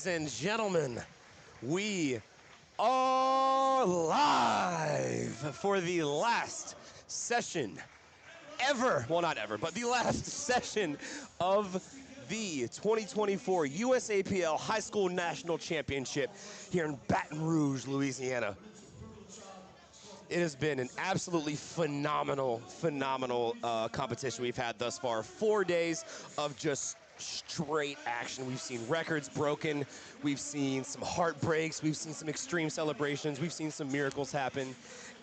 Ladies and gentlemen, we are live for the last session ever, well not ever, but the last session of the 2024 USAPL High School National Championship here in Baton Rouge, Louisiana. It has been an absolutely phenomenal competition we've had thus far. 4 days of just straight action. We've seen records broken. We've seen some heartbreaks. We've seen some extreme celebrations. We've seen some miracles happen.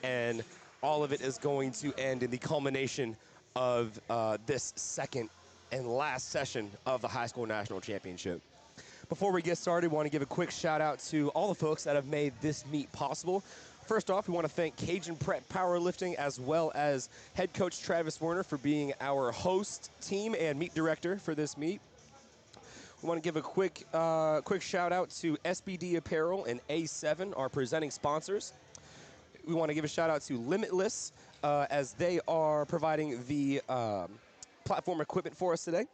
And all of it is going to end in the culmination of this second and last session of the High School National Championship. Before we get started, we want to give a quick shout out to all the folks that have made this meet possible. First off, we want to thank Cajun Prep Powerlifting as well as head coach Travis Werner for being our host, team, and meet director for this meet. We want to give a quick shout out to SBD Apparel and A7, our presenting sponsors. We want to give a shout out to Limitless as they are providing the platform equipment for us today.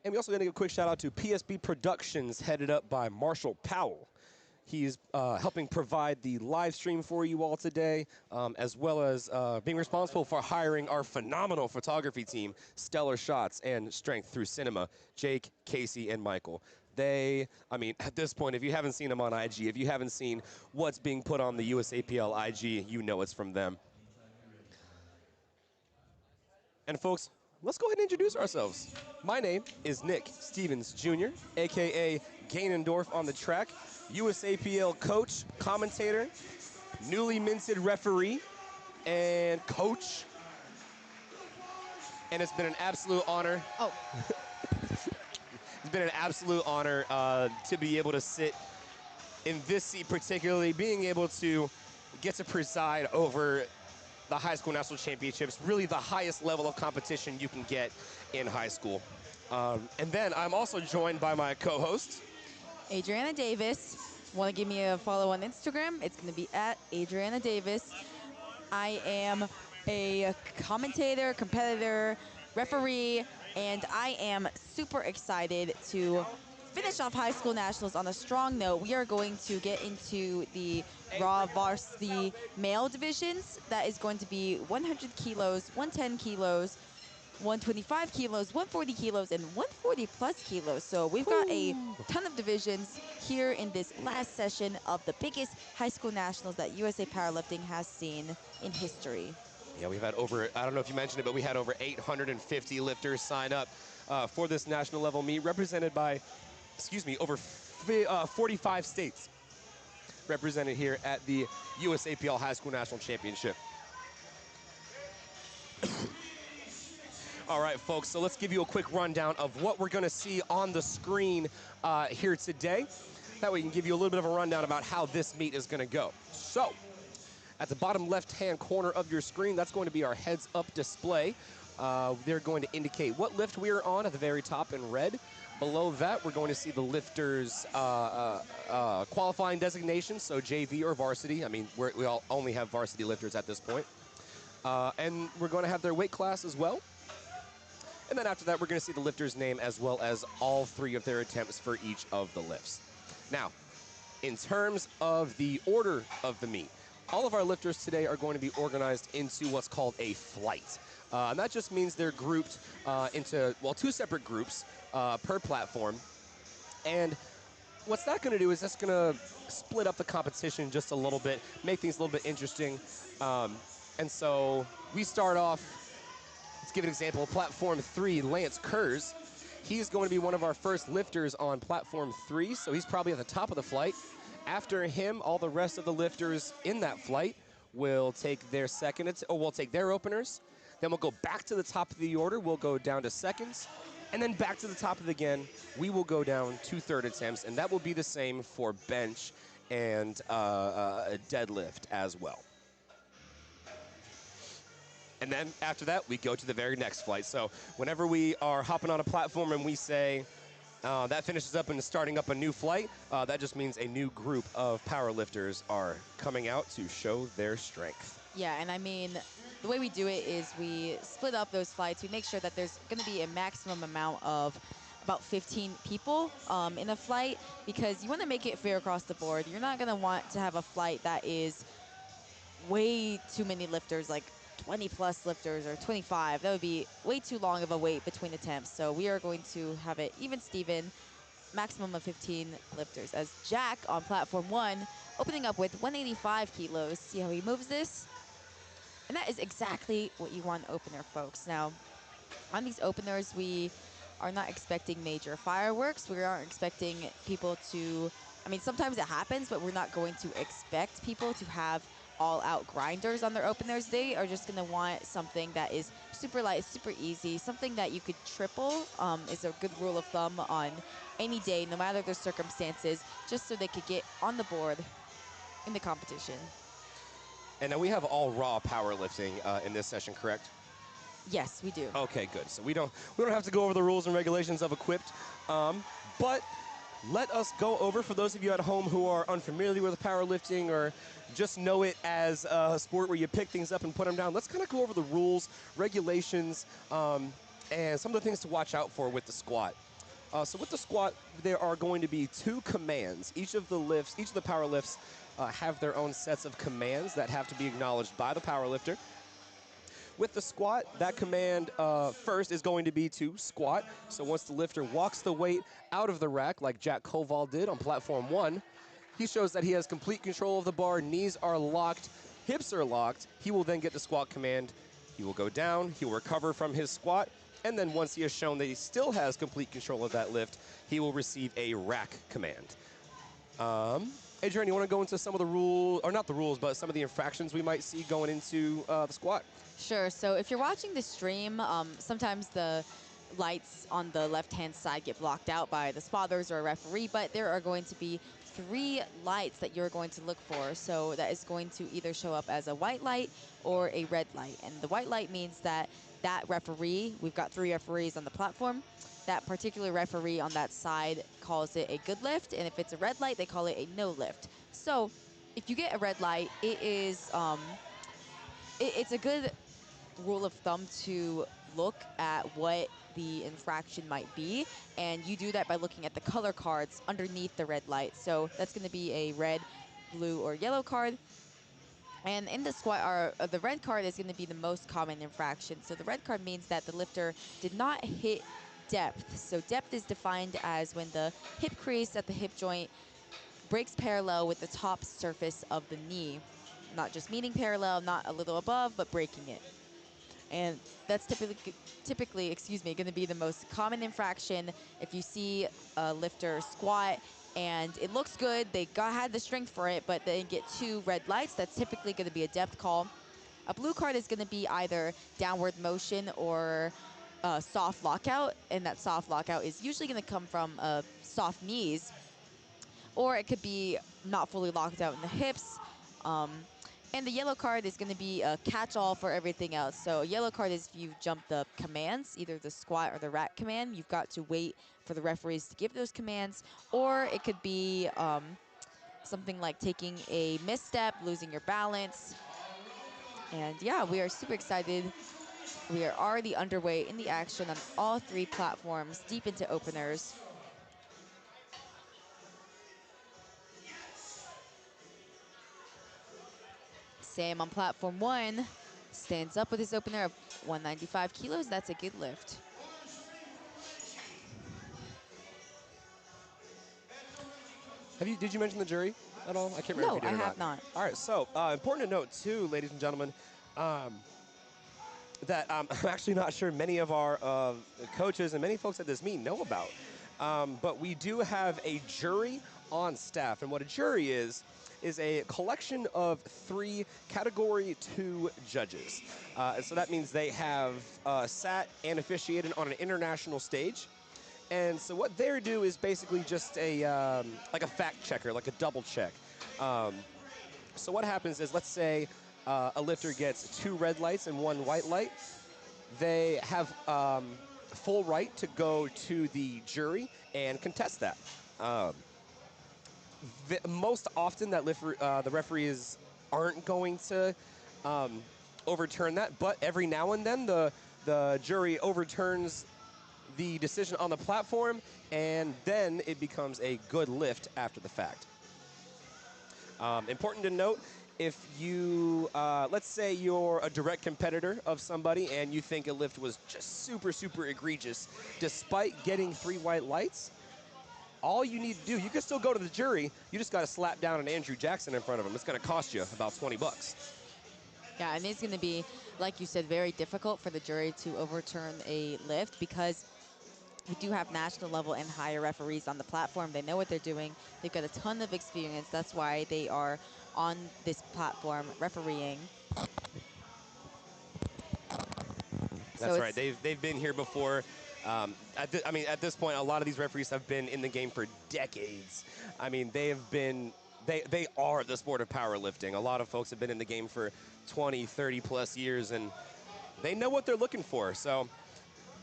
And we also going to give a quick shout out to PSB Productions, headed up by Marshall Powell. He's helping provide the live stream for you all today, as well as being responsible for hiring our phenomenal photography team, Stellar Shots and Strength Through Cinema, Jake, Casey, and Michael. At this point, if you haven't seen them on IG, if you haven't seen what's being put on the USAPL IG, you know it's from them. And folks, let's go ahead and introduce ourselves. My name is Nick Stevens Jr., a.k.a. Gainendorf on the track, USAPL coach, commentator, newly minted referee, and coach. And it's been an absolute honor. It's been an absolute honor to be able to sit in this seat, particularly being able to get to preside over the High School National Championships, really the highest level of competition you can get in high school. And then I'm also joined by my co-host, Adriana Davis. Want to give me a follow on Instagram? It's going to be at Adriana Davis. I am a commentator, competitor, referee, and I am super excited to finish off High School Nationals on a strong note. We are going to get into the raw varsity male divisions. That is going to be 100 kilos, 110 kilos, 125 kilos, 140 kilos, and 140 plus kilos. So we've got a ton of divisions here in this last session of the biggest high school nationals that USA Powerlifting has seen in history. Yeah, we've had over, I don't know if you mentioned it, but we had over 850 lifters sign up for this national level meet, represented by, over 45 states represented here at the USAPL High School National Championship. All right, folks, so let's give you a quick rundown of what we're going to see on the screen here today. That way we can give you a little bit of a rundown about how this meet is going to go. So, at the bottom left-hand corner of your screen, that's going to be our heads-up display. They're going to indicate what lift we are on at the very top in red. Below that, we're going to see the lifters' qualifying designations, so JV or varsity. I mean, we all only have varsity lifters at this point. And we're going to have their weight class as well. And then after that, we're going to see the lifter's name as well as all three of their attempts for each of the lifts. Now, in terms of the order of the meet, all of our lifters today are going to be organized into what's called a flight. And that just means they're grouped into, well, two separate groups per platform. And what's that going to do is that's going to split up the competition just a little bit, make things a little bit interesting. And so we start off. Let's give an example. Platform 3, Lance Kurz. He's going to be one of our first lifters on Platform 3, so he's probably at the top of the flight. After him, all the rest of the lifters in that flight will take their we'll take their openers. Then we'll go back to the top of the order. We'll go down to seconds. And then back to the top of it again. We will go down to third attempts, and that will be the same for bench and deadlift as well. And then after that, we go to the very next flight. So whenever we are hopping on a platform and we say that finishes up and starting up a new flight, that just means a new group of powerlifters are coming out to show their strength. Yeah, and I mean, the way we do it is we split up those flights. We make sure that there's going to be a maximum amount of about 15 people in a flight, because you want to make it fair across the board. You're not going to want to have a flight that is way too many lifters, like 20 plus lifters or 25. That would be way too long of a wait between attempts. So we are going to have it even Steven, maximum of 15 lifters, as Jack on platform 1 opening up with 185 kilos. See how he moves this? And that is exactly what you want opener, folks. Now, on these openers, we are not expecting major fireworks. We aren't expecting people to, I mean, sometimes it happens, but we're not going to expect people to have all-out grinders on their openers. They are just going to want something that is super light, super easy, something that you could triple is a good rule of thumb on any day, no matter their circumstances, just so they could get on the board in the competition. And now we have all raw powerlifting in this session, correct? Yes, we do. Okay, good. So we don't have to go over the rules and regulations of equipped, but let us go over, for those of you at home who are unfamiliar with powerlifting or just know it as a sport where you pick things up and put them down, let's kind of go over the rules, regulations, and some of the things to watch out for with the squat. So with the squat, there are going to be 2 commands. Each of the power lifts have their own sets of commands that have to be acknowledged by the powerlifter. With the squat, that command first is going to be to squat. So once the lifter walks the weight out of the rack, like Jack Koval did on platform 1, he shows that he has complete control of the bar, knees are locked, hips are locked. He will then get the squat command. He will go down, he will recover from his squat, and then once he has shown that he still has complete control of that lift, he will receive a rack command. Adrian, you want to go into some of the rules, or not the rules, but some of the infractions we might see going into the squat? Sure. So if you're watching the stream, sometimes the lights on the left-hand side get blocked out by the spotters or a referee, but there are going to be 3 lights that you're going to look for. So that is going to either show up as a white light or a red light. And the white light means that referee, we've got 3 referees on the platform, that particular referee on that side calls it a good lift, and if it's a red light, they call it a no lift. So if you get a red light, it is it's a good rule of thumb to look at what the infraction might be, and you do that by looking at the color cards underneath the red light. So that's going to be a red, blue, or yellow card. And in the squat, the red card is going to be the most common infraction. So the red card means that the lifter did not hit depth. So depth is defined as when the hip crease at the hip joint breaks parallel with the top surface of the knee. Not just meeting parallel, not a little above, but breaking it. And that's typically, going to be the most common infraction. If you see a lifter squat and it looks good, they had the strength for it, but they get 2 red lights, that's typically going to be a depth call. A blue card is going to be either downward motion or soft lockout, and that soft lockout is usually going to come from soft knees, or it could be not fully locked out in the hips. And the yellow card is going to be a catch-all for everything else. So a yellow card is if you've jumped the commands, either the squat or the rack command. You've got to wait for the referees to give those commands. Or it could be something like taking a misstep, losing your balance. And yeah, we are super excited. We are already underway in the action on all 3 platforms, deep into openers. Sam on platform 1 stands up with his opener of 195 kilos. That's a good lift. Did you mention the jury at all? I can't remember No, if you I did or have not. All right, so important to note too, ladies and gentlemen, that I'm actually not sure many of our coaches and many folks at this meet know about. But we do have a jury on staff, and what a jury is a collection of 3 Category 2 judges. And so that means they have sat and officiated on an international stage. And so what they do is basically just like a fact checker, like a double check. So what happens is, let's say a lifter gets 2 red lights and 1 white light. They have full right to go to the jury and contest that. Most often that the referees aren't going to overturn that, but every now and then the jury overturns the decision on the platform, and then it becomes a good lift after the fact. Important to note, if you, let's say you're a direct competitor of somebody and you think a lift was just super, super egregious, despite getting 3 white lights, all you need to do, you can still go to the jury, you just got to slap down an Andrew Jackson in front of him. It's going to cost you about 20 bucks. Yeah, and it's going to be, like you said, very difficult for the jury to overturn a lift because we do have national level and higher referees on the platform. They know what they're doing. They've got a ton of experience. That's why they are on this platform refereeing. That's right. They've been here before. I mean, at this point, a lot of these referees have been in the game for decades. I mean, they are the sport of powerlifting. A lot of folks have been in the game for 20, 30 plus years, and they know what they're looking for. So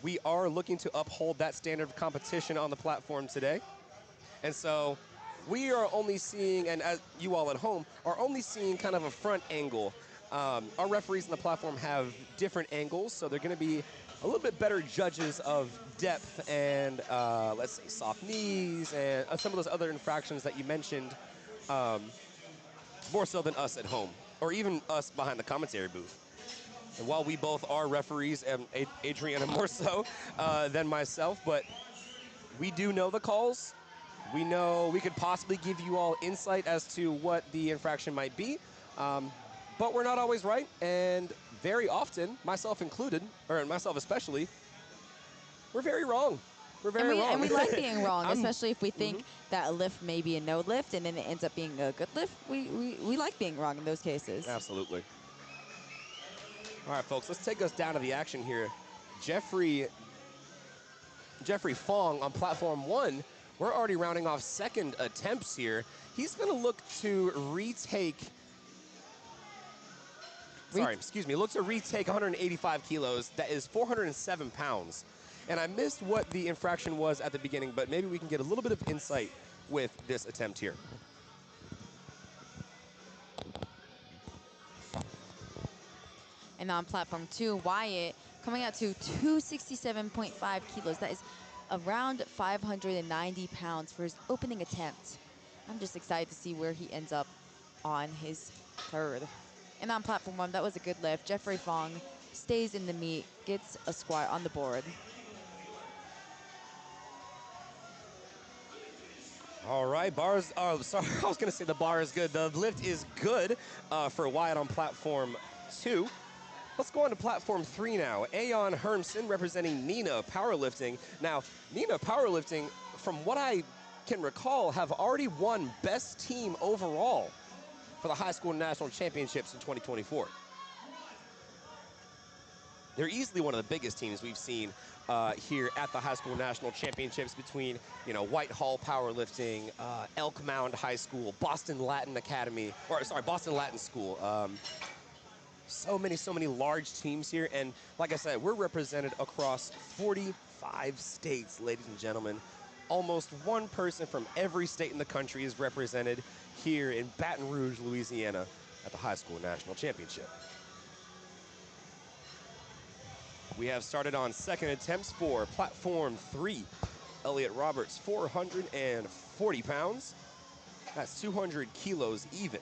we are looking to uphold that standard of competition on the platform today. And so we are only seeing, and as you all at home are only seeing kind of a front angle. Our referees on the platform have different angles, so they're going to be a little bit better judges of depth and, let's say, soft knees and some of those other infractions that you mentioned, more so than us at home, or even us behind the commentary booth. And while we both are referees, and Adriana more so than myself, but we do know the calls. We know we could possibly give you all insight as to what the infraction might be, but we're not always right, and very often, myself included, or myself especially, we're very wrong. We're very wrong. And we like being wrong, especially if we think that a lift may be a no lift, and then it ends up being a good lift. We like being wrong in those cases. Absolutely. All right, folks, let's take us down to the action here. Jeffrey Fong on platform 1. We're already rounding off second attempts here. He's going to look to retake 185 kilos. That is 407 pounds. And I missed what the infraction was at the beginning, but maybe we can get a little bit of insight with this attempt here. And on platform 2, Wyatt coming out to 267.5 kilos. That is around 590 pounds for his opening attempt. I'm just excited to see where he ends up on his third. And on platform 1, that was a good lift. Jeffrey Fong stays in the meet, gets a squat on the board. All right, bars. Oh, sorry, I was going to say the bar is good. The lift is good for Wyatt on platform 2. Let's go on to platform 3 now. Aeon Hermson representing Nina Powerlifting. Now, Nina Powerlifting, from what I can recall, have already won best team overall for the high school national championships in 2024. They're easily one of the biggest teams we've seen here at the high school national championships between, Whitehall Powerlifting, Elk Mound High School, Boston Latin School. So many large teams here, and like I said, we're represented across 45 states, ladies and gentlemen. Almost one person from every state in the country is represented here in Baton Rouge, Louisiana at the High School National Championship. We have started on second attempts for platform 3. Elliot Roberts, 440 pounds. That's 200 kilos even.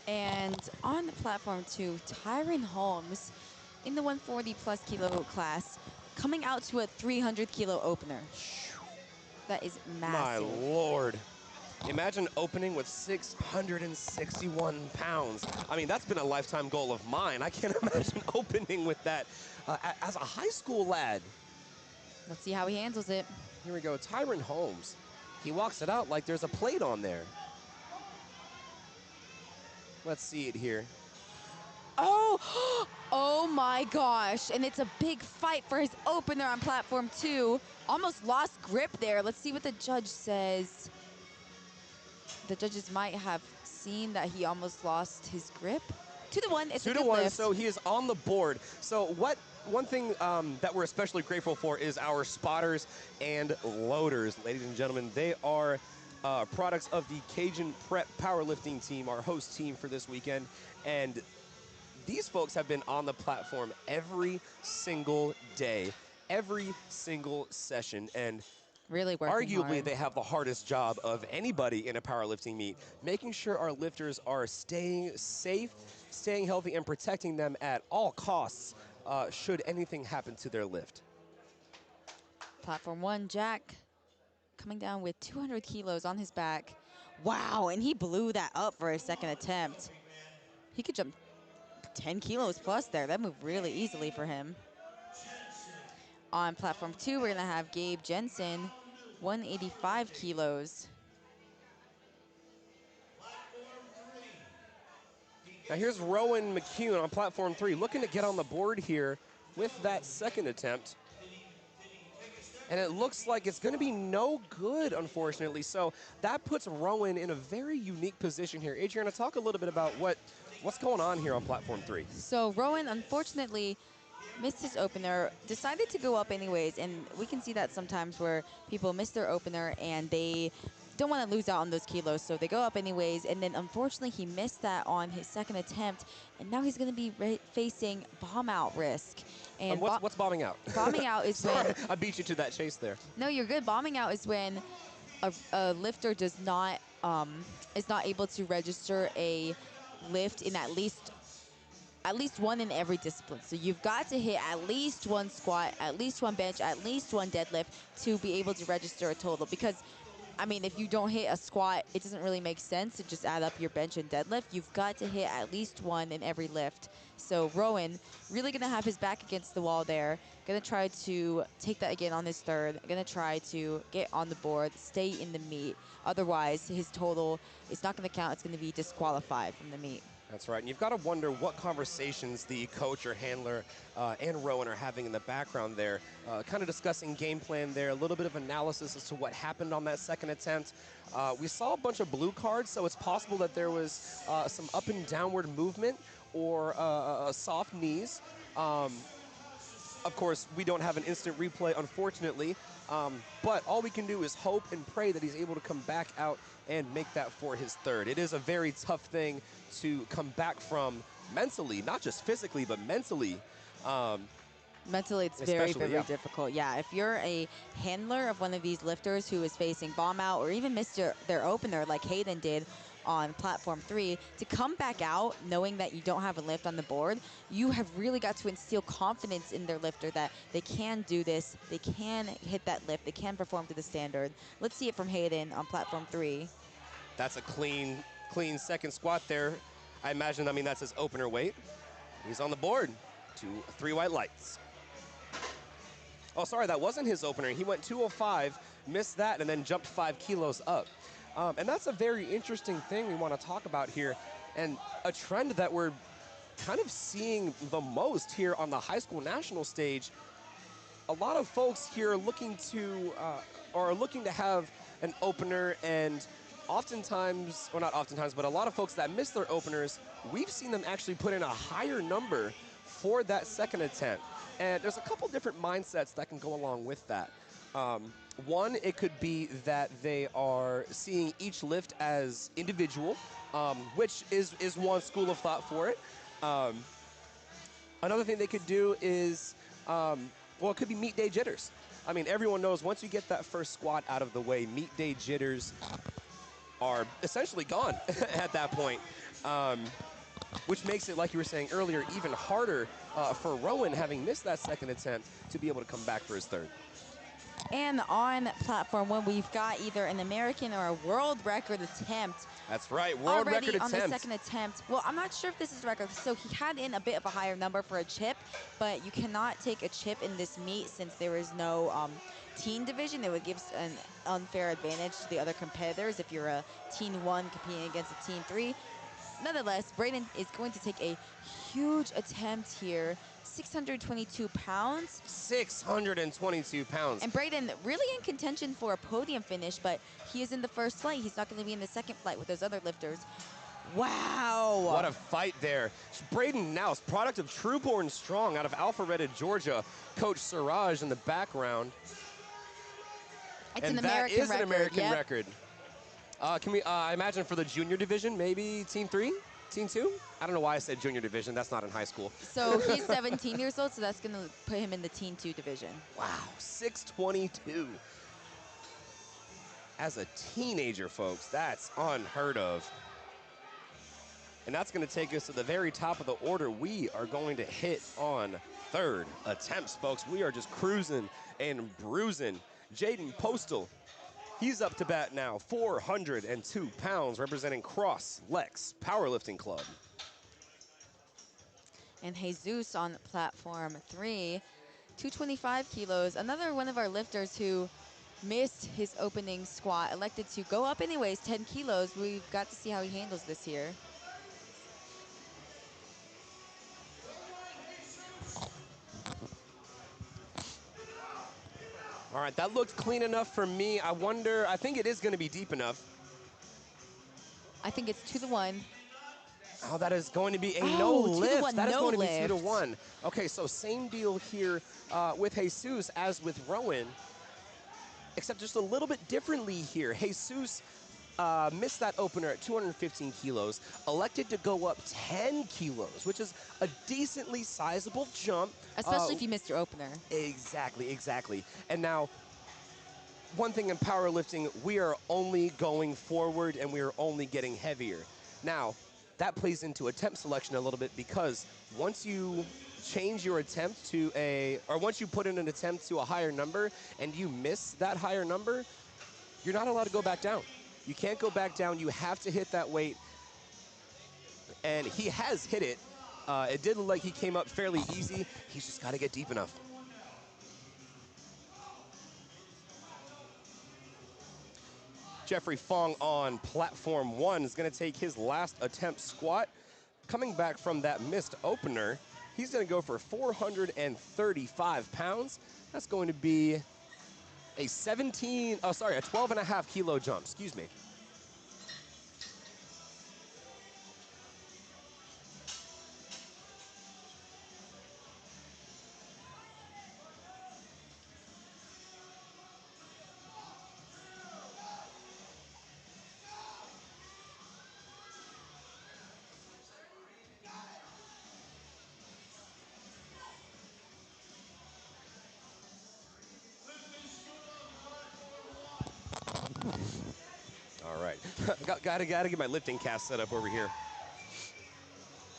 And on the platform 2, Tyron Holmes in the 140 plus kilo class, coming out to a 300 kilo opener. That is massive. My Lord. Imagine opening with 661 pounds. I mean, that's been a lifetime goal of mine. I can't imagine opening with that as a high school lad. Let's see how he handles it. Here we go, Tyron Holmes. He walks it out like there's a plate on there. Let's see it here. Oh my gosh. And it's a big fight for his opener on platform 2. Almost lost grip there. Let's see what the judge says. The judges might have seen that he almost lost his grip. 2-1, it's 2-1, lift. So he is on the board. So one thing that we're especially grateful for is our spotters and loaders, ladies and gentlemen. They are products of the Cajun Prep Powerlifting team, our host team for this weekend. And these folks have been on the platform every single day, every single session, and Really working arguably hard. they have the hardest job of anybody in a powerlifting meet, making sure our lifters are staying safe, staying healthy, and protecting them at all costs should anything happen to their lift. Platform 1, Jack coming down with 200 kilos on his back. Wow, and he blew that up for his second attempt. He could jump 10 kilos plus there. That moved really easily for him. On platform 2, we're gonna have Gabe Jensen, 185 kilos. Now here's Rowan McCune on platform 3, looking to get on the board here with that second attempt. And it looks like it's going to be no good, unfortunately. So that puts Rowan in a very unique position here. Adriana, talk a little bit about what's going on here on platform 3. So Rowan, unfortunately, missed his opener, decided to go up anyways, and we can see that sometimes where people miss their opener and they don't want to lose out on those kilos, so they go up anyways, and then unfortunately he missed that on his second attempt, and now he's going to be facing bomb out risk. And what's bombing out? Bombing out is Sorry, when... I beat you to that chase there. No, you're good. Bombing out is when a lifter does not is not able to register a lift in at least one in every discipline. So you've got to hit at least one squat, at least one bench, at least one deadlift to be able to register a total. Because, I mean, if you don't hit a squat, it doesn't really make sense to just add up your bench and deadlift. You've got to hit at least one in every lift. So Rowan really going to have his back against the wall there. Going to try to take that again on his third. Going to try to get on the board, stay in the meet. Otherwise, his total is not going to count. It's going to be disqualified from the meet. That's right, and you've got to wonder what conversations the coach or handler and Rowan are having in the background there, kind of discussing game plan there, a little bit of analysis as to what happened on that second attempt. We saw a bunch of blue cards, so it's possible that there was some up and downward movement or soft knees. Of course, we don't have an instant replay, unfortunately, but all we can do is hope and pray that he's able to come back out and make that for his third. It is a very tough thing to come back from mentally, not just physically, but mentally. Mentally, it's very, very difficult. Yeah, if you're a handler of one of these lifters who is facing bomb out or even missed their opener like Hayden did on platform 3, to come back out knowing that you don't have a lift on the board, you have really got to instill confidence in their lifter that they can do this, they can hit that lift, they can perform to the standard. Let's see it from Hayden on platform 3. That's a clean second squat there. I imagine, that's his opener weight. He's on the board to 3 white lights. Oh, sorry, that wasn't his opener. He went 205, missed that, and then jumped 5 kilos up. And that's a very interesting thing we want to talk about here, and a trend that we're kind of seeing the most here on the high school national stage. A lot of folks here are looking to have an opener, and oftentimes, or not oftentimes, but a lot of folks that miss their openers, we've seen them actually put in a higher number for that second attempt. And there's a couple different mindsets that can go along with that. One, it could be that they are seeing each lift as individual, which is one school of thought for it. Another thing they could do is, it could be meet day jitters. Everyone knows once you get that first squat out of the way, meet day jitters are essentially gone at that point, which makes it, like you were saying earlier, even harder for Rowan, having missed that second attempt, to be able to come back for his third. And on platform 1, we've got either an American or a world record attempt. That's right, world record attempt. On the second attempt. Well, I'm not sure if this is a record. So he had in a bit of a higher number for a chip, but you cannot take a chip in this meet since there is no teen division. It would give an unfair advantage to the other competitors if you're a teen 1 competing against a teen 3. Nonetheless, Braden is going to take a huge attempt here. 622 pounds. 622 pounds. And Braden really in contention for a podium finish, but he is in the first flight. He's not going to be in the second flight with those other lifters. Wow. What a fight there. Braden Nouse, product of Trueborn Strong out of Alpharetta, Georgia. Coach Siraj in the background. It's an American record. An American record. Can we, I imagine for the junior division, maybe Team 3? Team 2? I don't know why I said junior division. That's not in high school. So he's 17 years old, so that's going to put him in the Teen 2 division. Wow, 622. As a teenager, folks, that's unheard of. And that's going to take us to the very top of the order. We are going to hit on third attempts, folks. We are just cruising and bruising. Jaden Postal, he's up to bat now, 402 pounds, representing Cross Lex Powerlifting Club. And Jesus on platform 3, 225 kilos. Another one of our lifters who missed his opening squat, elected to go up anyways, 10 kilos. We've got to see how he handles this here. All right, that looked clean enough for me. I wonder, I think it is going to be deep enough. I think it's 2-1. Oh, that is going to be a Oh, no 2 to lift. 1, That is no going to be lift. 2-1. Okay, so same deal here with Jesus as with Rowan, except just a little bit differently here. Jesus missed that opener at 215 kilos, elected to go up 10 kilos, which is a decently sizable jump. Especially if you missed your opener. Exactly, exactly. And now, one thing in powerlifting, we are only going forward and we are only getting heavier. Now, that plays into attempt selection a little bit because once you change your attempt to once you put in an attempt to a higher number and you miss that higher number, you're not allowed to go back down. You can't go back down. You have to hit that weight. And he has hit it. It did look like he came up fairly easy. He's just got to get deep enough. Jeffrey Fong on platform 1 is going to take his last attempt squat. Coming back from that missed opener, he's going to go for 435 pounds. That's going to be a 12 and a half kilo jump, excuse me. All right, gotta get my lifting cast set up over here.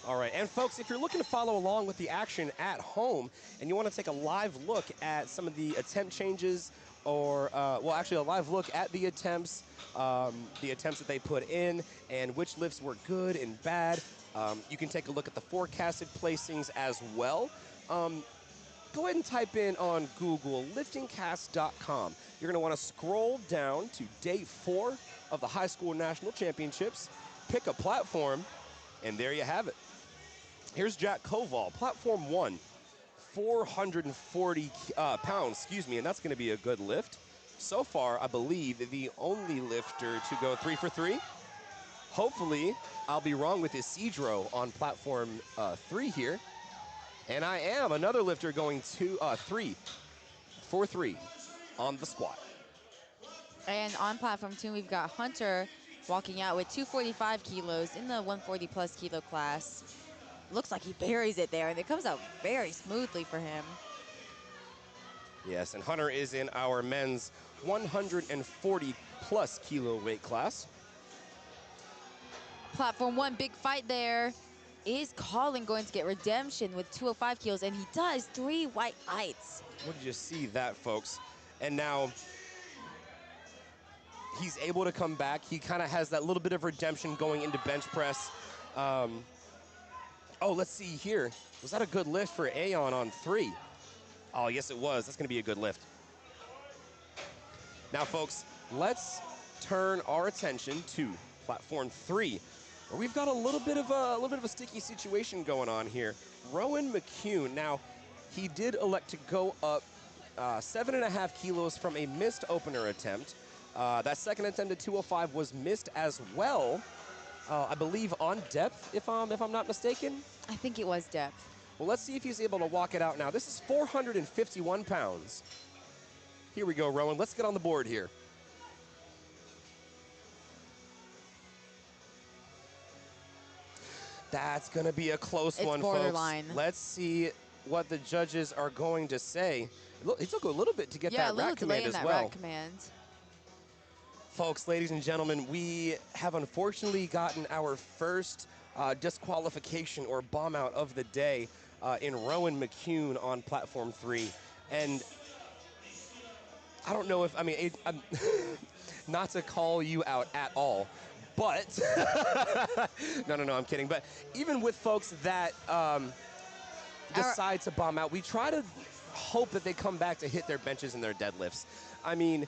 All right, and folks, if you're looking to follow along with the action at home and you want to take a live look at some of the attempt changes or, well, actually a live look at the attempts that they put in and which lifts were good and bad, you can take a look at the forecasted placings as well. Go ahead and type in on Google LiftingCast.com. You're going to want to scroll down to day 4 of the High School National Championships, pick a platform, and there you have it. Here's Jack Koval, platform 1, 440 pounds, and that's going to be a good lift. So far, I believe the only lifter to go 3 for 3. Hopefully, I'll be wrong with Isidro on platform 3 here. And I am another lifter going 3 for 3 on the squat. And on platform 2, we've got Hunter walking out with 245 kilos in the 140 plus kilo class. Looks like he buries it there, and it comes out very smoothly for him. Yes, and Hunter is in our men's 140 plus kilo weight class. Platform 1, big fight there. Is Colin going to get redemption with 205 kilos? And he does, 3 white lights. What did you see that, folks? And now he's able to come back. He kind of has that little bit of redemption going into bench press. Oh, let's see here. Was that a good lift for Aeon on 3? Oh, yes, it was. That's going to be a good lift. Now, folks, let's turn our attention to platform 3, where we've got a little bit of a sticky situation going on here. Rowan McCune. Now, he did elect to go up 7.5 kilos from a missed opener attempt. That second attempt at 205 was missed as well. I believe on depth, if I'm not mistaken. I think it was depth. Well, let's see if he's able to walk it out now. This is 451 pounds. Here we go, Rowan. Let's get on the board here. That's going to be a close It's one, borderline. folks. Let's see what the judges are going to say. Look, it took a little bit to get Yeah, a that little rack delay command in as that well. rack command. Folks, ladies and gentlemen, we have unfortunately gotten our first disqualification or bomb out of the day in Rowan McCune on platform 3. And I don't know if, I mean, I'm not to call you out at all, but, no, I'm kidding. But even with folks that decide to bomb out, we try to hope that they come back to hit their benches and their deadlifts. I mean,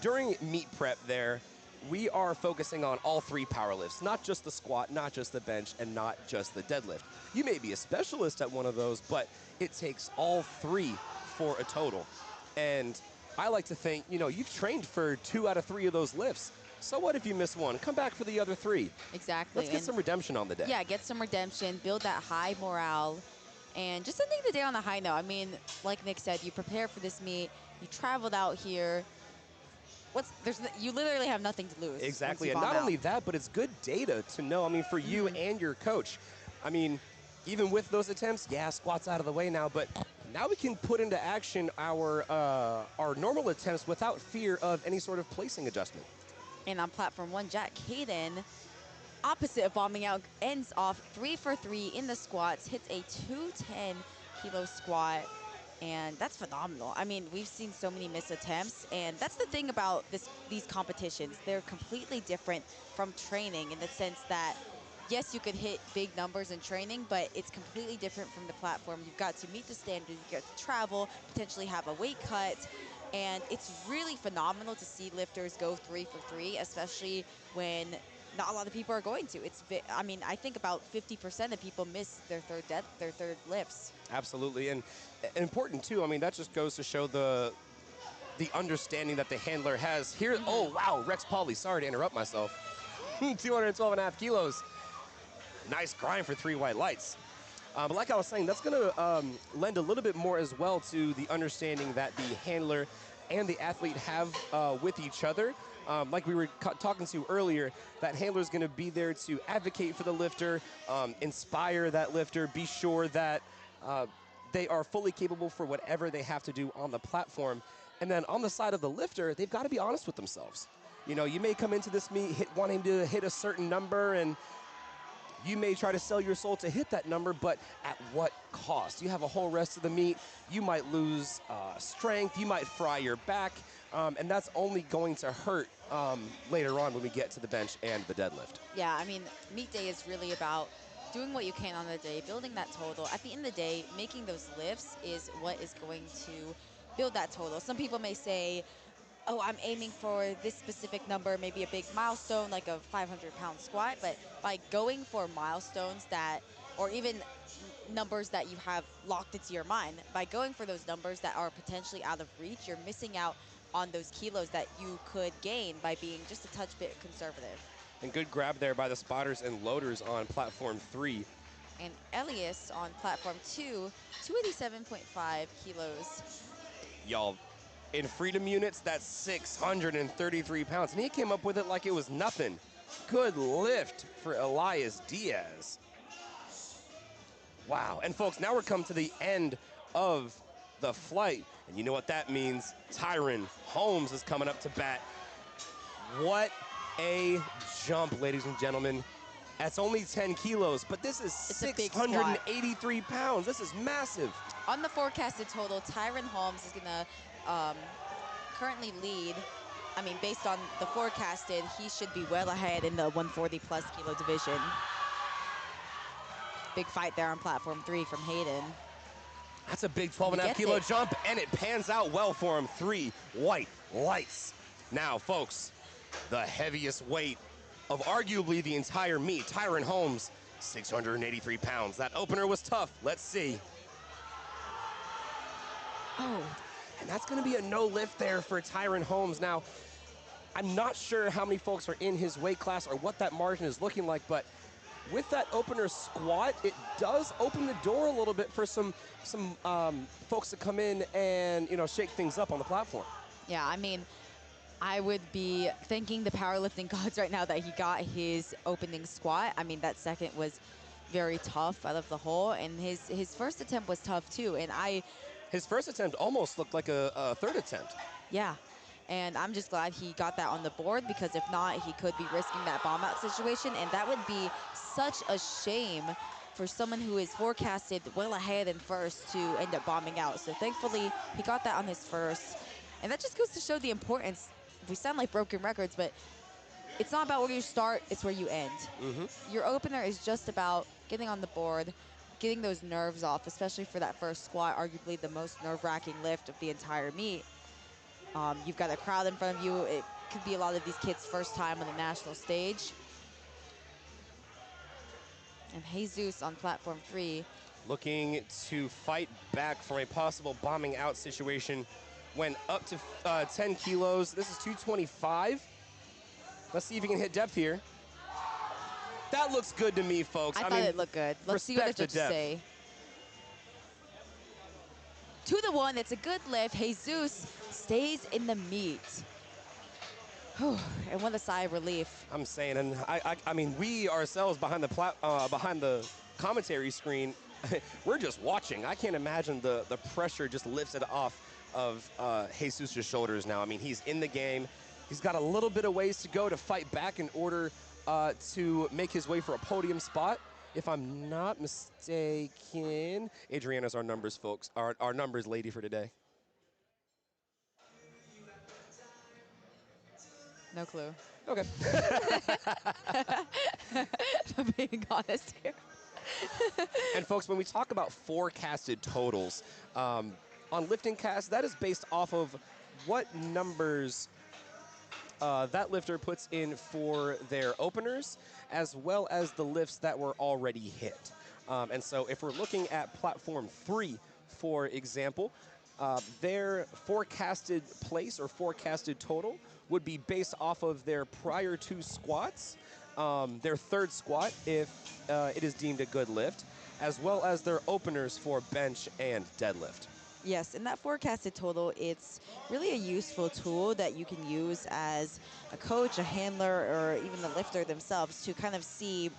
during meet prep there, we are focusing on all 3 power lifts, not just the squat, not just the bench, and not just the deadlift. You may be a specialist at one of those, but it takes all 3 for a total. And I like to think, you know, you've trained for 2 out of 3 of those lifts. So what if you miss one? Come back for the other 3. Exactly. Let's get some redemption on the day. Yeah, get some redemption, build that high morale, and just ending the day on a high note. I mean, like Nick said, you prepare for this meet, you traveled out here. You literally have nothing to lose. Exactly, and not only that, but it's good data to know. I mean, for you and your coach. I mean, even with those attempts, yeah, squats out of the way now, but now we can put into action our normal attempts without fear of any sort of placing adjustment. And on platform 1, Jack Hayden, opposite of bombing out, ends off 3 for 3 in the squats, hits a 210 kilo squat. And that's phenomenal. I mean, we've seen so many missed attempts, and that's the thing about these competitions. They're completely different from training in the sense that, yes, you could hit big numbers in training, but it's completely different from the platform. You've got to meet the standards, you get to travel, potentially have a weight cut, and it's really phenomenal to see lifters go 3 for 3, especially when not a lot of people are going to. I mean, I think about 50% of people miss their third lifts. Absolutely, and important too. I mean, that just goes to show the understanding that the handler has here. Oh wow, Rex Pauly. Sorry to interrupt myself. 212.5 kilos. Nice grind for 3 white lights. But like I was saying, that's going to lend a little bit more as well to the understanding that the handler and the athlete have with each other. Like we were talking to earlier, that handler is going to be there to advocate for the lifter, inspire that lifter, be sure that they are fully capable for whatever they have to do on the platform. And then on the side of the lifter, they've got to be honest with themselves. You know, you may come into this meet wanting to hit a certain number, and you may try to sell your soul to hit that number, but at what cost? You have a whole rest of the meet. You might lose strength. You might fry your back, and that's only going to hurt later on when we get to the bench and the deadlift. Yeah, I mean, meet day is really about doing what you can on the day, building that total. At the end of the day, making those lifts is what is going to build that total. Some people may say, oh, I'm aiming for this specific number, maybe a big milestone like a 500-pound squat, but by going for milestones or even numbers that you have locked into your mind, by going for those numbers that are potentially out of reach, you're missing out on those kilos that you could gain by being just a touch bit conservative. And good grab there by the spotters and loaders on platform 3. And Elias on platform 2, 287.5 kilos. Y'all, in freedom units, that's 633 pounds. And he came up with it like it was nothing. Good lift for Elias Diaz. Wow. And folks, now we're coming to the end of the flight. And you know what that means. Tyron Holmes is coming up to bat. What a jump, ladies and gentlemen. That's only 10 kilos, but this is 683 pounds. This is massive. On the forecasted total, Tyron Holmes is going to currently lead. I mean, based on the forecasted, he should be well ahead in the 140-plus kilo division. Big fight there on platform 3 from Hayden. That's a big 12.5 kilo jump, and it pans out well for him. 3 white lights. Now, folks, the heaviest weight of arguably the entire meet, Tyron Holmes, 683 pounds. That opener was tough. Let's see. Oh. And that's going to be a no lift there for Tyron Holmes. Now, I'm not sure how many folks are in his weight class or what that margin is looking like, but with that opener squat, it does open the door a little bit for some folks to come in and, you know, shake things up on the platform. Yeah, I mean, I would be thanking the powerlifting gods right now that he got his opening squat. I mean, that second was very tough out of the hole, and his first attempt was tough too. And His first attempt almost looked like a third attempt. yeah, and I'm just glad he got that on the board, because if not, he could be risking that bomb out situation, and that would be such a shame for someone who is forecasted well ahead in first to end up bombing out. So thankfully, he got that on his first. And that just goes to show the importance. We sound like broken records, but it's not about where you start, it's where you end. Your opener is just about getting on the board, getting those nerves off, especially for that first squat, arguably the most nerve-wracking lift of the entire meet. You've got a crowd in front of you. It could be a lot of these kids' first time on the national stage. And Jesus on platform 3. Looking to fight back from a possible bombing out situation. Went up to 10 kilos. This is 225. Let's see if he can hit depth here. That looks good to me, folks. I thought it looked good. Let's see what the judges say. 2-1, it's a good lift. Jesus stays in the meet. And what a sigh of relief. I'm saying, and I mean, we ourselves behind the commentary screen, we're just watching. I can't imagine the pressure just lifted off of Jesus' shoulders now. I mean, he's in the game. He's got a little bit of ways to go to fight back in order to make his way for a podium spot. If I'm not mistaken, Adriana's our numbers, folks, our numbers lady for today. No clue. Okay. I'm being honest here. And folks, when we talk about forecasted totals on LiftingCast, that is based off of what numbers that lifter puts in for their openers, as well as the lifts that were already hit. And so if we're looking at platform 3, for example, their forecasted place or forecasted total would be based off of their prior 2 squats, their third squat if it is deemed a good lift, as well as their openers for bench and deadlift. Yes, and that forecasted total, it's really a useful tool that you can use as a coach, a handler, or even the lifter themselves to kind of see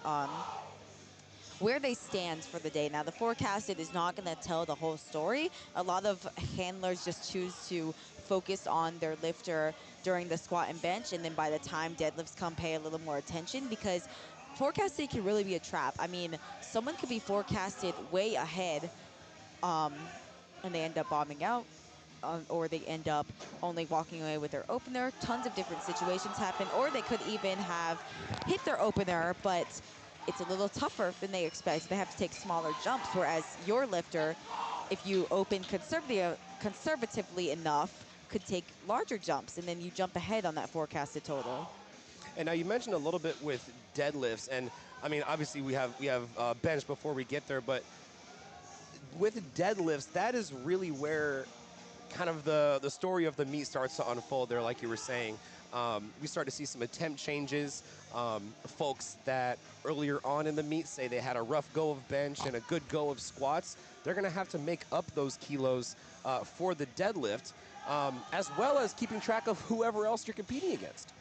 where they stand for the day. Now, the forecasted is not going to tell the whole story. A lot of handlers just choose to focus on their lifter during the squat and bench, and then by the time deadlifts come, pay a little more attention, because forecasted can really be a trap. I mean, someone could be forecasted way ahead, and they end up bombing out, or they end up only walking away with their opener. Tons of different situations happen, or they could even have hit their opener, but it's a little tougher than they expect. They have to take smaller jumps, whereas your lifter, if you open conservatively enough, could take larger jumps, and then you jump ahead on that forecasted total. And now you mentioned a little bit with deadlifts, and I mean, obviously we have bench before we get there, but with deadlifts, that is really where kind of the story of the meet starts to unfold there, like you were saying. We start to see some attempt changes. Folks that earlier on in the meet say they had a rough go of bench and a good go of squats, they're going to have to make up those kilos for the deadlift, as well as keeping track of whoever else you're competing against.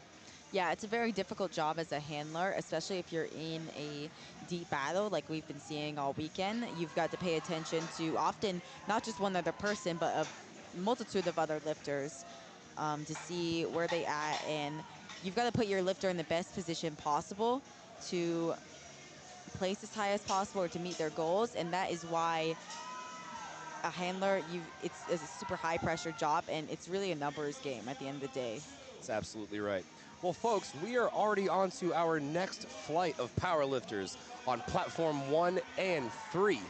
Yeah, it's a very difficult job as a handler, especially if you're in a deep battle like we've been seeing all weekend. You've got to pay attention to often not just one other person, but a multitude of other lifters to see where they at. And you've got to put your lifter in the best position possible to place as high as possible or to meet their goals. And that is why a handler, it's a super high pressure job, and it's really a numbers game at the end of the day. That's absolutely right. Well, folks, we are already on to our next flight of powerlifters on platform 1 and 3.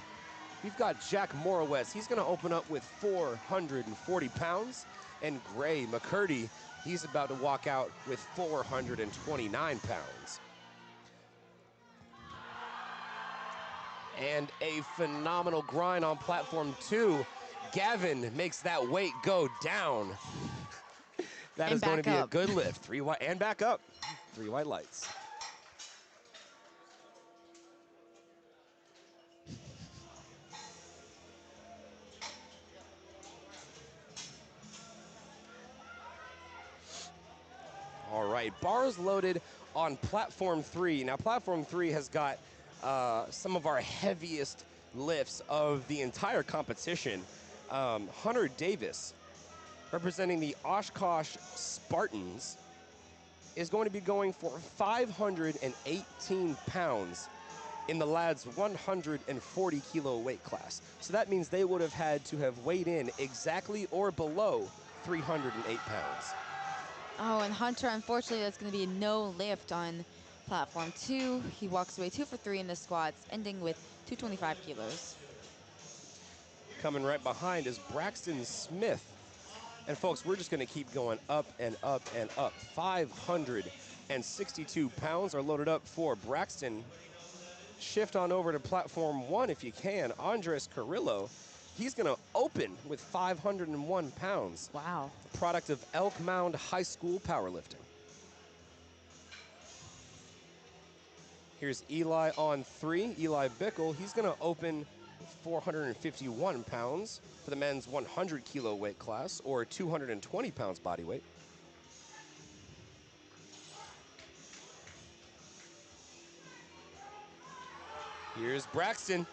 We've got Jack Morowitz. He's going to open up with 440 pounds. And Gray McCurdy, he's about to walk out with 429 pounds. And a phenomenal grind on platform 2. Gavin makes that weight go down. That is going to be a good lift. 3 white and back up. 3 white lights. All right, bars loaded on platform 3. Now, platform 3 has got some of our heaviest lifts of the entire competition. Hunter Davis, representing the Oshkosh Spartans, is going to be going for 518 pounds in the lads' 140 kilo weight class. So that means they would have had to have weighed in exactly or below 308 pounds. Oh, and Hunter, unfortunately, that's going to be a no lift on platform 2. He walks away 2 for 3 in the squats, ending with 225 kilos. Coming right behind is Braxton Smith. And folks, we're just going to keep going up and up and up. 562 pounds are loaded up for Braxton. Shift on over to platform 1 if you can. Andres Carrillo, he's going to open with 501 pounds. Wow. The product of Elk Mound High School powerlifting. Here's Eli on 3. Eli Bickle, he's going to open 451 pounds for the men's 100 kilo weight class, or 220 pounds body weight. Here's Braxton.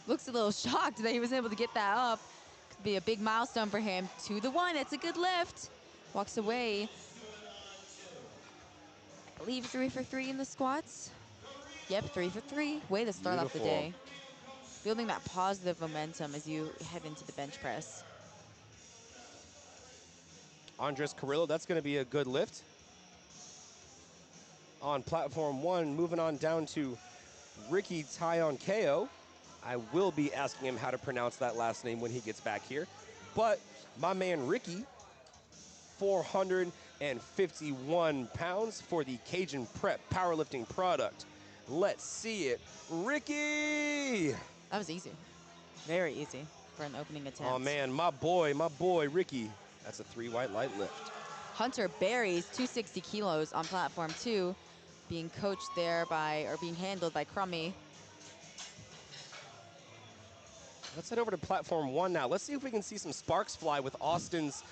Looks a little shocked that he was able to get that up. Could be a big milestone for him. 2 to 1, that's a good lift. Walks away. I believe 3 for 3 in the squats. Yep, 3 for 3. Way to start off the day. Building that positive momentum as you head into the bench press. Andres Carrillo, that's going to be a good lift. On platform 1, moving on down to Ricky Tionkeo. I will be asking him how to pronounce that last name when he gets back here. But my man Ricky, 451 pounds for the Cajun Prep powerlifting product. Let's see it. Ricky! That was easy. Very easy for an opening attempt. Oh man, my boy, Ricky. That's a 3 white light lift. Hunter buries 260 kilos on platform 2, being coached there by, or being handled by Crummy. Let's head over to platform 1 now. Let's see if we can see some sparks fly with Austin's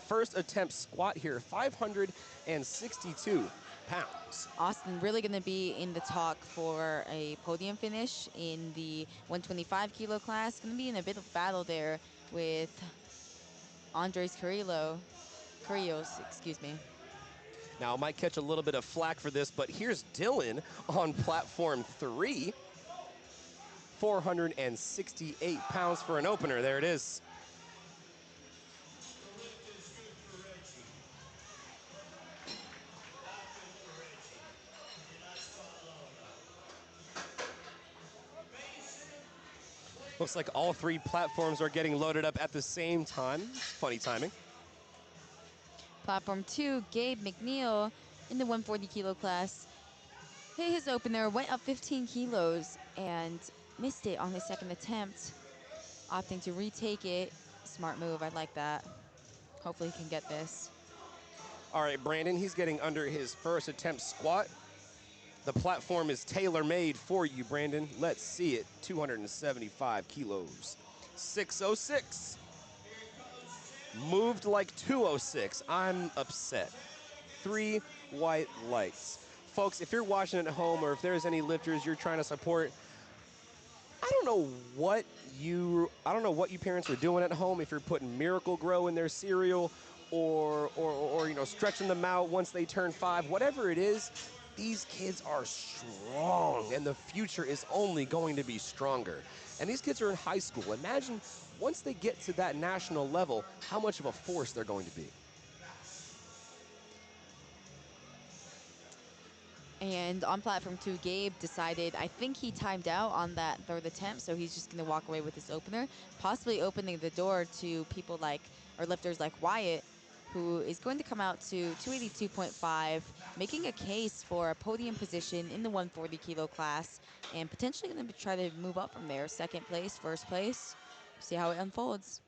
first attempt squat here. 562 pounds. Austin really going to be in the talk for a podium finish in the 125 kilo class. Going to be in a bit of battle there with Andres Carrillos, excuse me. Now, I might catch a little bit of flack for this, but here's Dylan on platform 3. 468 pounds for an opener. There it is. Looks like all 3 platforms are getting loaded up at the same time. Funny timing. Platform 2, Gabe McNeil in the 140 kilo class. Hit his opener, went up 15 kilos, and missed it on his second attempt. Opting to retake it. Smart move, I like that. Hopefully he can get this. All right, Brandon, he's getting under his first attempt squat. The platform is tailor-made for you, Brandon. Let's see it. 275 kilos. 606. Moved like 206. I'm upset. 3 white lights. Folks, if you're watching at home or if there's any lifters you're trying to support, I don't know what you parents are doing at home, if you're putting Miracle Grow in their cereal or you know, stretching them out once they turn 5, whatever it is. These kids are strong, and the future is only going to be stronger. And these kids are in high school. Imagine once they get to that national level, how much of a force they're going to be. And on platform 2, Gabe decided, I think he timed out on that third attempt, so he's just going to walk away with his opener, possibly opening the door to people like, or lifters like Wyatt, who is going to come out to 282.5, making a case for a podium position in the 140 kilo class, and potentially going to try to move up from there. Second place, first place, see how it unfolds.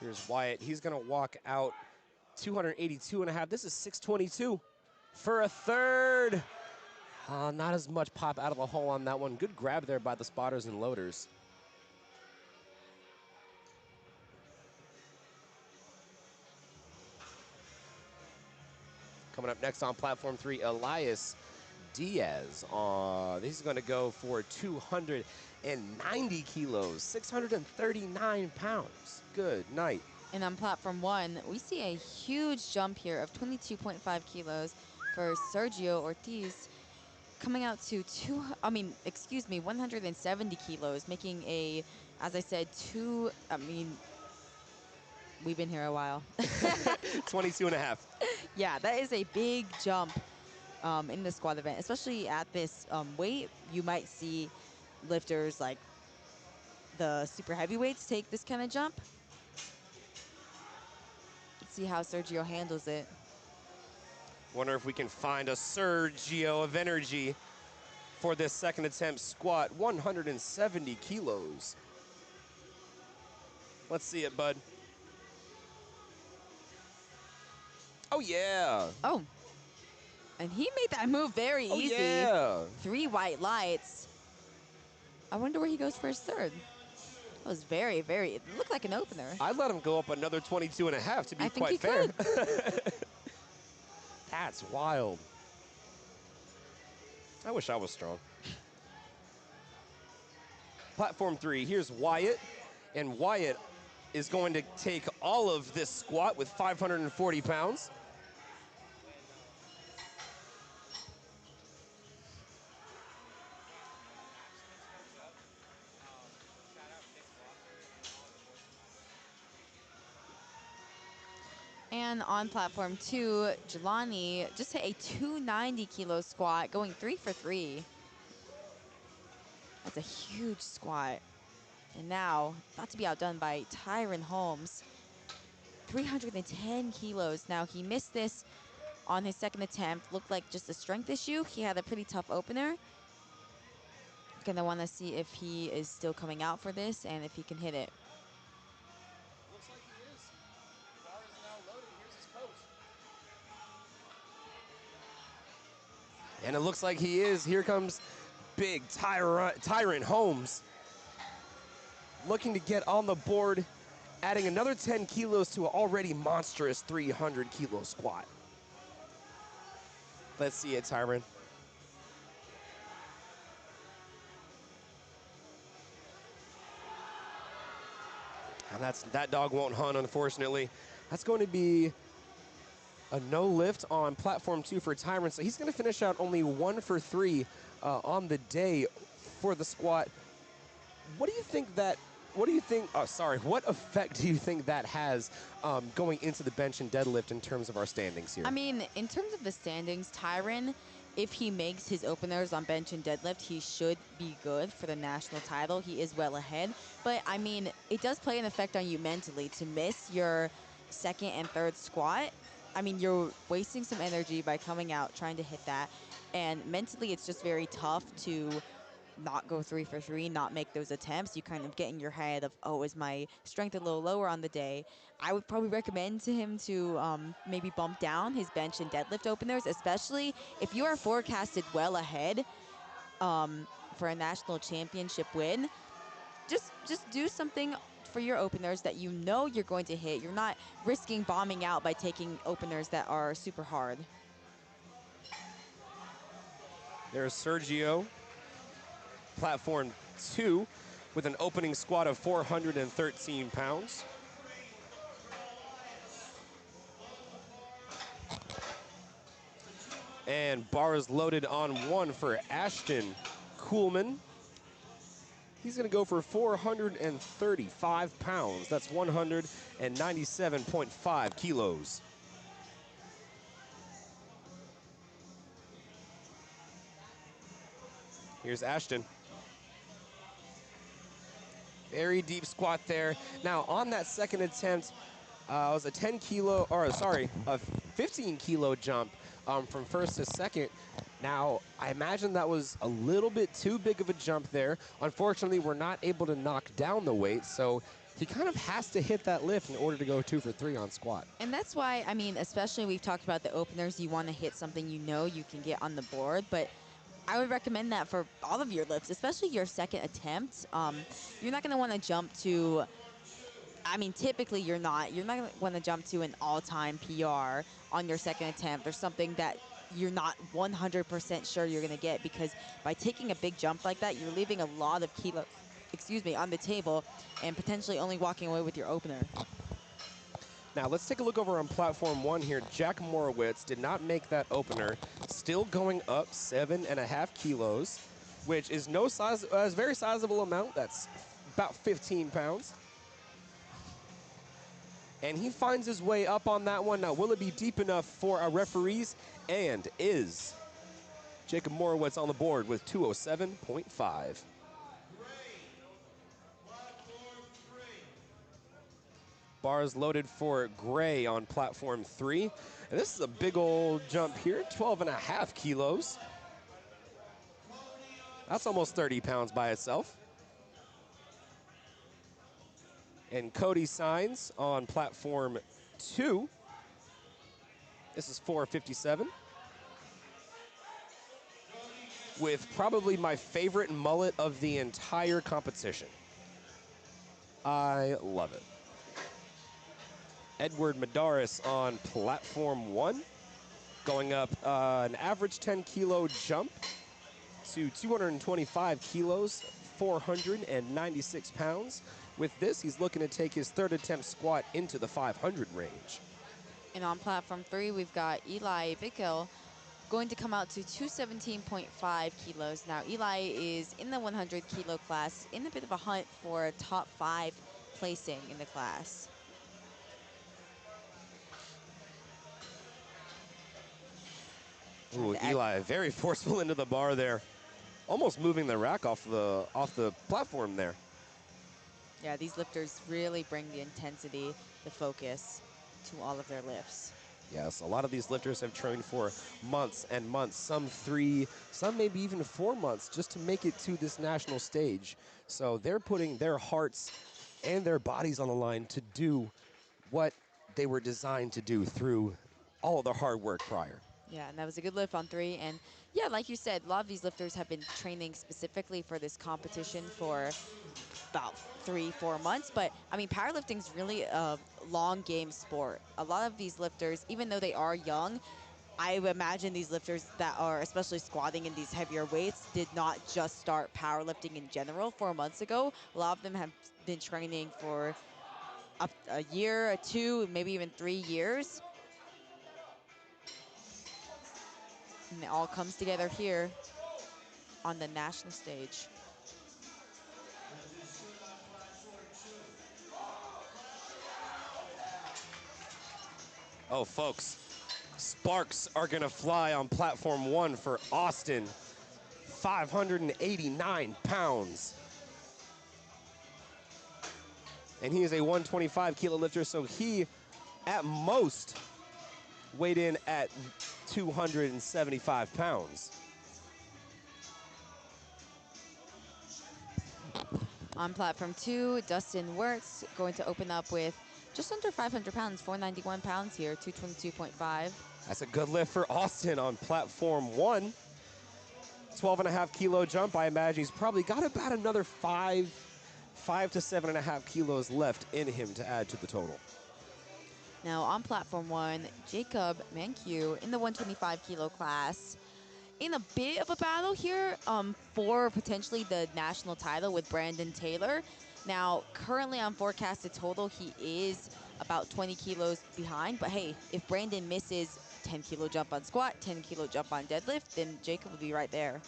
Here's Wyatt. He's going to walk out 282.5. This is 622 for a third. Not as much pop out of the hole on that one. Good grab there by the spotters and loaders. Coming up next on platform 3, Elias Diaz. He's going to go for 290 kilos, 639 pounds. Good night. And on platform 1, we see a huge jump here of 22.5 kilos for Sergio Ortiz, coming out to 170 kilos, making a, as I said, we've been here a while. 22 and a half. Yeah, that is a big jump in the squat event, especially at this weight. You might see lifters like the super heavyweights take this kind of jump. Let's see how Sergio handles it. Wonder if we can find a Sergio of energy for this second attempt squat, 170 kilos. Let's see it, bud. Oh, yeah. Oh, and he made that move very easy. Yeah. 3 white lights. I wonder where he goes for his third. That was very, it looked like an opener. I'd let him go up another 22 and a half to be I think quite he fair. could. That's wild. I wish I was strong. Platform 3, here's Wyatt. And Wyatt is going to take all of this squat with 540 pounds. And on platform 2, Jelani just hit a 290 kilo squat, going 3 for 3. That's a huge squat. And now, about to be outdone by Tyron Holmes. 310 kilos. Now, he missed this on his second attempt. Looked like just a strength issue. He had a pretty tough opener. Gonna want to see if he is still coming out for this and if he can hit it. Looks like he is. Bar is now loaded. Here's his post. And it looks like he is. Here comes big Tyron Holmes. Looking to get on the board, adding another 10 kilos to an already monstrous 300 kilo squat. Let's see it, Tyron. And that dog won't hunt, unfortunately. That's going to be a no lift on platform 2 for Tyron. So he's going to finish out only 1 for 3 on the day for the squat. What effect do you think that has going into the bench and deadlift in terms of our standings here? I mean, in terms of the standings, Tyron, if he makes his openers on bench and deadlift, he should be good for the national title. He is well ahead. But, I mean, it does play an effect on you mentally to miss your second and third squat. I mean, you're wasting some energy by coming out, trying to hit that. And mentally, it's just very tough to not go 3 for 3, not make those attempts. You kind of get in your head of, oh, is my strength a little lower on the day? I would probably recommend to him to maybe bump down his bench and deadlift openers, especially if you are forecasted well ahead for a national championship win. Just do something for your openers that you know you're going to hit. You're not risking bombing out by taking openers that are super hard. There's Sergio, platform 2, with an opening squat of 413 pounds. And bars loaded on 1 for Ashton Kuhlman. He's going to go for 435 pounds. That's 197.5 kilos. Here's Ashton. Very deep squat there. Now, on that second attempt, it was a 15 kilo jump from first to second. Now, I imagine that was a little bit too big of a jump there. Unfortunately, we're not able to knock down the weight, so he kind of has to hit that lift in order to go 2 for 3 on squat. And that's why, I mean, especially we've talked about the openers, you want to hit something you know you can get on the board, but I would recommend that for all of your lifts, especially your second attempt. You're not going to want to jump to I mean, typically you're not. You're not going to want to jump to an all-time PR on your second attempt or something that you're not 100% sure you're going to get, because by taking a big jump like that, you're leaving a lot of kilo, on the table and potentially only walking away with your opener. Now let's take a look over on platform 1 here. Jack Morowitz did not make that opener, still going up 7.5 kilos, which is no size, a very sizable amount. That's about 15 pounds. And he finds his way up on that one. Now, will it be deep enough for our referees? And is Jacob Morowitz on the board with 207.5. Bars loaded for Gray on platform 3. And this is a big old jump here, 12.5 kilos. That's almost 30 pounds by itself. And Cody Signs on platform 2. This is 457. With probably my favorite mullet of the entire competition. I love it. Edward Madaris on platform 1, going up an average 10 kilo jump to 225 kilos, 496 pounds. With this, he's looking to take his third attempt squat into the 500 range. And on platform 3, we've got Eli Vickel going to come out to 217.5 kilos. Now, Eli is in the 100 kilo class, in a bit of a hunt for a top 5 placing in the class. Ooh, Eli, very forceful into the bar there. Almost moving the rack off the platform there. Yeah, these lifters really bring the intensity, the focus to all of their lifts. Yes, a lot of these lifters have trained for months and months, some 3, some maybe even 4 months, just to make it to this national stage. So they're putting their hearts and their bodies on the line to do what they were designed to do through all of the hard work prior. Yeah, and that was a good lift on 3. And yeah, like you said, a lot of these lifters have been training specifically for this competition for about 3-4 months. But I mean, powerlifting is really a long game sport. A lot of these lifters, even though they are young, I would imagine these lifters that are especially squatting in these heavier weights did not just start powerlifting in general 4 months ago. A lot of them have been training for up a year, 2, maybe even 3 years. And it all comes together here on the national stage. Oh, folks, sparks are going to fly on platform 1 for Austin. 589 pounds. And he is a 125 kilo lifter, so he, at most, weighed in at 275 pounds. On platform 2, Dustin Wirtz going to open up with just under 500 pounds, 491 pounds here, 222.5. That's a good lift for Austin on platform 1. 12.5 kilo jump. I imagine he's probably got about another 5 to 7.5 kilos left in him to add to the total. Now on platform 1, Jacob Mankiw in the 125 kilo class, in a bit of a battle here for potentially the national title with Brandon Taylor. Now, currently on forecasted total, he is about 20 kilos behind. But hey, if Brandon misses 10 kilo jump on squat, 10 kilo jump on deadlift, then Jacob will be right there.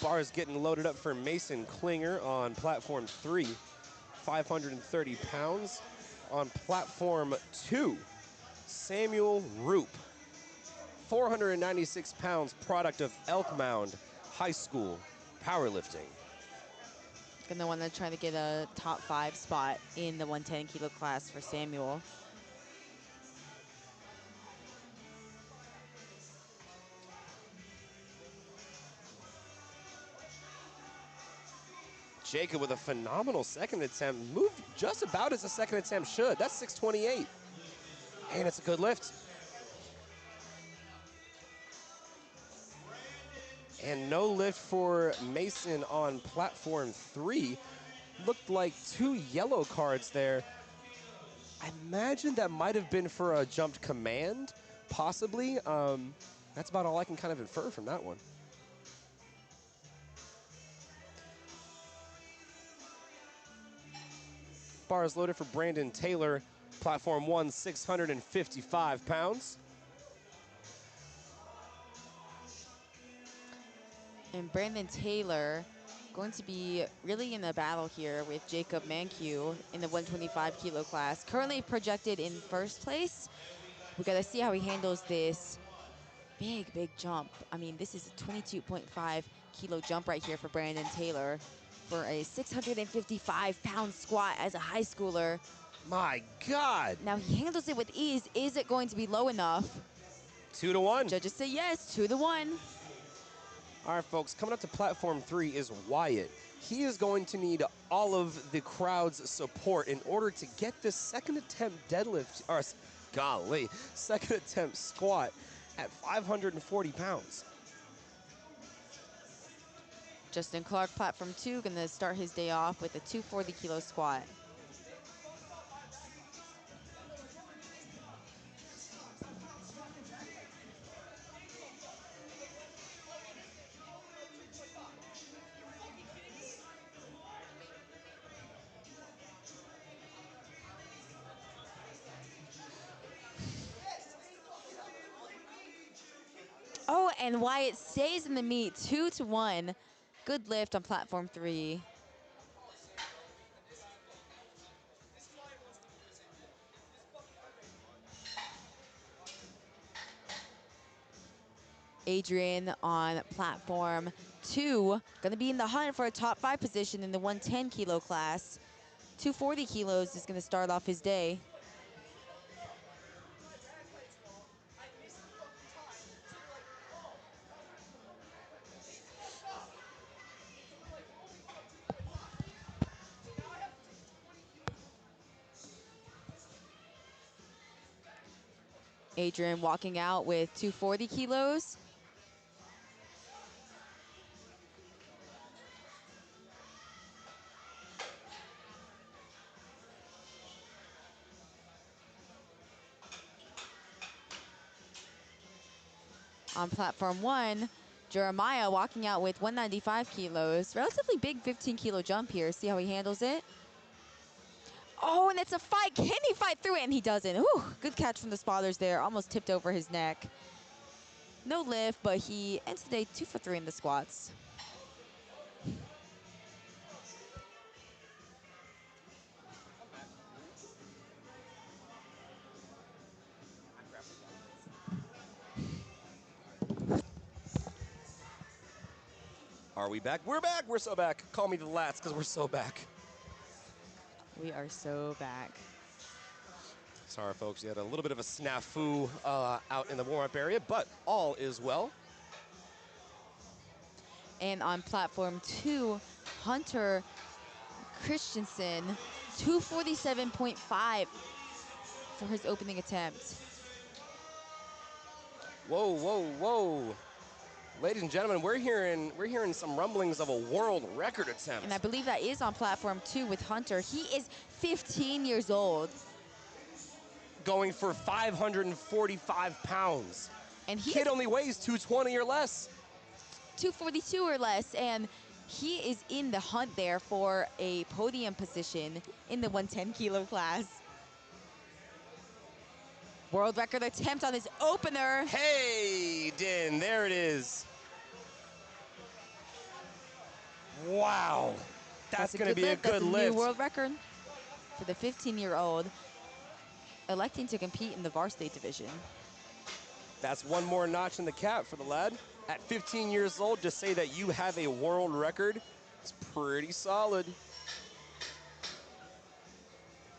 Bars getting loaded up for Mason Klinger on platform 3, 530 pounds. On platform 2, Samuel Roop, 496 pounds, product of Elk Mound High School powerlifting. Gonna want to try to get a top 5 spot in the 110 kilo class for Samuel. Jacob with a phenomenal second attempt. Moved just about as a second attempt should. That's 628. And it's a good lift. And no lift for Mason on platform 3. Looked like 2 yellow cards there. I imagine that might have been for a jumped command, possibly. That's about all I can kind of infer from that one. Bar is loaded for Brandon Taylor. Platform 1, 655 pounds. And Brandon Taylor going to be really in the battle here with Jacob Mankiw in the 125 kilo class. Currently projected in first place. We got to see how he handles this big jump. I mean, this is a 22.5 kilo jump right here for Brandon Taylor for a 655 pound squat as a high schooler. My God. Now he handles it with ease. Is it going to be low enough? 2 to 1. Judges say yes, 2 to 1. All right, folks, coming up to platform 3 is Wyatt. He is going to need all of the crowd's support in order to get this second attempt deadlift, or golly, second attempt squat at 540 pounds. Justin Clark, platform 2, gonna start his day off with a 240 kilo squat. Oh, and Wyatt stays in the meet, 2 to 1. Good lift on platform 3. Adrian on platform 2, gonna be in the hunt for a top 5 position in the 110 kilo class. 240 kilos is gonna start off his day. Adrian walking out with 240 kilos. On platform 1, Jeremiah walking out with 195 kilos. Relatively big 15 kilo jump here. See how he handles it. Oh, and it's a fight. Can he fight through it? And he doesn't. Ooh, good catch from the spotters there. Almost tipped over his neck. No lift, but he ends the day 2 for 3 in the squats. Are we back? We're back. We're so back. Call me the Lats because we're so back. We are so back. Sorry, folks. You had a little bit of a snafu out in the warm-up area, but all is well. And on platform 2, Hunter Christensen, 247.5 for his opening attempt. Whoa, whoa, whoa. Ladies and gentlemen, we're hearing some rumblings of a world record attempt. And I believe that is on platform 2 with Hunter. He is 15 years old. Going for 545 pounds. And he Kid only weighs 220 or less. 242 or less, and he is in the hunt there for a podium position in the 110 kilo class. World record attempt on his opener. Hey, Din, there it is. Wow. That's going to be a good lift. That's a new world record for the 15-year-old electing to compete in the varsity division. That's one more notch in the cap for the lad. At 15 years old, to say that you have a world record, it's pretty solid.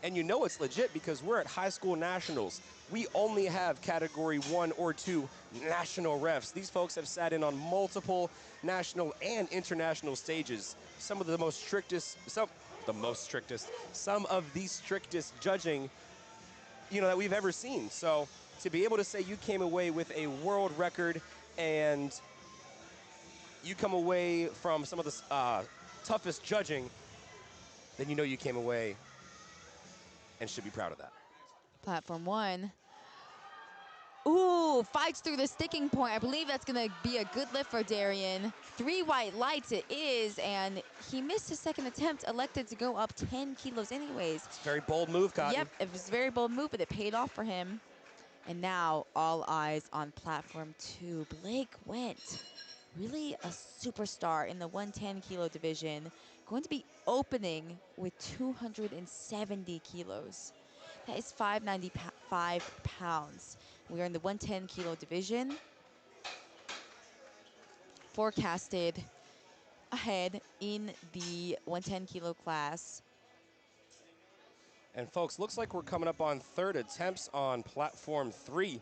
And you know it's legit because we're at high school nationals. We only have category 1 or 2 national refs. These folks have sat in on multiple national and international stages. Some of the strictest judging, that we've ever seen. So to be able to say you came away with a world record and you come away from some of the toughest judging, then you know you came away and should be proud of that. Platform 1. Ooh, fights through the sticking point. I believe that's going to be a good lift for Darian. 3 white lights it is, and he missed his second attempt, elected to go up 10 kilos anyways. It's a very bold move, Cotton. Yep, it was a very bold move, but it paid off for him. And now all eyes on platform 2. Blake went really a superstar in the 110 kilo division, going to be opening with 270 kilos. That is 595 pounds. We are in the 110 kilo division. Forecasted ahead in the 110 kilo class. And folks, looks like we're coming up on third attempts on platform 3.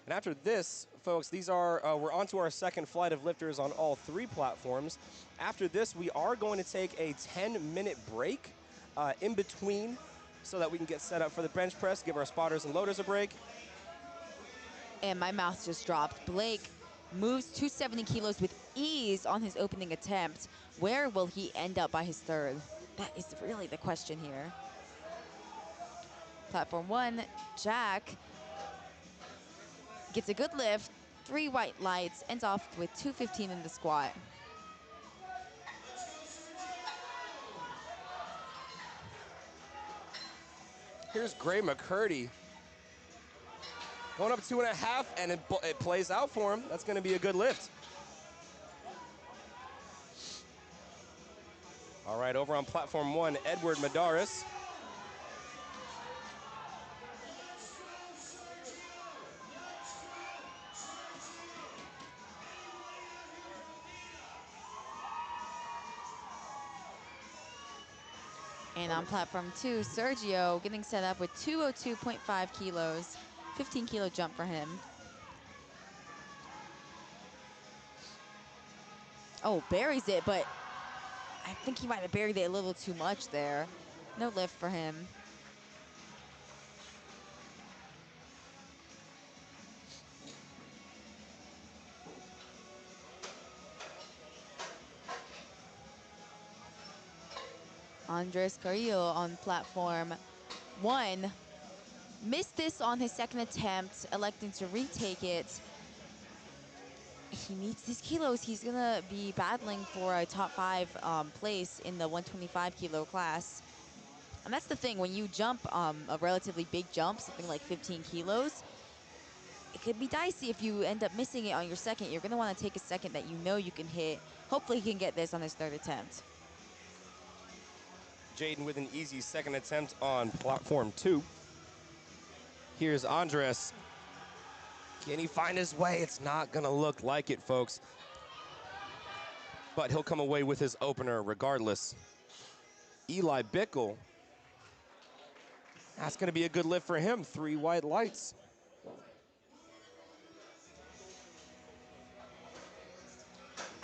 And after this, folks, these are we're on to our second flight of lifters on all 3 platforms. After this, we are going to take a 10-minute break in between so that we can get set up for the bench press, give our spotters and loaders a break. And my mouth just dropped. Blake moves 270 kilos with ease on his opening attempt. Where will he end up by his third? That is really the question here. Platform 1, Jack gets a good lift, 3 white lights, ends off with 215 in the squat. Here's Gray McCurdy going up 2.5, and it plays out for him. That's going to be a good lift. All right, over on platform 1, Edward Madaris. And on platform 2, Sergio getting set up with 202.5 kilos, 15 kilo jump for him. Oh, buries it, but I think he might have buried it a little too much there. No lift for him. Andres Carrillo on platform 1. Missed this on his second attempt, electing to retake it. He needs these kilos. He's gonna be battling for a top 5 place in the 125 kilo class. And that's the thing, when you jump a relatively big jump, something like 15 kilos, it could be dicey if you end up missing it on your second. You're gonna wanna take a second that you know you can hit. Hopefully he can get this on his third attempt. Jaden with an easy second attempt on platform 2. Here's Andres. Can he find his way? It's not gonna look like it, folks. But he'll come away with his opener regardless. Eli Bickle. That's gonna be a good lift for him. 3 white lights.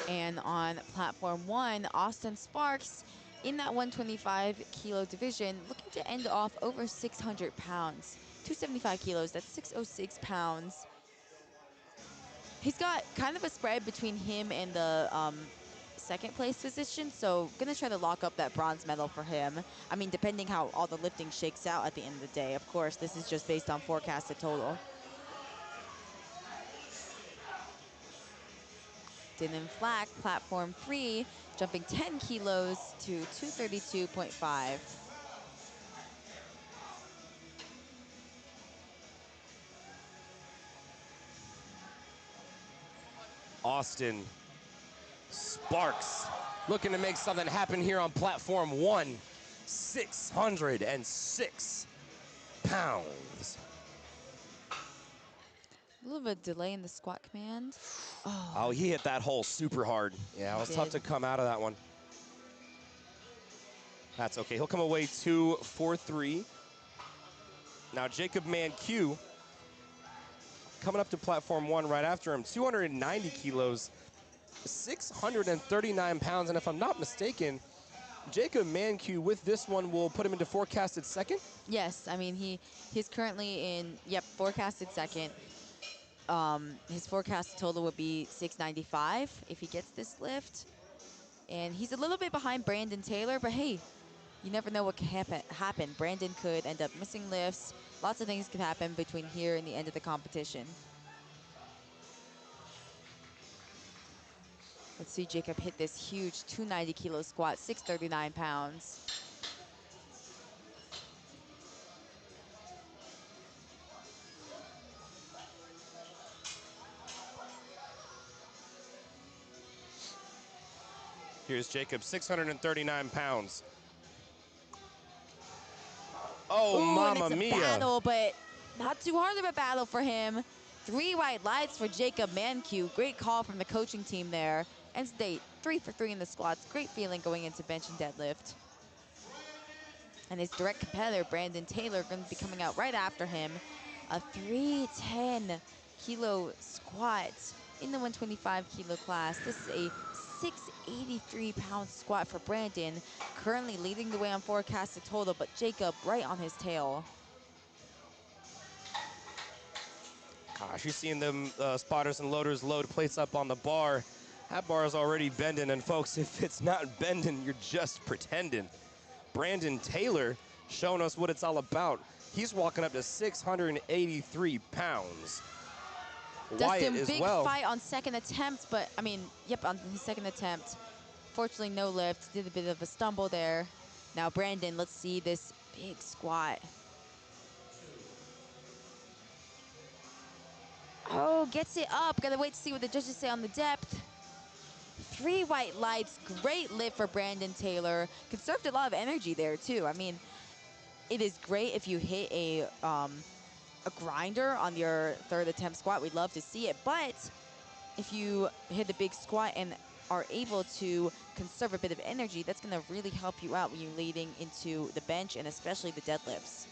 And on platform 1, Austin Sparks in that 125 kilo division, looking to end off over 600 pounds. 275 kilos, that's 606 pounds. He's got kind of a spread between him and the second place position, so gonna try to lock up that bronze medal for him. I mean, depending how all the lifting shakes out at the end of the day. Of course, this is just based on forecasted total. Dylan Flack, platform 3, jumping 10 kilos to 232.5. Austin Sparks looking to make something happen here on platform 1. 606 pounds. A little bit of delay in the squat command. Oh, he hit that hole super hard. Yeah, it was tough to come out of that one. That's okay. He'll come away 243. Now Jacob Manque coming up to platform 1 right after him. 290 kilos, 639 pounds. And if I'm not mistaken, Jacob Manque with this one will put him into forecasted second? Yes, I mean, he's currently in, forecasted second. his forecast total would be 695 if he gets this lift. And he's a little bit behind Brandon Taylor, but hey, you never know what can happen. Brandon could end up missing lifts. Lots of things could happen between here and the end of the competition. Let's see Jacob hit this huge 290 kilo squat, 639 pounds. Here's Jacob, 639 pounds. Oh, Ooh, mamma and it's a mia. battle, but not too hard of a battle for him. 3 white lights for Jacob Mankiw. Great call from the coaching team there. End state, 3 for 3 in the squats. Great feeling going into bench and deadlift. And his direct competitor, Brandon Taylor, going to be coming out right after him. A 310 kilo squat in the 125 kilo class. This is a 683 pound squat for Brandon, currently leading the way on forecasted total, but Jacob right on his tail. Gosh, you're seeing them spotters and loaders load plates up on the bar. That bar is already bending, and folks, if it's not bending, you're just pretending. Brandon Taylor showing us what it's all about. He's walking up to 683 pounds. Dustin, Wyatt as big well. fight on second attempt, but I mean, yep, on his second attempt. Fortunately, no lift. Did a bit of a stumble there. Now, Brandon, let's see this big squat. Oh, gets it up. Gotta wait to see what the judges say on the depth. 3 white lights. Great lift for Brandon Taylor. Conserved a lot of energy there, too. I mean, it is great if you hit a grinder on your third attempt squat. We'd love to see it, but if you hit the big squat and are able to conserve a bit of energy, that's going to really help you out when you're leading into the bench and especially the deadlifts.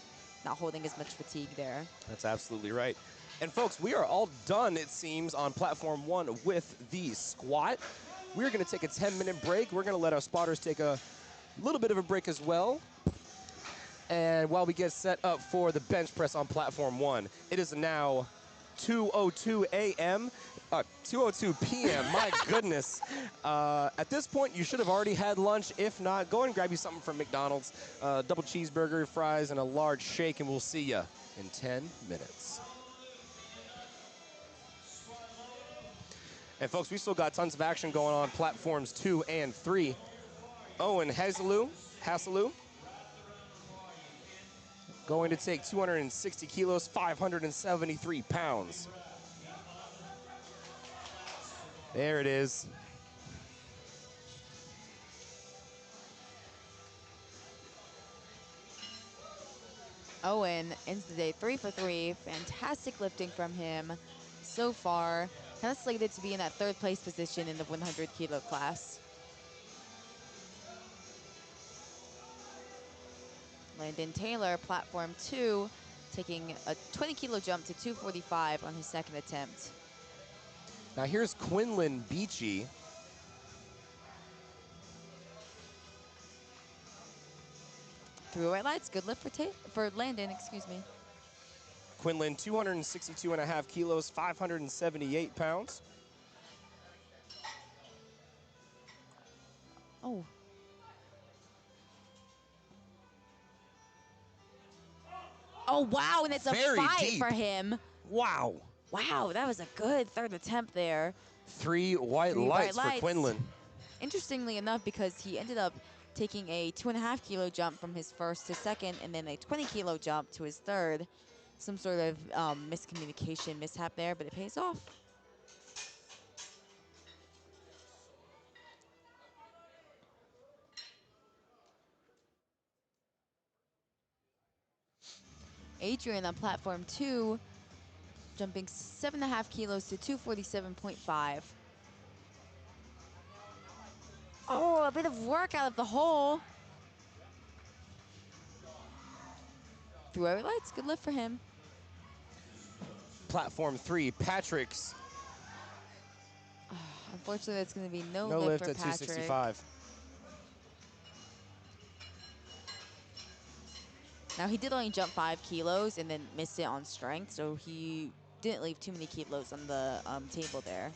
Not holding as much fatigue there. That's absolutely right. And folks, we are all done, it seems, on platform 1 with the squat. We're going to take a 10-minute break. We're going to let our spotters take a little bit of a break as well. And while we get set up for the bench press on platform 1, it is now 2:02 a.m. 2:02 p.m. My goodness. At this point, you should have already had lunch. If not, go and grab you something from McDonald's. Double cheeseburger, fries, and a large shake, and we'll see you in 10 minutes. And folks, we still got tons of action going on platforms 2 and 3. Owen Hasselou, going to take 260 kilos, 573 pounds. There it is. Owen ends the day 3 for 3. Fantastic lifting from him so far. Kind of slated to be in that third place position in the 100 kilo class. Landon Taylor, platform 2, taking a 20 kilo jump to 245 on his second attempt. Now here's Quinlan Beachy. Through white lights, good lift for Landon, excuse me. Quinlan, 262.5 kilos, 578 pounds. Oh. Oh, wow, and it's Very a fight deep for him. Wow. Wow, that was a good third attempt there. 3 white lights for Quinlan. Interestingly enough, because he ended up taking a 2.5 kilo jump from his first to second, and then a 20 kilo jump to his third. Some sort of miscommunication mishap there, but it pays off. Adrian on platform 2, jumping 7.5 kilos to 247.5. Oh, a bit of work out of the hole. Through our lights, good lift for him. Platform 3, Patrick's. Unfortunately, that's going to be no No lift lift for at Patrick. 265. Now, he did only jump 5 kilos and then missed it on strength, so he didn't leave too many kilos on the table there.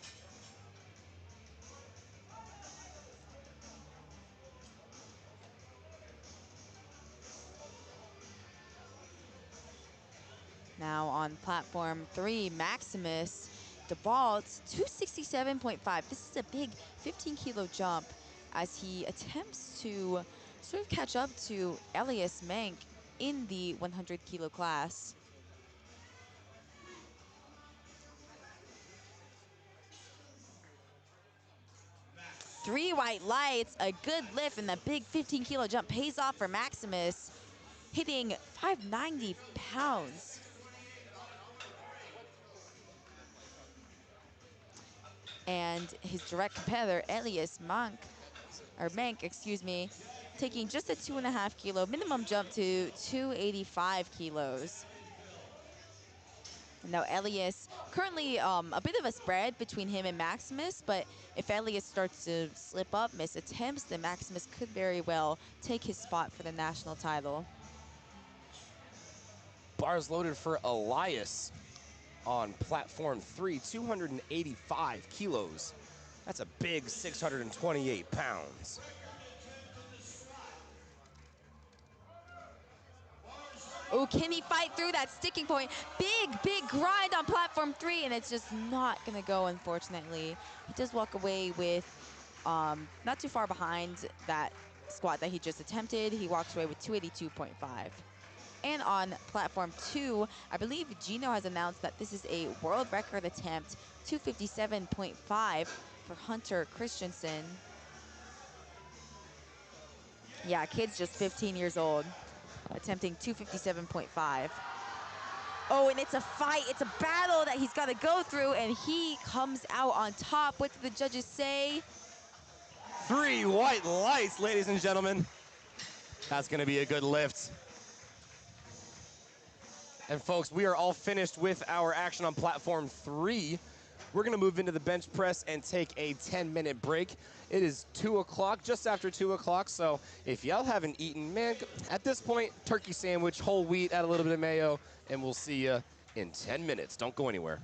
Now on platform 3, Maximus DeBalt, 267.5. This is a big 15-kilo jump as he attempts to sort of catch up to Elias Mank in the 100-kilo class. Three white lights, a good lift, and the big 15-kilo jump pays off for Maximus, hitting 590 pounds. And his direct competitor, Elias Mank, taking just a 2.5 kilo minimum jump to 285 kilos. And now Elias, currently a bit of a spread between him and Maximus, but if Elias starts to slip up, miss attempts, then Maximus could very well take his spot for the national title. Bars loaded for Elias on platform 3, 285 kilos. That's a big 628 pounds. Oh, can he fight through that sticking point? Big grind on platform 3, and it's just not gonna go, unfortunately. He does walk away with not too far behind that squat that he just attempted. He walks away with 282.5. And on platform 2, I believe Gino has announced that this is a world record attempt, 257.5 for Hunter Christensen. Yeah, kid's just 15 years old, attempting 257.5. Oh, and it's a fight, it's a battle that he's got to go through, and he comes out on top. What did the judges say? 3 white lights, ladies and gentlemen. That's gonna be a good lift. And folks, we are all finished with our action on platform 3. We're gonna move into the bench press and take a 10-minute break. It is 2 o'clock, just after 2 o'clock, so if y'all haven't eaten, man, at this point, turkey sandwich, whole wheat, add a little bit of mayo, and we'll see you in 10 minutes. Don't go anywhere.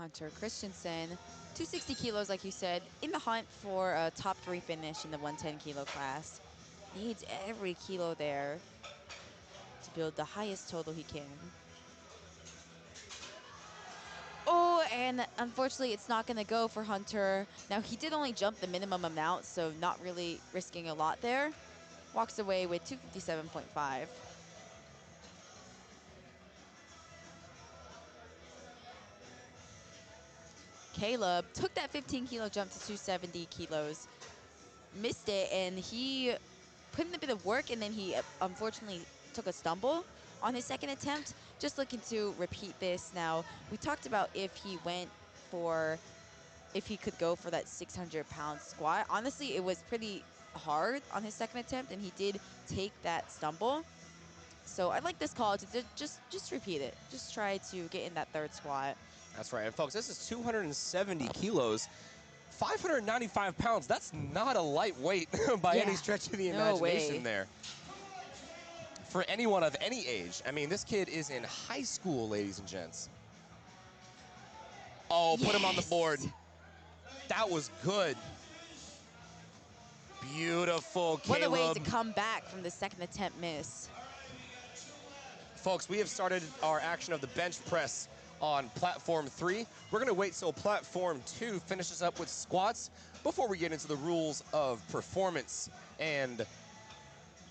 Hunter Christensen. 260 kilos, like you said, in the hunt for a top 3 finish in the 110 kilo class. Needs every kilo there to build the highest total he can. Oh, and unfortunately, it's not going to go for Hunter. Now, he did only jump the minimum amount, so not really risking a lot there. Walks away with 257.5. Caleb took that 15 kilo jump to 270 kilos, missed it, and he put in a bit of work, and then he unfortunately took a stumble on his second attempt. Just looking to repeat this now. We talked about if he could go for that 600-pound squat. Honestly, it was pretty hard on his second attempt, and he did take that stumble. So I like this call to just repeat it. Just try to get in that third squat. That's right. And folks, this is 270 kilos, 595 pounds. That's not a lightweight by any stretch of the imagination there. For anyone of any age. I mean, this kid is in high school, ladies and gents. Oh, put him on the board. That was good. Beautiful, Caleb. What a way to come back from the second attempt miss. Folks, we have started our action of the bench press on platform 3. We're going to wait till platform 2 finishes up with squats before we get into the rules of performance and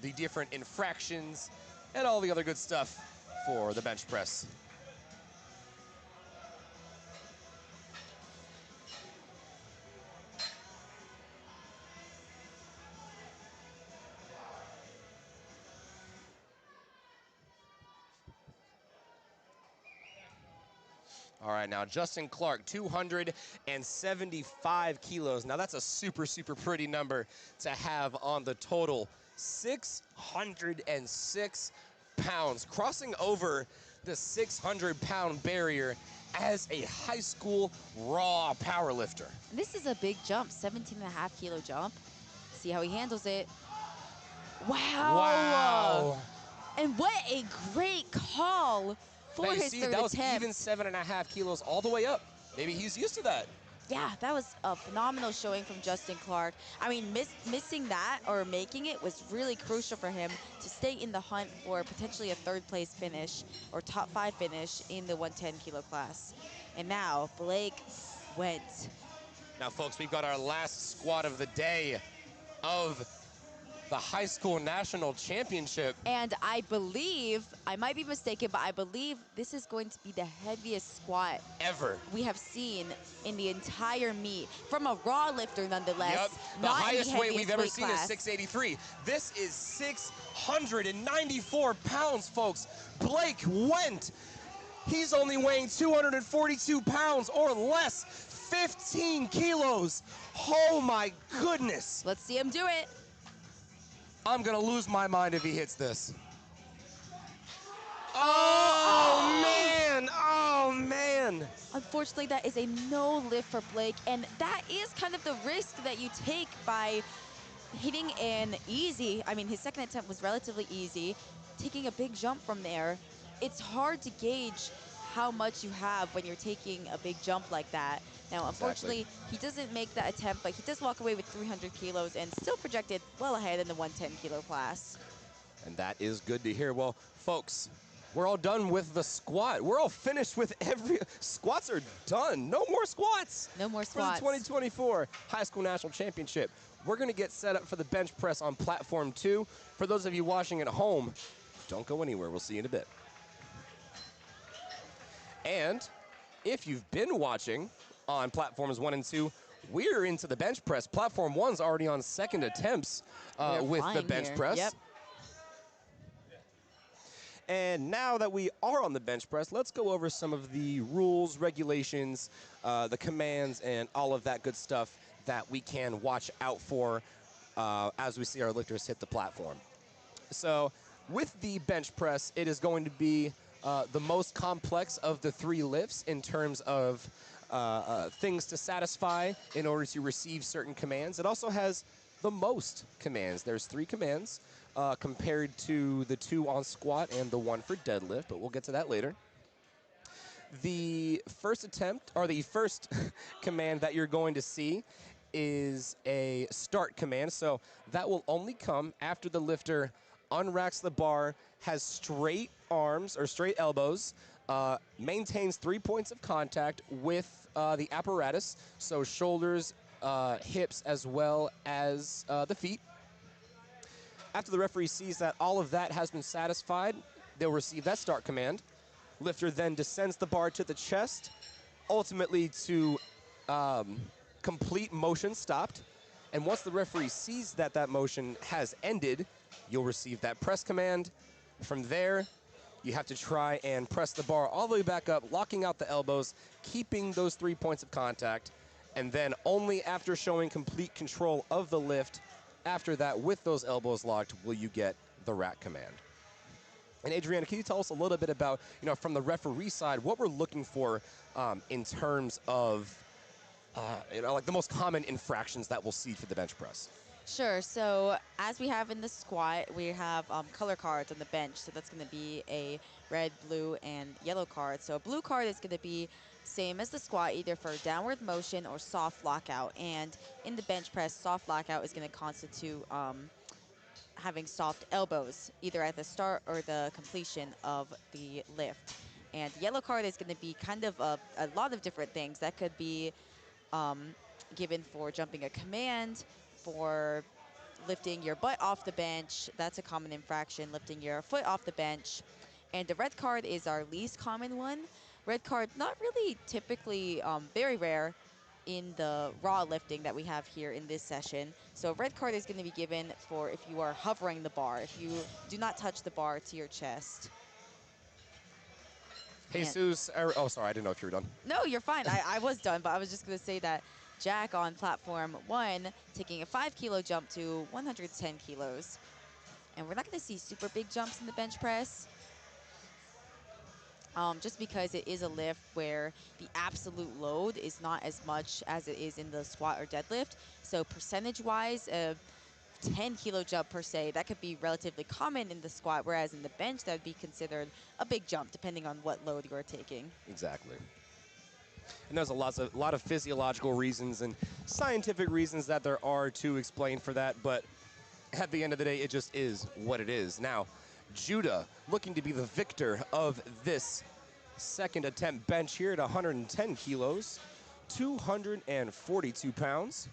the different infractions and all the other good stuff for the bench press. All right, now Justin Clark, 275 kilos. Now that's a super, super pretty number to have on the total. 606 pounds, crossing over the 600-pound barrier as a high school raw powerlifter. This is a big jump, 17.5 kilo jump. See how he handles it. Wow. Wow. And what a great call for his third that was attempt. even 7.5 kilos all the way up. Maybe he's used to that. Yeah, that was a phenomenal showing from Justin Clark. I mean, missing that or making it was really crucial for him to stay in the hunt for potentially a third place finish or top 5 finish in the 110 kilo class. And now Blake went. Now, folks, we've got our last squat of the day of the high school national championship. And I believe, I might be mistaken, but I believe this is going to be the heaviest squat ever we have seen in the entire meet. From a raw lifter, nonetheless. Yep. The highest weight we've ever seen is 683. This is 694 pounds, folks. Blake went. He's only weighing 242 pounds or less, 15 kilos. Oh my goodness. Let's see him do it. I'm gonna lose my mind if he hits this. Oh man, oh man. Unfortunately, that is a no lift for Blake, and that is kind of the risk that you take by hitting an easy, I mean, his second attempt was relatively easy, taking a big jump from there. It's hard to gauge how much you have when you're taking a big jump like that. Now, unfortunately, he doesn't make that attempt, but he does walk away with 300 kilos and still projected well ahead in the 110 kilo class. And that is good to hear. Well, folks, we're all done with the squat. We're all finished with squats are done. No more squats. No more squats. For the 2024 High School National Championship. We're going to get set up for the bench press on platform 2. For those of you watching at home, don't go anywhere. We'll see you in a bit. And if you've been watching on platforms 1 and 2, we're into the bench press. Platform 1's already on second attempts with the bench press. Yep. And now that we are on the bench press, let's go over some of the rules, regulations, the commands, and all of that good stuff that we can watch out for as we see our lifters hit the platform. So with the bench press, it is going to be the most complex of the 3 lifts in terms of things to satisfy in order to receive certain commands. It also has the most commands. There's 3 commands compared to the 2 on squat and the 1 for deadlift, but we'll get to that later. The first attempt, or the first command that you're going to see is a start command. So that will only come after the lifter unracks the bar, has straight arms or straight elbows, maintains 3 points of contact with the apparatus, so shoulders, hips, as well as the feet. After the referee sees that all of that has been satisfied, they'll receive that start command. Lifter then descends the bar to the chest, ultimately to complete motion stopped. And once the referee sees that that motion has ended, you'll receive that press command. From there, you have to try and press the bar all the way back up, locking out the elbows, keeping those 3 points of contact. And then only after showing complete control of the lift, after that, with those elbows locked, will you get the rack command. And Adriana, can you tell us a little bit about, from the referee side, what we're looking for in terms of, like the most common infractions that we'll see for the bench press? Sure. So as we have in the squat, we have color cards on the bench. So that's going to be a red, blue, and yellow card. So a blue card is going to be same as the squat, either for downward motion or soft lockout. And in the bench press, soft lockout is going to constitute having soft elbows, either at the start or the completion of the lift. And the yellow card is going to be kind of a lot of different things. That could be given for jumping a command, for lifting your butt off the bench. That's a common infraction, lifting your foot off the bench. And the red card is our least common one. Red card, not really typically, very rare in the raw lifting that we have here in this session. So red card is going to be given for if you are hovering the bar, if you do not touch the bar to your chest. Jesus, oh, sorry, I didn't know if you were done. No, you're fine. I was done, but I was just going to say that Jack on platform 1 taking a 5 kilo jump to 110 kilos. And we're not going to see super big jumps in the bench press. Just because it is a lift where the absolute load is not as much as it is in the squat or deadlift. So percentage-wise, a 10 kilo jump per se, that could be relatively common in the squat, whereas in the bench, that would be considered a big jump depending on what load you're taking. Exactly. And there's a lot of physiological reasons and scientific reasons that there are to explain for that, but at the end of the day, it just is what it is. Now, Judah looking to be the victor of this second attempt bench here at 110 kilos, 242 pounds.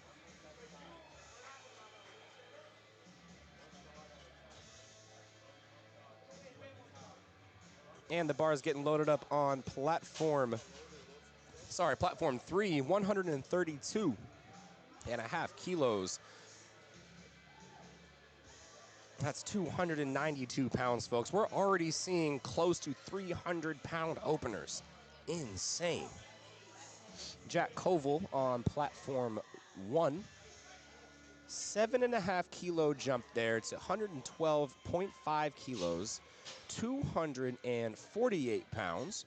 And the bar is getting loaded up on platform 3, 132.5 kilos. That's 292 pounds, folks. We're already seeing close to 300-pound openers. Insane. Jack Koval on platform 1. 7.5 kilo jump there to 112.5 kilos, 248 pounds.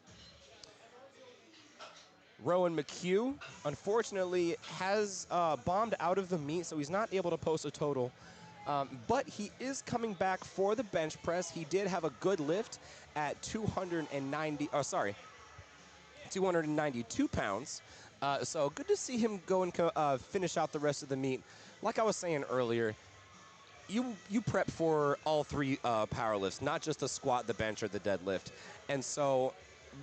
Rowan McHugh, unfortunately, has bombed out of the meet, so he's not able to post a total. But he is coming back for the bench press. He did have a good lift at 292 pounds. So good to see him go and finish out the rest of the meet. Like I was saying earlier, you prep for all three power lifts, not just the squat, the bench, or the deadlift. And so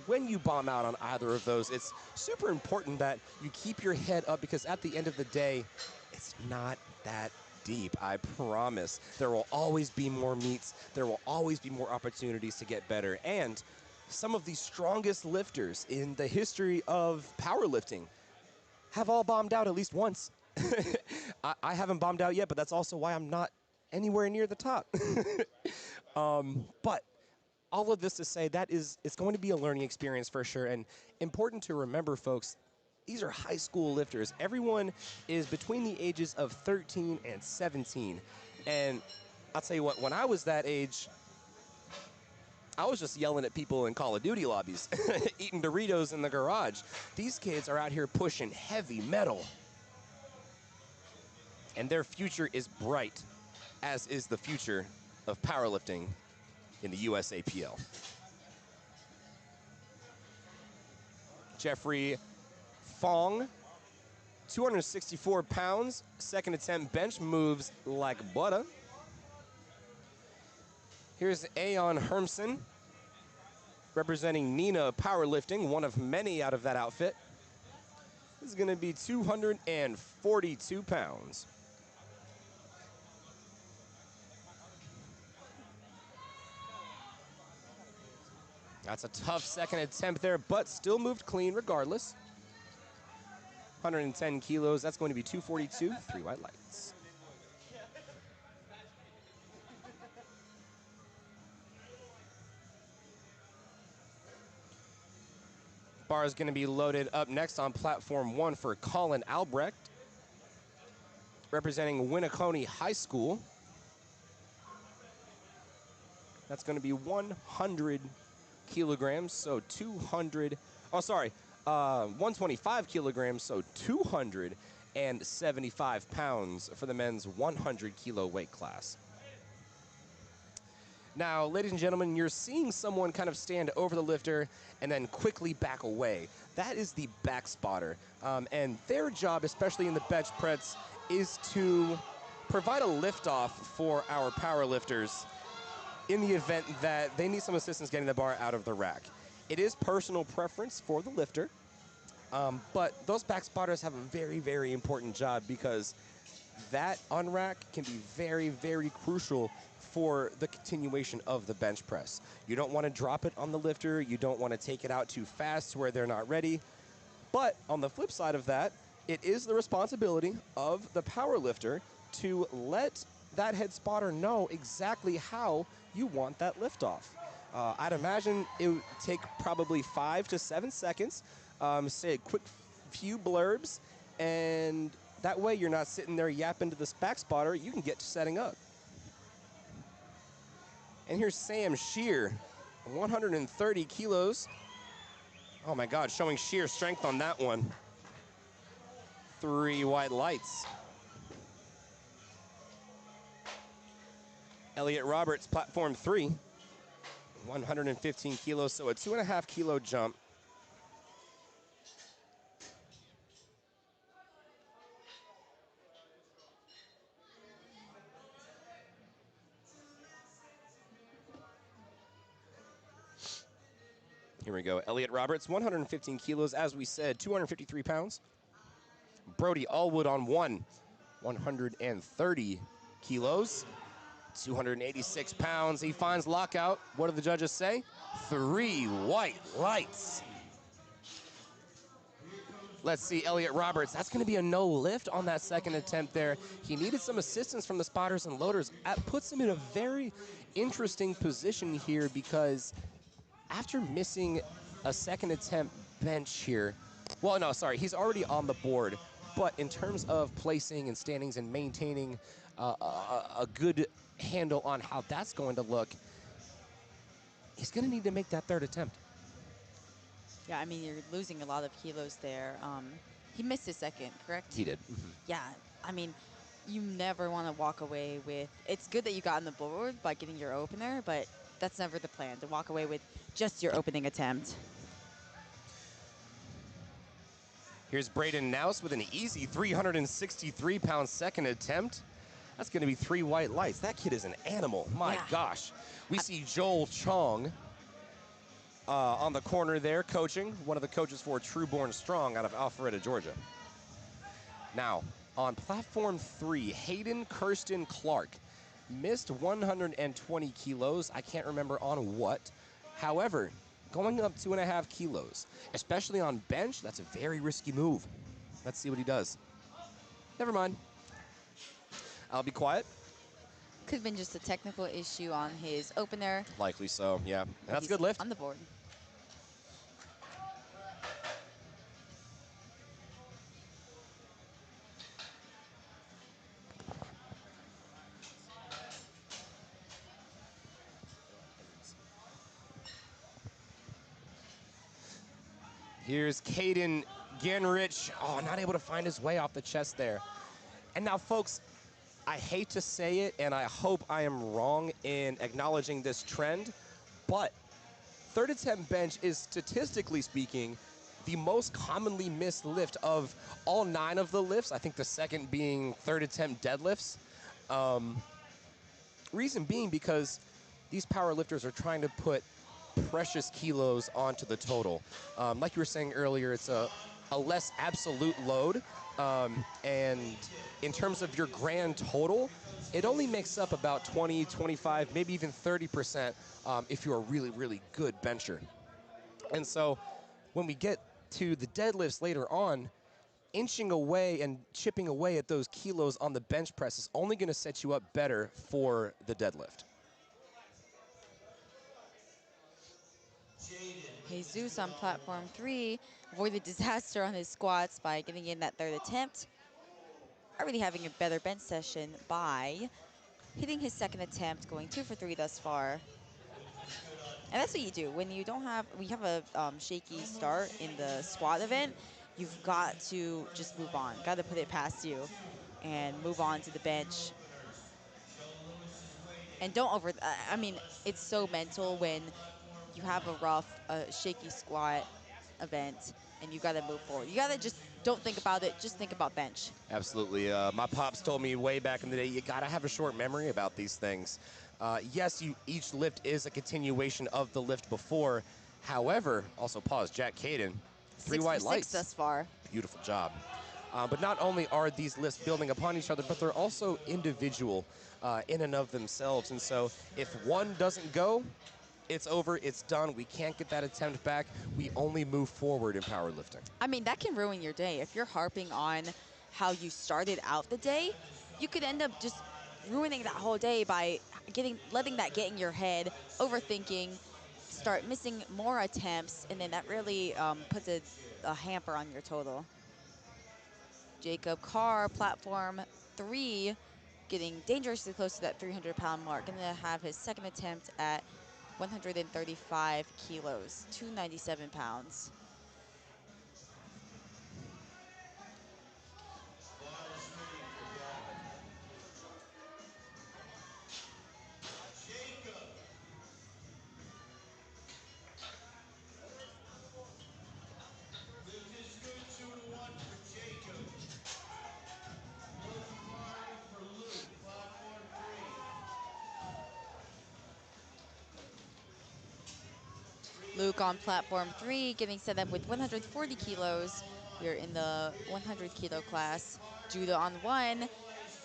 when you bomb out on either of those, it's super important that you keep your head up, because at the end of the day, it's not that deep, I promise. There will always be more meets. There will always be more opportunities to get better. And some of the strongest lifters in the history of powerlifting have all bombed out at least once. I haven't bombed out yet, but that's also why I'm not anywhere near the top. But all of this to say that it's going to be a learning experience for sure. And important to remember, folks, these are high school lifters. Everyone is between the ages of 13 and 17. And I'll tell you what, when I was that age, I was just yelling at people in Call of Duty lobbies, eating Doritos in the garage. These kids are out here pushing heavy metal. And their future is bright, as is the future of powerlifting in the USAPL. Jeffrey Fong, 264 pounds. Second attempt bench moves like butter. Here's Aon Hermsen, representing Nina Powerlifting, one of many out of that outfit. This is going to be 242 pounds. That's a tough second attempt there, but still moved clean regardless. 110 kilos, that's going to be 242, 3 white lights. Bar is going to be loaded up next on platform 1 for Colin Albrecht, representing Winneconne High School. That's going to be 100 kilograms, so 125 kilograms, so 275 pounds for the men's 100 kilo weight class. Now, ladies and gentlemen, you're seeing someone kind of stand over the lifter and then quickly back away. That is the back spotter. And their job, especially in the bench press, is to provide a liftoff for our power lifters in the event that they need some assistance getting the bar out of the rack. It is personal preference for the lifter, but those back spotters have a very, very important job because that unrack can be very, very crucial for the continuation of the bench press. You don't want to drop it on the lifter. You don't want to take it out too fast where they're not ready. But on the flip side of that, it is the responsibility of the power lifter to let that head spotter know exactly how you want that liftoff. I'd imagine it would take probably 5 to 7 seconds, say a quick few blurbs, and that way you're not sitting there yapping to this back spotter. You can get to setting up. And here's Sam Shear, 130 kilos. Oh my God, showing sheer strength on that one. 3 white lights. Elliot Roberts, platform 3, 115 kilos, so a 2.5 kilo jump. Here we go. Elliot Roberts, 115 kilos, as we said, 253 pounds. Brody Allwood on 130 kilos, 286 pounds. He finds lockout. What do the judges say? 3 white lights. Let's see, Elliot Roberts. That's going to be a no lift on that second attempt there. He needed some assistance from the spotters and loaders. That puts him in a very interesting position here because after missing a second attempt bench here, well, no, sorry, he's already on the board. But in terms of placing and standings and maintaining a good handle on how that's going to look, he's going to need to make that third attempt. Yeah, I mean, you're losing a lot of kilos there. He missed his second, correct? He did. Yeah, I mean, you never want to walk away with, it's good that you got on the board by getting your opener, but that's never the plan, to walk away with just your opening attempt. Here's Braden Nouse with an easy 363-pound second attempt. That's going to be 3 white lights. That kid is an animal. My gosh. We see Joel Chong on the corner there coaching, one of the coaches for Trueborn Strong out of Alpharetta, Georgia. Now, on platform 3, Hayden Kirsten Clark missed 120 kilos. I can't remember on what. However, going up 2.5 kilos, especially on bench, that's a very risky move. Let's see what he does. Never mind. I'll be quiet. Could have been just a technical issue on his opener. Likely so, yeah. And that's a good lift. On the board. Here's Caden Genrich. Oh, not able to find his way off the chest there. And now, folks, I hate to say it, and I hope I am wrong in acknowledging this trend, but third attempt bench is, statistically speaking, the most commonly missed lift of all 9 of the lifts. I think the second being third attempt deadlifts. Reason being because these power lifters are trying to put precious kilos onto the total. Like you were saying earlier, it's a less absolute load. And in terms of your grand total, it only makes up about 20, 25, maybe even 30% if you're a really, really good bencher. And so when we get to the deadlifts later on, inching away and chipping away at those kilos on the bench press is only going to set you up better for the deadlift. Jesus on platform 3 avoided disaster on his squats by getting in that third attempt. Already having a better bench session by hitting his second attempt, going 2 for 3 thus far. And that's what you do when you have a shaky start in the squat event. You've got to just move on. Got to put it past you and move on to the bench. And don't I mean, it's so mental when you have a rough, shaky squat event and you got to move forward. You got to just don't think about it. Just think about bench. Absolutely. My pops told me way back in the day, you got to have a short memory about these things. Yes, each lift is a continuation of the lift before. However, also pause, Jack Caden, 3 white lights. 6 thus far. Beautiful job. But not only are these lifts building upon each other, but they're also individual in and of themselves. And so if one doesn't go, it's over, it's done. We can't get that attempt back. We only move forward in powerlifting. I mean, that can ruin your day. If you're harping on how you started out the day, you could end up just ruining that whole day by letting that get in your head, overthinking, start missing more attempts, and then that really puts a hamper on your total. Jacob Carr, platform 3, getting dangerously close to that 300-pound mark, and then have his second attempt at 135 kilos, 297 pounds. Luke on platform 3, getting set up with 140 kilos. We're in the 100-kilo class. Judah on 1,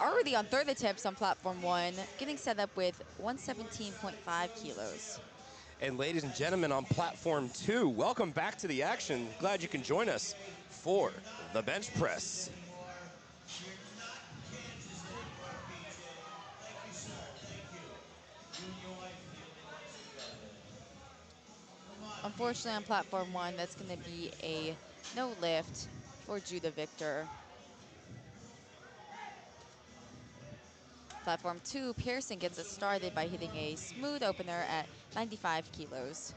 already on third attempts on platform 1, getting set up with 117.5 kilos. And ladies and gentlemen, on platform 2, welcome back to the action. Glad you can join us for the bench press. Unfortunately, on platform 1, that's going to be a no lift for Judah Victor. Platform 2, Pearson gets us started by hitting a smooth opener at 95 kilos.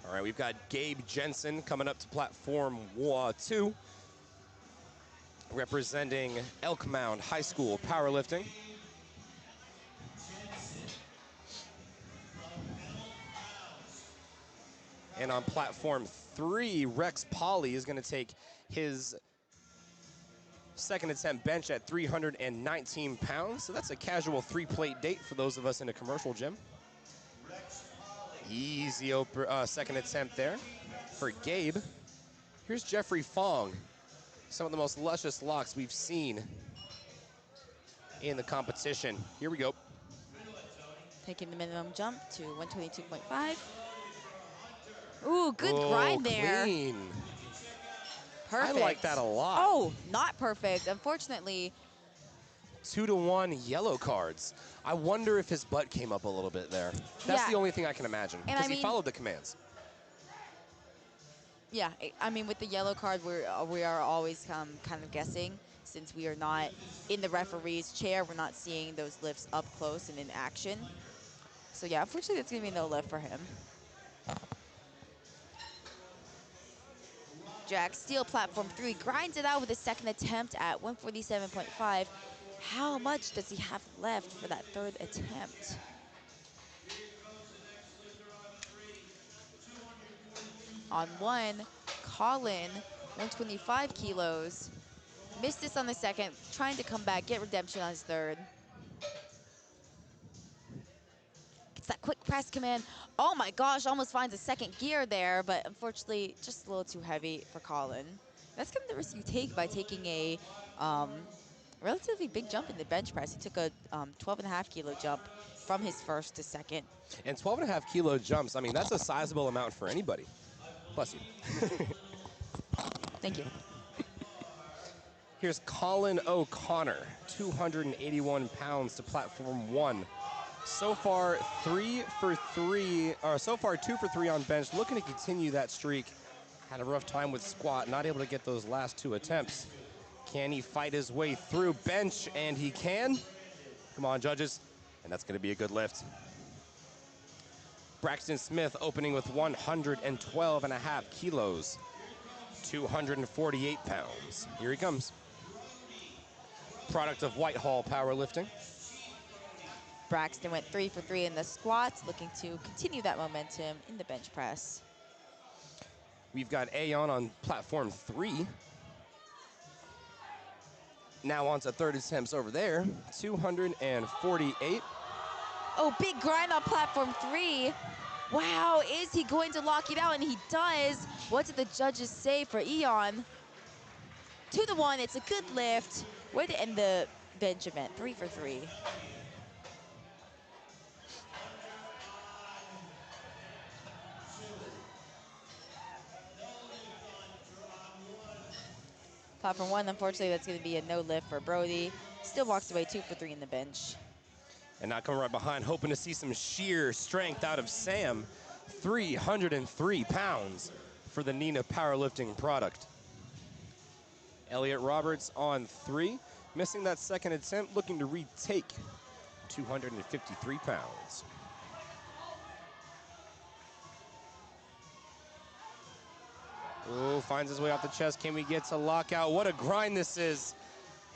All right, we've got Gabe Jensen coming up to platform 2, representing Elk Mound High School Powerlifting. And on platform 3, Rex Polly is going to take his second attempt bench at 319 pounds. So that's a casual 3-plate date for those of us in a commercial gym. Easy second attempt there for Gabe. Here's Jeffrey Fong. Some of the most luscious locks we've seen in the competition. Here we go. Taking the minimum jump to 122.5. Ooh, good grind there. Clean. Perfect. I like that a lot. Oh, not perfect. Unfortunately. 2-to-1 yellow cards. I wonder if his butt came up a little bit there. That's the only thing I can imagine, because he followed the commands. Yeah, I mean, with the yellow card, we are always kind of guessing, since we are not in the referee's chair. We're not seeing those lifts up close and in action. So yeah, unfortunately, it's going to be no lift for him. jack, steel platform 3, grinds it out with a second attempt at 147.5. How much does he have left for that third attempt? On one, Colin, 125 kilos. Missed this on the second, trying to come back, get redemption on his third. Gets that quick press command. Oh my gosh, almost finds a second gear there, but unfortunately, just a little too heavy for Colin. That's kind of the risk you take by taking a relatively big jump in the bench press. He took a 12.5 kilo jump from his first to second. And 12.5 kilo jumps, I mean, that's a sizable amount for anybody. Bless you. Thank you. Here's Colin O'Connor, 281 pounds to platform 1. So far, 2 for 3 on bench, looking to continue that streak. Had a rough time with squat, not able to get those last 2 attempts. Can he fight his way through bench? And he can. Come on, judges. And that's going to be a good lift. Braxton Smith opening with 112.5 kilos, 248 pounds. Here he comes. Product of Whitehall Powerlifting. Braxton went 3 for 3 in the squats, looking to continue that momentum in the bench press. We've got Aeon on platform 3. Now on to third attempts over there, 248. Oh, big grind on platform 3. Wow, is he going to lock it out? And he does. What did the judges say for Eon? 2 to 1, it's a good lift. Way to end the bench event, 3 for 3. Platform 1, unfortunately, that's going to be a no lift for Brody. Still walks away 2 for 3 in the bench. And not coming right behind, hoping to see some sheer strength out of Sam. 303 pounds for the Nina Powerlifting product. Elliot Roberts on 3, missing that second attempt, looking to retake 253 pounds. Oh, finds his way off the chest. Can we get to lockout? What a grind this is.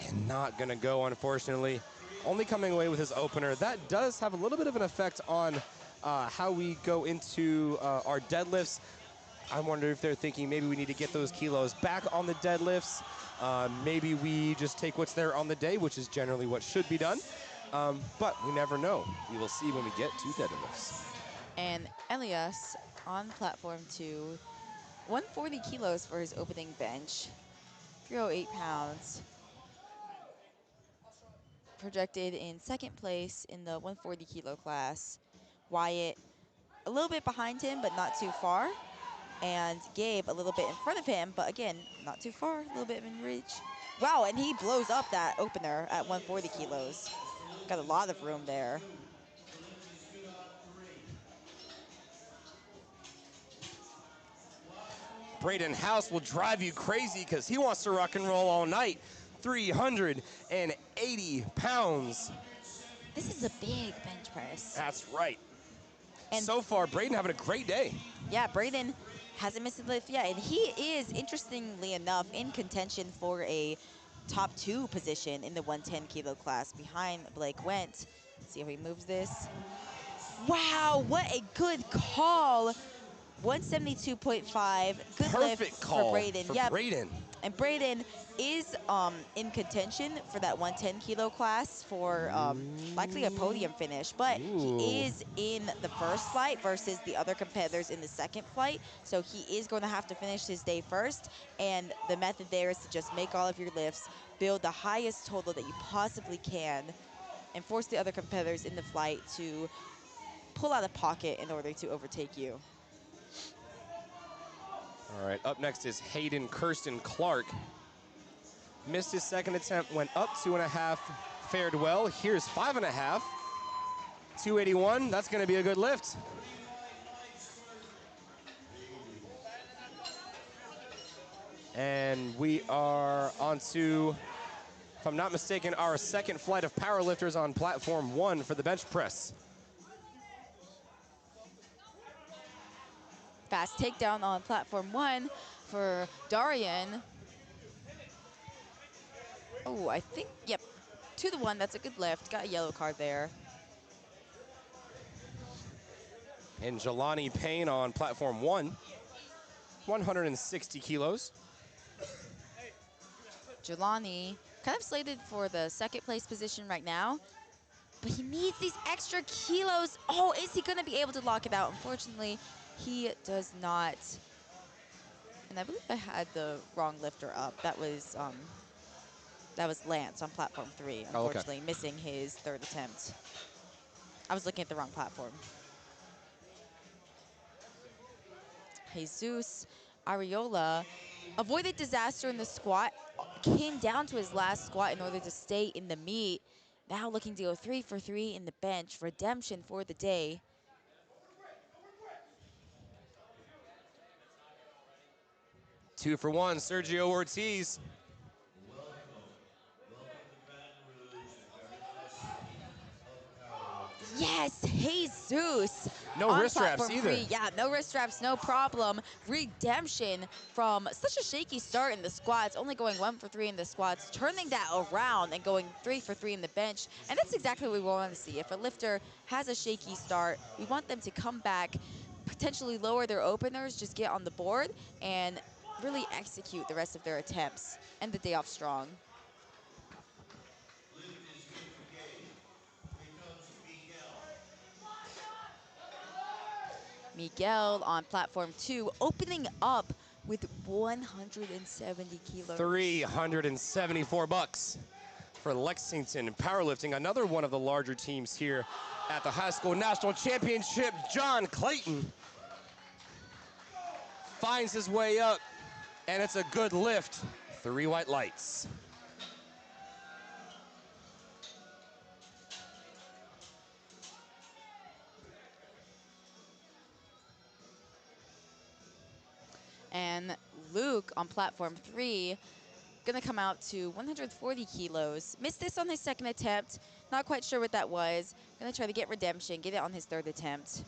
And not gonna go, unfortunately. Only coming away with his opener. That does have a little bit of an effect on how we go into our deadlifts. I wonder if they're thinking maybe we need to get those kilos back on the deadlifts. Maybe we just take what's there on the day, which is generally what should be done. But we never know. We will see when we get to deadlifts. And Elias on platform 2, 140 kilos for his opening bench, 308 pounds. Projected in second place in the 140 kilo class. Wyatt a little bit behind him, but not too far. And Gabe a little bit in front of him, but again, not too far, a little bit in reach. Wow, and he blows up that opener at 140 kilos. Got a lot of room there. Braden House will drive you crazy because he wants to rock and roll all night. 380 pounds. This is a big bench press. That's right. And so far, Braden having a great day. Yeah, Braden hasn't missed a lift yet, and he is, interestingly enough, in contention for a top 2 position in the 110 kilo class behind Blake Went. Let's see how he moves this. Wow, what a good call. 172.5, good Perfect lift call for Braden. for Braden. And Braden is in contention for that 110 kilo class for likely a podium finish, but he is in the first flight versus the other competitors in the second flight, so he is going to have to finish his day first, and the method there is to just make all of your lifts, build the highest total that you possibly can, and force the other competitors in the flight to pull out a pocket in order to overtake you. All right, up next is Hayden Kirsten Clark. Missed his second attempt, went up 2.5, fared well. Here's 5.5, 281, that's gonna be a good lift. And we are on to, if I'm not mistaken, our second flight of powerlifters on platform 1 for the bench press. Fast takedown on platform 1 for Darian. Oh, I think, yep, 2-1. That's a good lift. Got a yellow card there. And Jelani Payne on platform 1, 160 kilos. Jelani kind of slated for the second place position right now, but he needs these extra kilos. Oh, is he gonna be able to lock it out? Unfortunately, he does not. And I believe I had the wrong lifter up. That was Lance on platform 3, unfortunately, missing his third attempt. I was looking at the wrong platform. Jesus Ariola avoided disaster in the squat, came down to his last squat in order to stay in the meet. Now looking to go 3 for 3 in the bench. Redemption for the day. Two for one, Sergio Ortiz. Yes, Jesus. No On wrist straps platform either. 3. Yeah, no wrist straps, no problem. Redemption from such a shaky start in the squats, only going 1 for 3 in the squats, turning that around and going 3 for 3 in the bench. And that's exactly what we want to see. If a lifter has a shaky start, we want them to come back, potentially lower their openers, just get on the board, and really execute the rest of their attempts. End the day off strong. Miguel on platform 2, opening up with 170 kilos. 374 bucks for Lexington Powerlifting, another one of the larger teams here at the High School National Championship. John Clayton finds his way up, and it's a good lift. 3 white lights. And Luke on platform 3, gonna come out to 140 kilos. Missed this on his second attempt. Not quite sure what that was. Gonna try to get redemption, get it on his third attempt.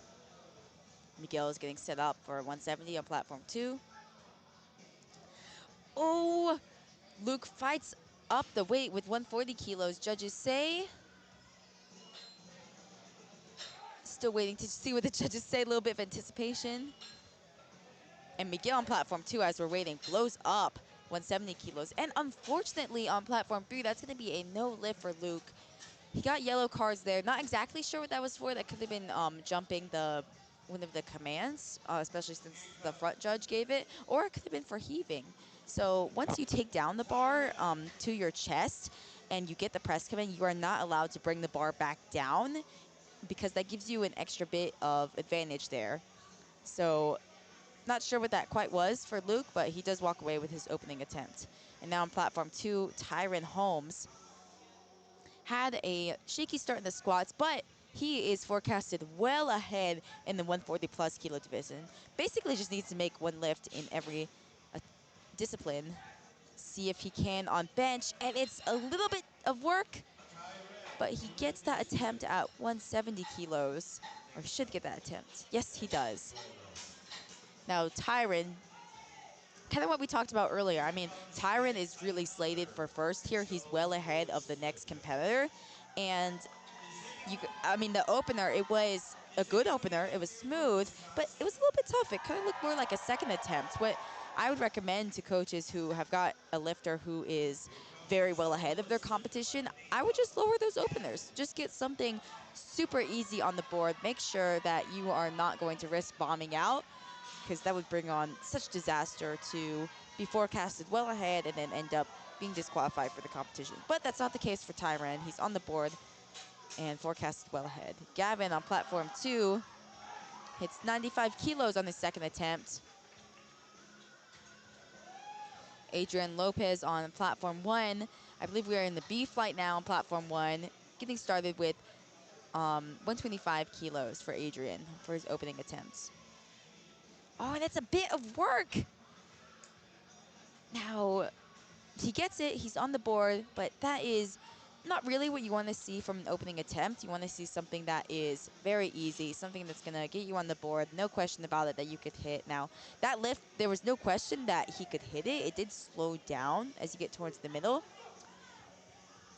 Miguel is getting set up for 170 on platform 2. Oh, Luke fights up the weight with 140 kilos. Judges say. Still waiting to see what the judges say. A little bit of anticipation. And Miguel on platform 2, as we're waiting, blows up 170 kilos. And unfortunately on platform 3, that's gonna be a no lift for Luke. He got yellow cards there. Not exactly sure what that was for. That could have been jumping one of the commands, especially since the front judge gave it, or it could have been for heaving. So once you take down the bar to your chest and you get the press command, you are not allowed to bring the bar back down because that gives you an extra bit of advantage there. So not sure what that quite was for Luke, but he does walk away with his opening attempt. And now on platform 2, Tyron Holmes had a shaky start in the squats, but he is forecasted well ahead in the 140 plus kilo division. Basically just needs to make one lift in every discipline. See if he can on bench, and it's a little bit of work, but he gets that attempt at 170 kilos, or should get that attempt. Yes, he does. Now Tyron, kind of what we talked about earlier. I mean, Tyron is really slated for first here. He's well ahead of the next competitor. And I mean, the opener, it was a good opener. It was smooth, but it was a little bit tough. It kind of looked more like a second attempt. What I would recommend to coaches who have got a lifter who is very well ahead of their competition, I would just lower those openers. Just get something super easy on the board. Make sure that you are not going to risk bombing out, because that would bring on such disaster to be forecasted well ahead and then end up being disqualified for the competition. But that's not the case for Tyron. He's on the board and forecasted well ahead. Gavin on platform 2 hits 95 kilos on his second attempt. Adrian Lopez on platform 1. I believe we are in the B flight now on platform 1. Getting started with 125 kilos for Adrian for his opening attempts. Oh, and it's a bit of work. Now, he gets it, he's on the board, but that is not really what you want to see from an opening attempt. You want to see something that is very easy, something that's going to get you on the board, no question about it, that you could hit. Now, that lift, there was no question that he could hit it. It did slow down as you get towards the middle.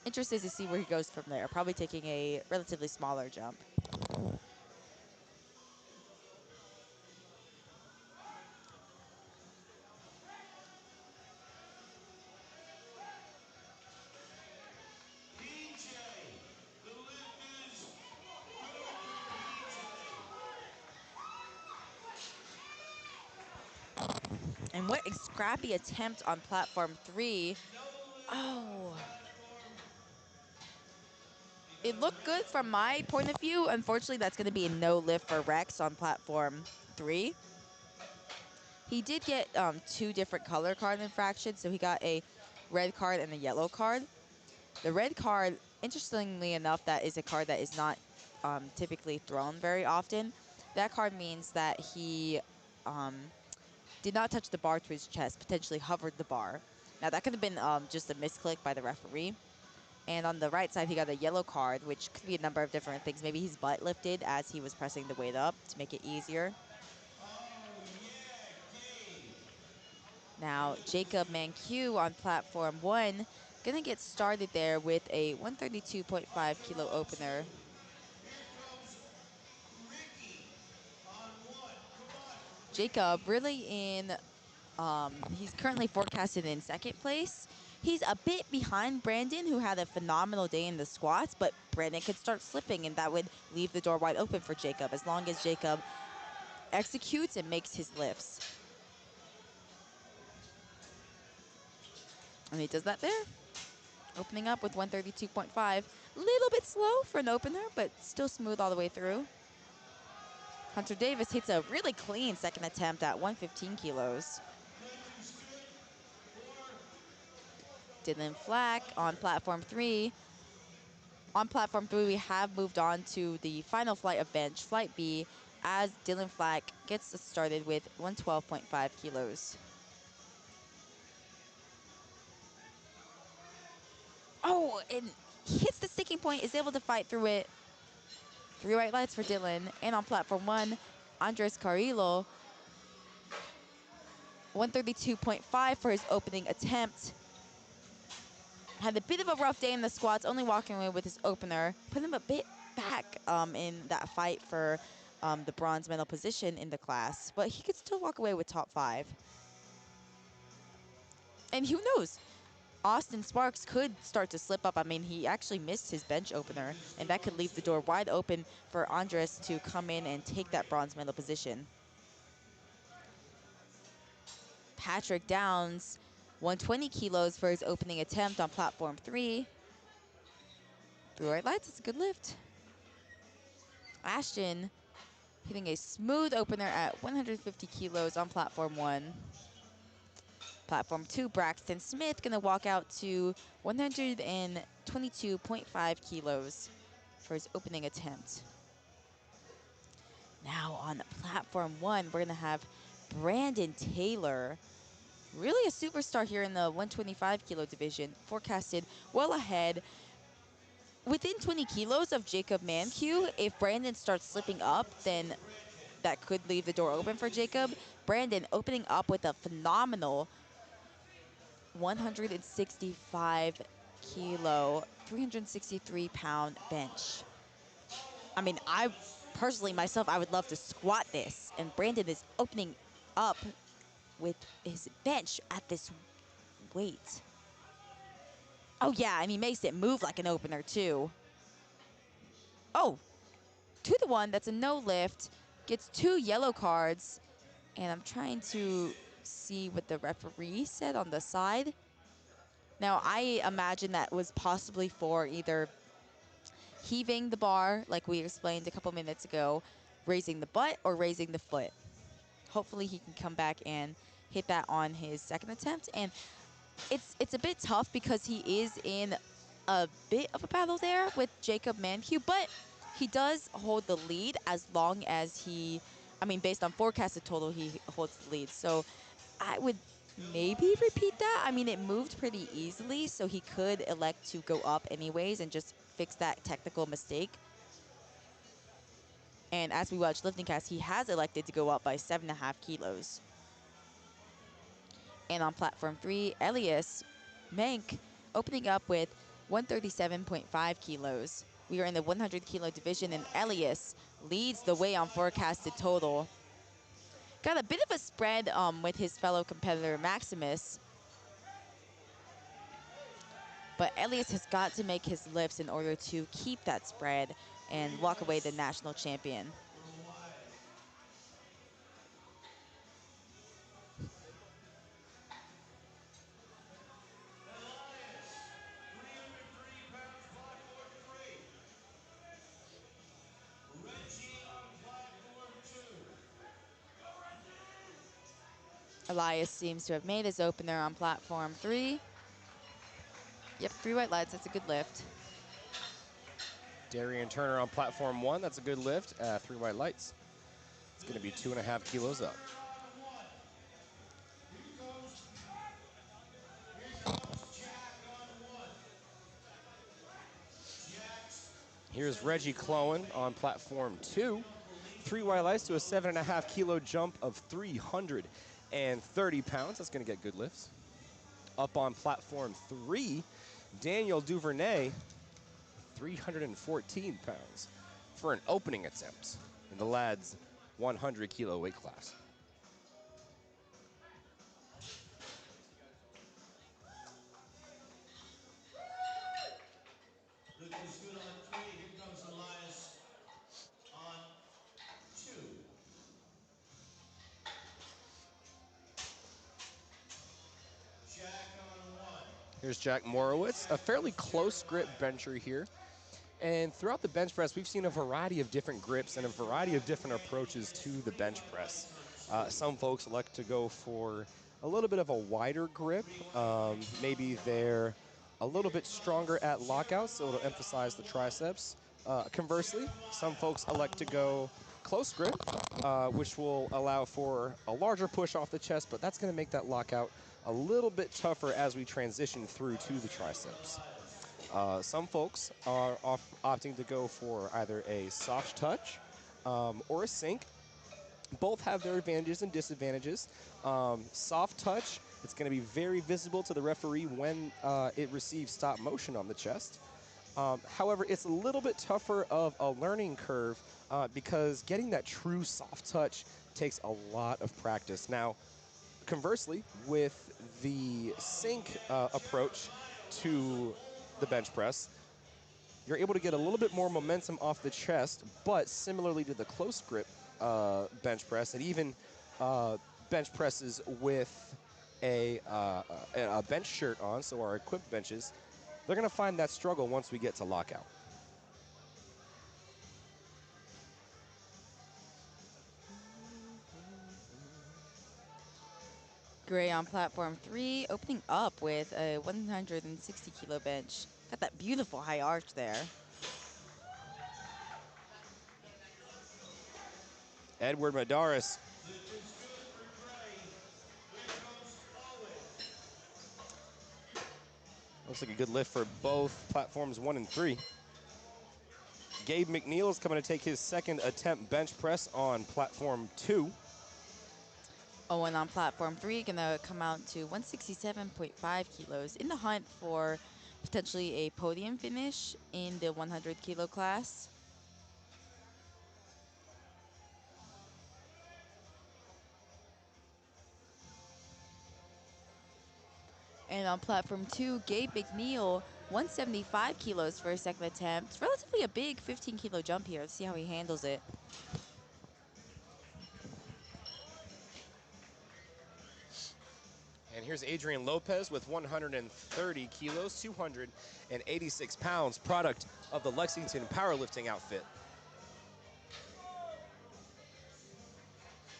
Interested to see where he goes from there. Probably taking a relatively smaller jump. And what a scrappy attempt on platform 3. Oh. It looked good from my point of view. Unfortunately, that's going to be a no lift for Rex on platform 3. He did get 2 different color card infractions, so he got a red card and a yellow card. The red card, interestingly enough, that is a card that is not typically thrown very often. That card means that he did not touch the bar to his chest, potentially hovered the bar. Now, that could have been just a misclick by the referee. And on the right side, he got a yellow card, which could be a number of different things. Maybe his butt lifted as he was pressing the weight up to make it easier. Now, Jacob Mankiw on platform 1, gonna get started there with a 132.5 kilo opener. Jacob really in, he's currently forecasted in 2nd place. He's a bit behind Brandon, who had a phenomenal day in the squats, but Brandon could start slipping, and that would leave the door wide open for Jacob, as long as Jacob executes and makes his lifts. And he does that there. Opening up with 132.5. Little bit slow for an opener, but still smooth all the way through. Hunter Davis hits a really clean 2nd attempt at 115 kilos. Dylan Flack on platform 3. On platform 3, we have moved on to the final flight of bench, flight B, as Dylan Flack gets started with 112.5 kilos. Oh, and he hits the sticking point, is able to fight through it. 3 white lights for Dylan. And on platform 1, Andres Carrillo, 132.5 for his opening attempt. Had a bit of a rough day in the squats, only walking away with his opener. Put him a bit back in that fight for the bronze medal position in the class. But he could still walk away with top 5. And who knows? Austin Sparks could start to slip up. I mean, he actually missed his bench opener, and that could leave the door wide open for Andres to come in and take that bronze medal position. Patrick Downs, 120 kilos for his opening attempt on platform 3. 3 white lights, it's a good lift. Ashton hitting a smooth opener at 150 kilos on platform 1. Platform 2, Braxton Smith gonna walk out to 122.5 kilos for his opening attempt. Now on platform 1, we're gonna have Brandon Taylor, really a superstar here in the 125 kilo division, forecasted well ahead. Within 20 kilos of Jacob Mankiw, if Brandon starts slipping up, then that could leave the door open for Jacob. Brandon opening up with a phenomenal 165 kilo, 363 pound bench. I mean, I personally, myself, I would love to squat this. And Brandon is opening up with his bench at this weight. Oh yeah, and he makes it move like an opener too. Oh, 2-1, that's a no lift. Gets 2 yellow cards. And I'm trying to see what the referee said on the side. Now, I imagine that was possibly for either heaving the bar, like we explained a couple minutes ago, raising the butt, or raising the foot. Hopefully he can come back and hit that on his 2nd attempt. And it's a bit tough because he is in a bit of a battle there with Jacob Mankiw, but he does hold the lead as long as he, I mean, based on forecasted total, he holds the lead. So I would maybe repeat that. I mean, it moved pretty easily, so he could elect to go up anyways and just fix that technical mistake. And as we watch LiftingCast, he has elected to go up by 7.5 kilos. And on platform 3, Elias Mank opening up with 137.5 kilos. We are in the 100 kilo division, and Elias leads the way on forecasted total. Got a bit of a spread with his fellow competitor Maximus. But Elias has got to make his lifts in order to keep that spread and walk away the national champion. Elias seems to have made his opener on platform 3. Yep, 3 white lights, that's a good lift. Darian Turner on platform 1, that's a good lift. 3 white lights. It's going to be 2.5 kilos up. Here's Reggie Clowen on platform 2. 3 white lights to a 7.5 kilo jump of 330 pounds. That's going to get good lifts. Up on platform 3, Daniel Duvernay, 314 pounds for an opening attempt in the lads' 100 kilo weight class. Looking good on 3. Here comes Elias on 2. Jack on 1. Here's Jack Morowitz, a fairly close grip bencher here. And throughout the bench press, we've seen a variety of different grips and a variety of different approaches to the bench press. Some folks like to go for a little bit of a wider grip. Maybe they're a little bit stronger at lockouts, so it'll emphasize the triceps. Conversely, some folks elect to go close grip, which will allow for a larger push off the chest, but that's going to make that lockout a little bit tougher as we transition through to the triceps. Some folks are opting to go for either a soft touch or a sink. Both have their advantages and disadvantages. Soft touch, it's going to be very visible to the referee when it receives stop motion on the chest. However, it's a little bit tougher of a learning curve because getting that true soft touch takes a lot of practice. Now, conversely, with the sink approach to the bench press, you're able to get a little bit more momentum off the chest, but similarly to the close grip bench press, and even bench presses with a bench shirt on, so our equipped benches, they're going to find that struggle once we get to lockout. Gray on platform 3, opening up with a 160 kilo bench. Got that beautiful high arch there. Edward Madaris. Looks like a good lift for both platforms 1 and 3. Gabe McNeil is coming to take his second attempt bench press on platform 2. Owen on platform 3, gonna come out to 167.5 kilos in the hunt for potentially a podium finish in the 100 kilo class. And on platform 2, Gabe McNeil, 175 kilos for a second attempt. It's relatively a big 15 kilo jump here. Let's see how he handles it. And here's Adrian Lopez with 130 kilos, 286 pounds, product of the Lexington powerlifting outfit.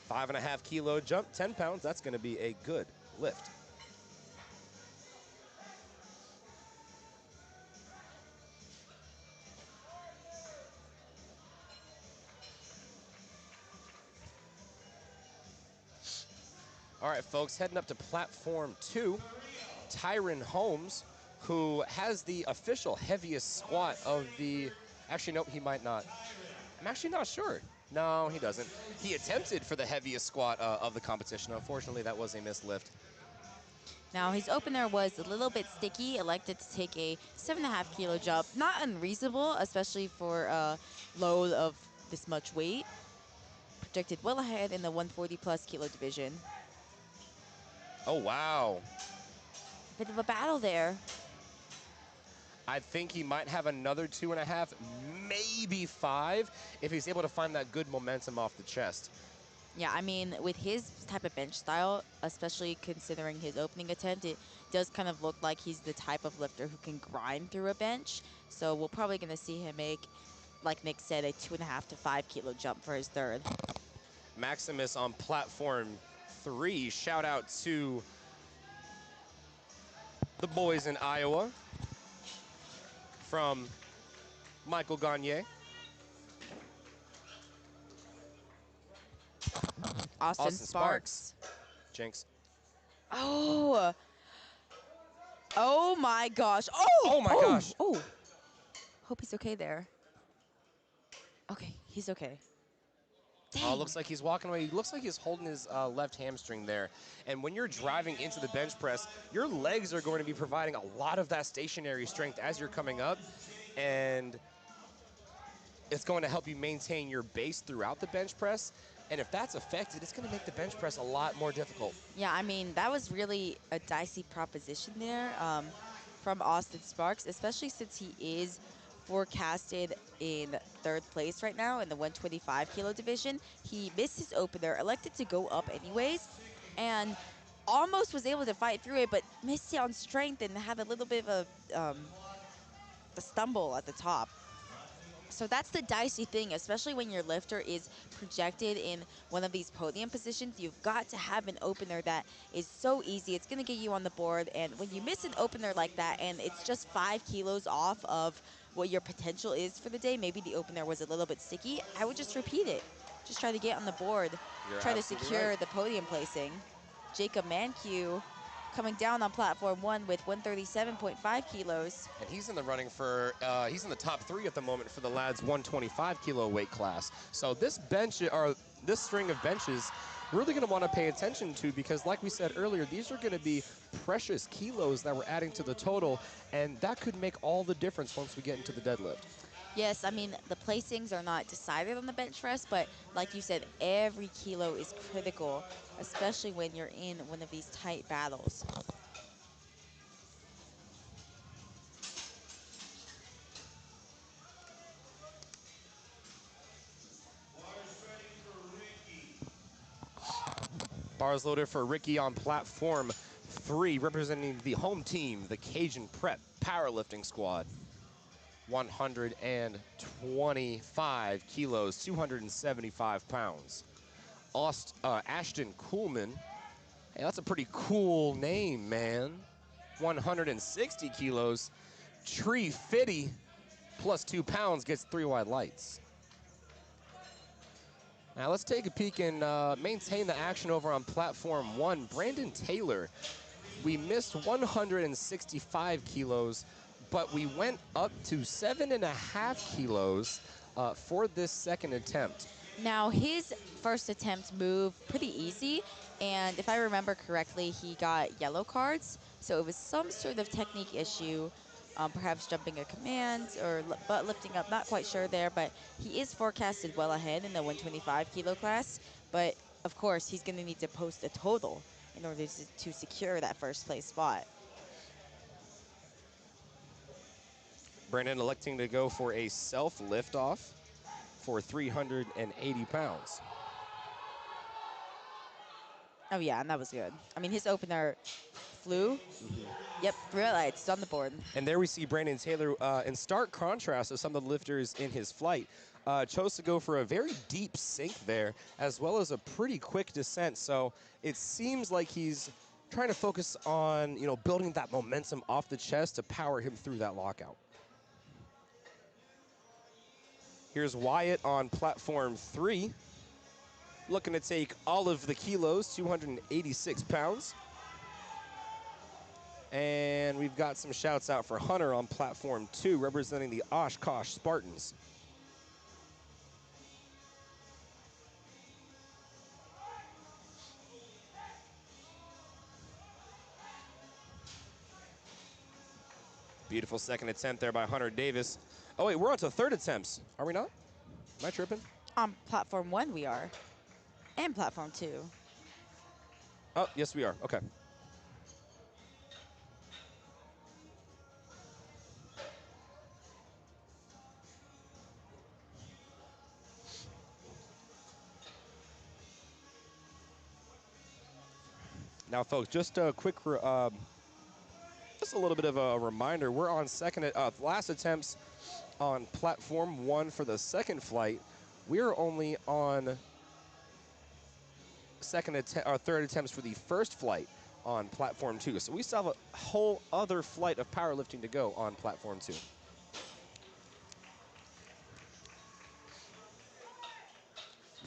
5.5 kilo jump, 10 pounds, that's gonna be a good lift. All right, folks, heading up to platform 2, Tyron Holmes, who has the official heaviest squat of the, actually, nope, he might not. I'm actually not sure. No, he doesn't. He attempted for the heaviest squat of the competition. Unfortunately, that was a missed lift. Now, his opener was a little bit sticky, elected to take a 7.5 kilo jump. Not unreasonable, especially for a load of this much weight. Projected well ahead in the 140 plus kilo division. Oh, wow. Bit of a battle there. I think he might have another 2.5, maybe 5, if he's able to find that good momentum off the chest. Yeah, I mean, with his type of bench style, especially considering his opening attempt, it does kind of look like he's the type of lifter who can grind through a bench. So we're probably going to see him make, like Nick said, a 2.5 to 5 kilo jump for his third. Maximus on platform 3. Shout out to the boys in Iowa from Michael Gagne. Austin Sparks. Jinx. Oh. Oh my gosh. Oh. Oh my gosh. Oh. Hope he's okay there. Okay, he's okay. Dang. Looks like he's walking away. He looks like he's holding his left hamstring there. And when you're driving into the bench press, your legs are going to be providing a lot of that stationary strength as you're coming up. And it's going to help you maintain your base throughout the bench press. And if that's affected, it's going to make the bench press a lot more difficult. Yeah, I mean, that was really a dicey proposition there from Austin Sparks, especially since he is forecasted in third place right now in the 125 kilo division. He missed his opener, elected to go up anyways, and almost was able to fight through it, but missed it on strength and had a little bit of a stumble at the top. So that's the dicey thing, especially when your lifter is projected in one of these podium positions. You've got to have an opener that is so easy. It's going to get you on the board. And when you miss an opener like that and it's just 5 kilos off of what your potential is for the day, maybe the opener was a little bit sticky, I would just repeat it. Just try to get on the board. You're try to absolutely secure right. the podium placing. Jacob Mankiw coming down on platform 1 with 137.5 kilos. And he's in the running for, he's in the top 3 at the moment for the lads 125 kilo weight class. So this bench, or this string of benches, really going to want to pay attention to, because like we said earlier, these are going to be precious kilos that we're adding to the total, and that could make all the difference once we get into the deadlift. Yes, I mean, the placings are not decided on the bench press, but like you said, every kilo is critical, especially when you're in one of these tight battles. Bars loaded for Ricky on platform 3, representing the home team, the Cajun Prep Powerlifting Squad. 125 kilos, 275 pounds. Ashton Kuhlman. Hey, that's a pretty cool name, man. 160 kilos. Tree Fitty, plus 2 pounds, gets 3 wide lights. Now let's take a peek and maintain the action over on platform 1. Brandon Taylor, we missed 165 kilos, but we went up to 7.5 kilos for this second attempt. Now, his first attempt moved pretty easy, and if I remember correctly, he got yellow cards, so it was some sort of technique issue, perhaps jumping a command or butt lifting up, not quite sure there, but he is forecasted well ahead in the 125 kilo class, but of course, he's going to need to post a total in order to secure that first place spot. Brandon electing to go for a self liftoff for 380 pounds. Oh yeah, and that was good. I mean, his opener flew. Yep, 3 lights, it's on the board. And there we see Brandon Taylor, in stark contrast to some of the lifters in his flight, chose to go for a very deep sink there, as well as a pretty quick descent. So it seems like he's trying to focus on, building that momentum off the chest to power him through that lockout. Here's Wyatt on platform 3, looking to take all of the kilos, 286 pounds. And we've got some shouts out for Hunter on platform 2, representing the Oshkosh Spartans. Beautiful second attempt there by Hunter Davis. Oh wait, we're on to third attempts. Are we not? Am I tripping? On platform 1 we are. And platform 2. Oh, yes we are. Okay. Now, folks, just a quick, just a little bit of a reminder. We're on last attempts on platform 1 for the second flight. We're only on third attempts for the first flight on platform 2. So we still have a whole other flight of powerlifting to go on platform 2.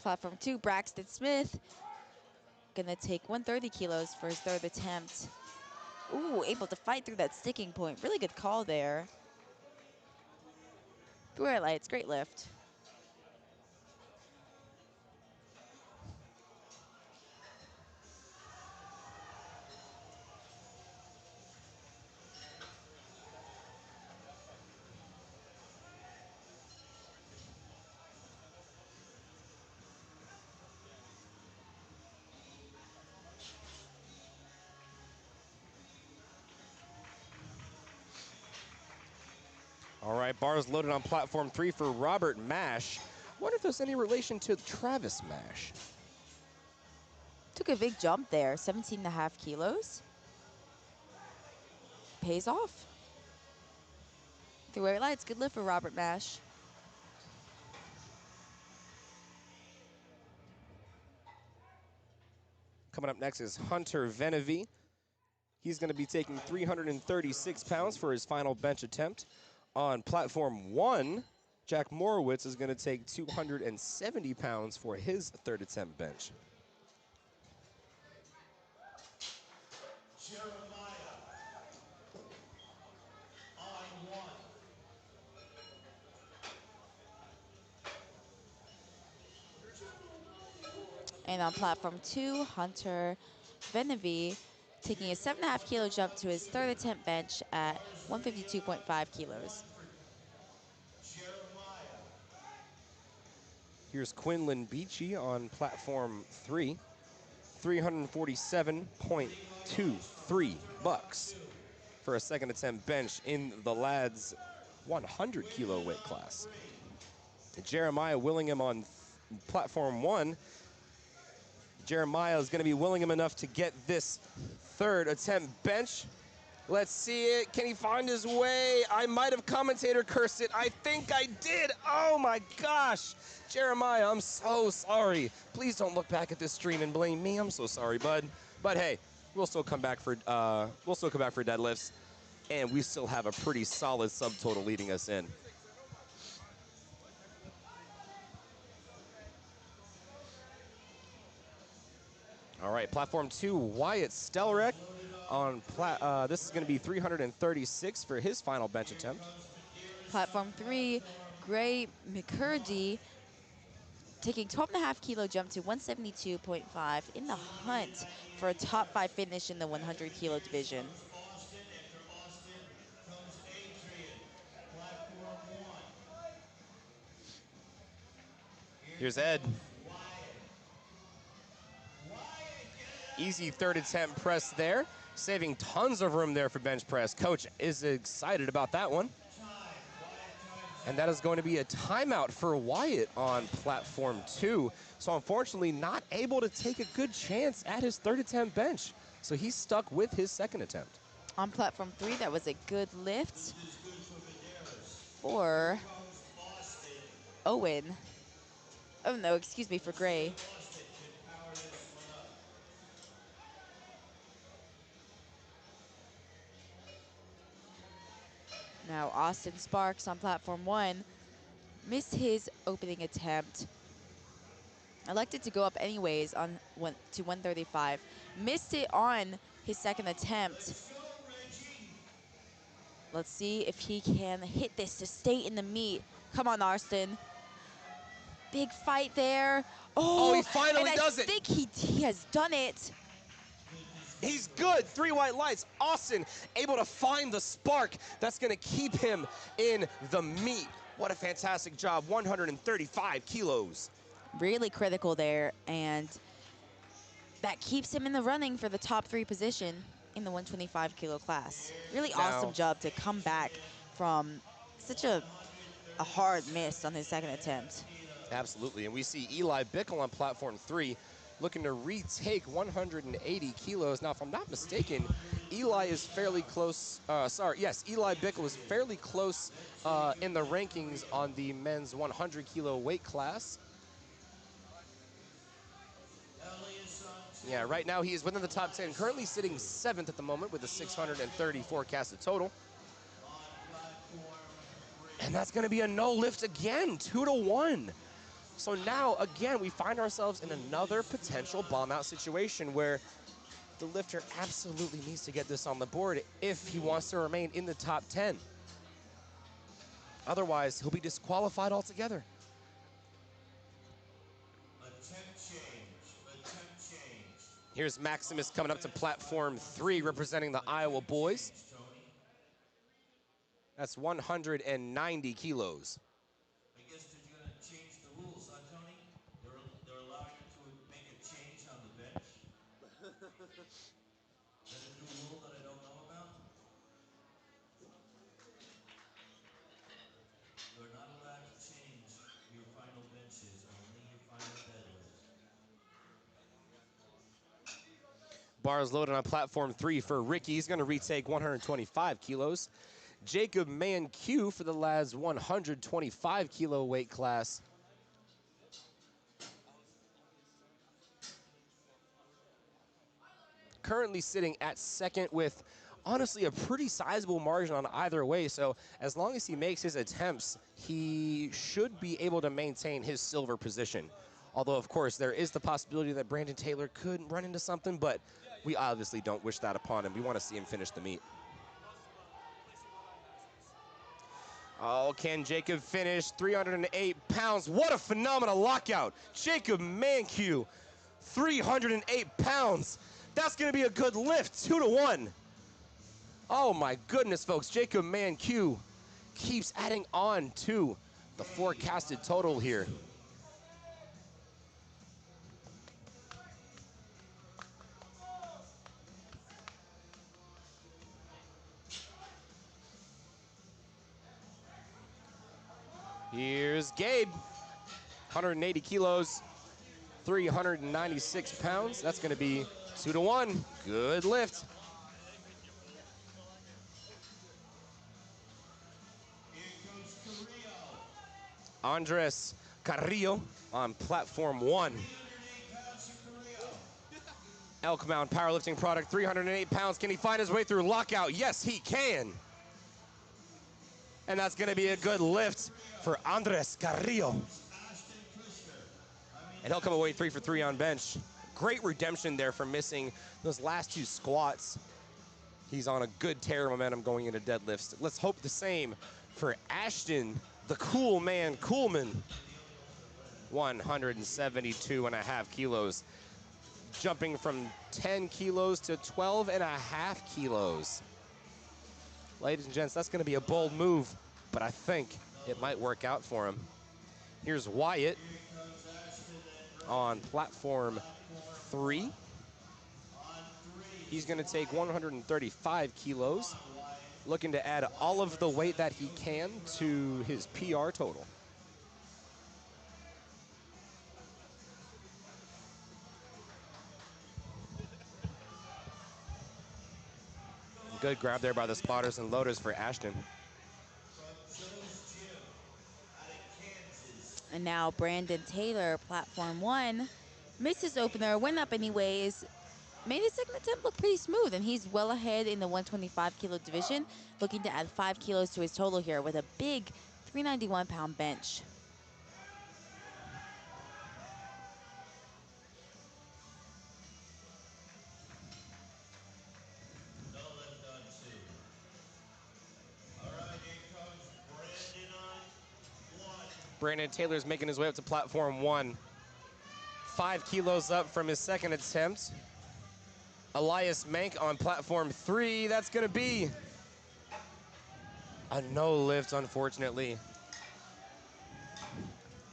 Platform 2, Braxton Smith. Gonna take 130 kilos for his third attempt. Ooh, able to fight through that sticking point. Really good call there. Blue highlights, great lift. All right, bars loaded on platform 3 for Robert Mash. Wonder if there's any relation to Travis Mash. Took a big jump there, 17.5 kilos. Pays off. Through white lights, good lift for Robert Mash. Coming up next is Hunter Venevy. He's going to be taking 336 pounds for his final bench attempt. On platform 1, Jack Morowitz is going to take 270 pounds for his third attempt bench. Jeremiah on 1. And on platform 2, Hunter Venevy taking a 7.5 kilo jump to his third attempt bench at 152.5 kilos. Jeremiah Here's Quinlan Beachy on platform 3, 347.23 bucks for a second attempt bench in the lads 100 kilo weight class. Jeremiah Willingham on platform 1. Jeremiah is going to be Willingham enough to get this third attempt bench. Let's see it. Can he find his way? I might have commentator cursed it. I think I did. Oh my gosh. Jeremiah, I'm so sorry. Please don't look back at this stream and blame me. I'm so sorry, bud. But hey, we'll still come back for deadlifts, and we still have a pretty solid subtotal leading us in. All right, platform 2, Wyatt Stelrek on this is going to be 336 for his final bench attempt. Platform 3, Gray McCurdy taking 12.5 kilo jump to 172.5 in the hunt for a top 5 finish in the 100 kilo division. Austin. After Austin comes Adrian. Platform 1. Here's Ed. Wyatt. Easy third attempt press there, saving tons of room there for bench press. Coach is excited about that one. And that is going to be a timeout for Wyatt on platform 2. So unfortunately not able to take a good chance at his third attempt bench. So he's stuck with his second attempt. On platform 3, that was a good lift for Owen. Oh no, excuse me, for Gray. Now Austin Sparks on platform 1 missed his opening attempt elected to go up anyways on to 135. Missed it on his second attempt. Let's see if he can hit this to stay in the meet. Come on, Austin. Big fight there. Oh, he finally does it. I think he has done it. He's good. 3 white lights. Austin able to find the spark that's going to keep him in the meet. What a fantastic job. 135 kilos. Really critical there, and that keeps him in the running for the top 3 position in the 125 kilo class. Really awesome job to come back from such a hard miss on his second attempt. Absolutely, and we see Eli Bickle on platform 3 looking to retake 180 kilos. Now, if I'm not mistaken, Eli is fairly close. Eli Bickle is fairly close in the rankings on the men's 100 kilo weight class. Yeah, right now he is within the top 10, currently sitting 7th at the moment with a 630 forecasted total. And that's going to be a no lift again, 2-1. So now, again, we find ourselves in another potential bomb-out situation where the lifter absolutely needs to get this on the board if he wants to remain in the top 10. Otherwise, he'll be disqualified altogether. Attempt change. Here's Maximus coming up to platform 3, representing the Iowa boys. That's 190 kilos. I guess they're going to change the rules, huh, Tony? They're allowing you to make a change on the bench? Is that a new rule that I don't know about? You're not allowed to change your final benches, only your final deadlift. Bars loaded on platform 3 for Ricky. He's going to retake 125 kilos. Jacob Manque for the lads 125 kilo weight class. Currently sitting at second with honestly a pretty sizable margin on either way. So as long as he makes his attempts, he should be able to maintain his silver position. Although, of course, there is the possibility that Brandon Taylor could run into something, but we obviously don't wish that upon him. We want to see him finish the meet. Oh, can Jacob finish? 308 pounds. What a phenomenal lockout. Jacob Manque, 308 pounds. That's going to be a good lift, 2-1. Oh my goodness, folks. Jacob Manque keeps adding on to the forecasted total here. Here's Gabe, 180 kilos, 396 pounds. That's going to be 2-1. Good lift. Andres Carrillo on platform 1. Elk Mound powerlifting product, 308 pounds. Can he find his way through lockout? Yes, he can. And that's going to be a good lift for Andres Carrillo. And he'll come away 3 for 3 on bench. Great redemption there for missing those last 2 squats. He's on a good tear of momentum going into deadlifts. Let's hope the same for Ashton, the cool man, Coolman. 172.5 kilos. Jumping from 10 kilos to 12.5 kilos. Ladies and gents, that's going to be a bold move, but I think it might work out for him. Here's Wyatt on platform 3. He's going to take 135 kilos, looking to add all of the weight that he can to his PR total. Good grab there by the spotters and loaders for Ashton. And now Brandon Taylor, platform 1, missed his opener, went up anyways, made his second attempt look pretty smooth, and he's well ahead in the 125 kilo division, looking to add 5 kilos to his total here with a big 391-pound bench. Brandon Taylor's making his way up to platform 1. 5 kilos up from his second attempt. Elias Mank on platform 3. That's going to be a no lift, unfortunately.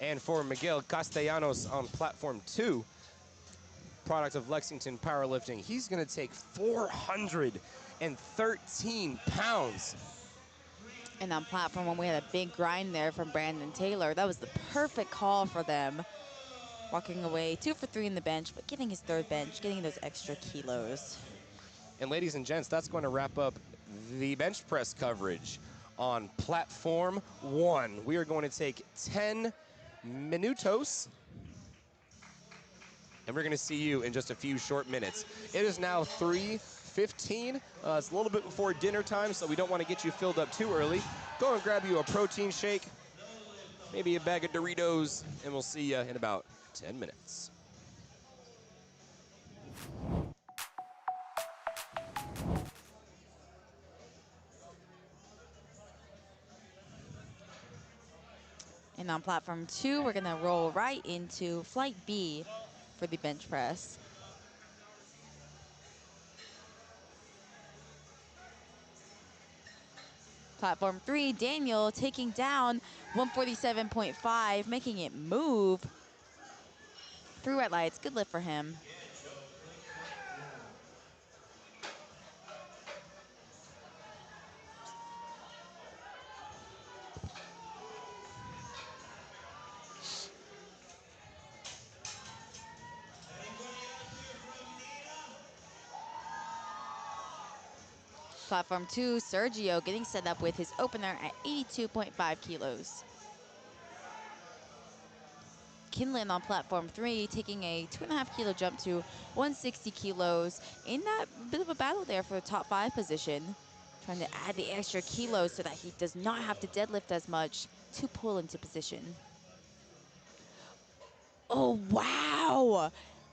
And for Miguel Castellanos on platform 2, product of Lexington Powerlifting, he's going to take 413 pounds. And on platform 1, we had a big grind there from Brandon Taylor. That was the perfect call for them. Walking away 2 for 3 in the bench, but getting his third bench, getting those extra kilos. And ladies and gents, that's going to wrap up the bench press coverage on platform 1. We are going to take 10 minutos, and we're going to see you in just a few short minutes. It is now 3:15. It's a little bit before dinner time, so we don't want to get you filled up too early. Go and grab you a protein shake, maybe a bag of Doritos, and we'll see you in about 10 minutes. And on platform 2, we're going to roll right into flight B for the bench press. Platform 3, Daniel taking down 147.5, making it move through red lights. Good lift for him. Platform 2, Sergio getting set up with his opener at 82.5 kilos. Kinlan on platform 3, taking a 2.5 kilo jump to 160 kilos. In that bit of a battle there for the top 5 position. Trying to add the extra kilos so that he does not have to deadlift as much to pull into position. Oh, wow.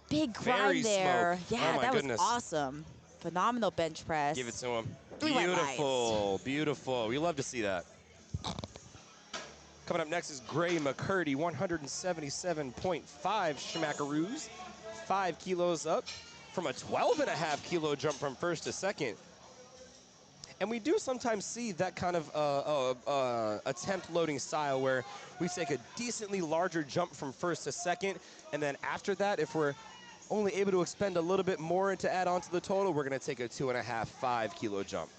Big grind there. Smoke. Yeah, Oh my that goodness. was awesome. Phenomenal bench press. Give it to him. Through red lights. Beautiful, beautiful. We love to see that. Coming up next is Gray McCurdy, 177.5 schmackaroos, 5 kilos up from a 12.5 kilo jump from first to second. And we do sometimes see that kind of attempt loading style where we take a decently larger jump from first to second, and then after that, if we're only able to expend a little bit more to add on to the total, we're going to take a 2.5, 5 kilo jump.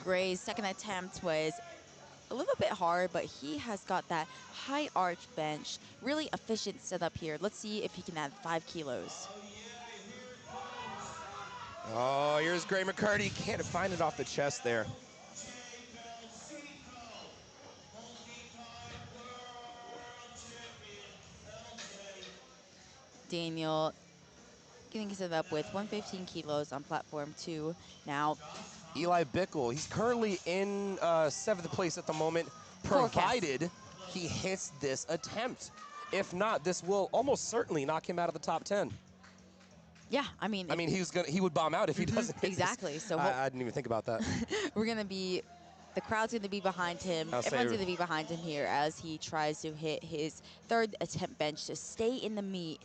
Gray's second attempt was a little bit hard, but he has got that high arch bench. Really efficient setup here. Let's see if he can add 5 kilos. Oh, here's Gray McCurdy. Can't find it off the chest there. Daniel getting set up with 115 kilos on platform 2. Now, Eli Bickle, he's currently in 7th place at the moment, provided he hits this attempt. If not, this will almost certainly knock him out of the top 10. yeah, I mean, he would bomb out if he doesn't hit exactly. this. So I didn't even think about that. we're going to be, the crowd's going to be behind him. I'll say- Everyone's going to be behind him here as he tries to hit his third attempt bench to stay in the meet.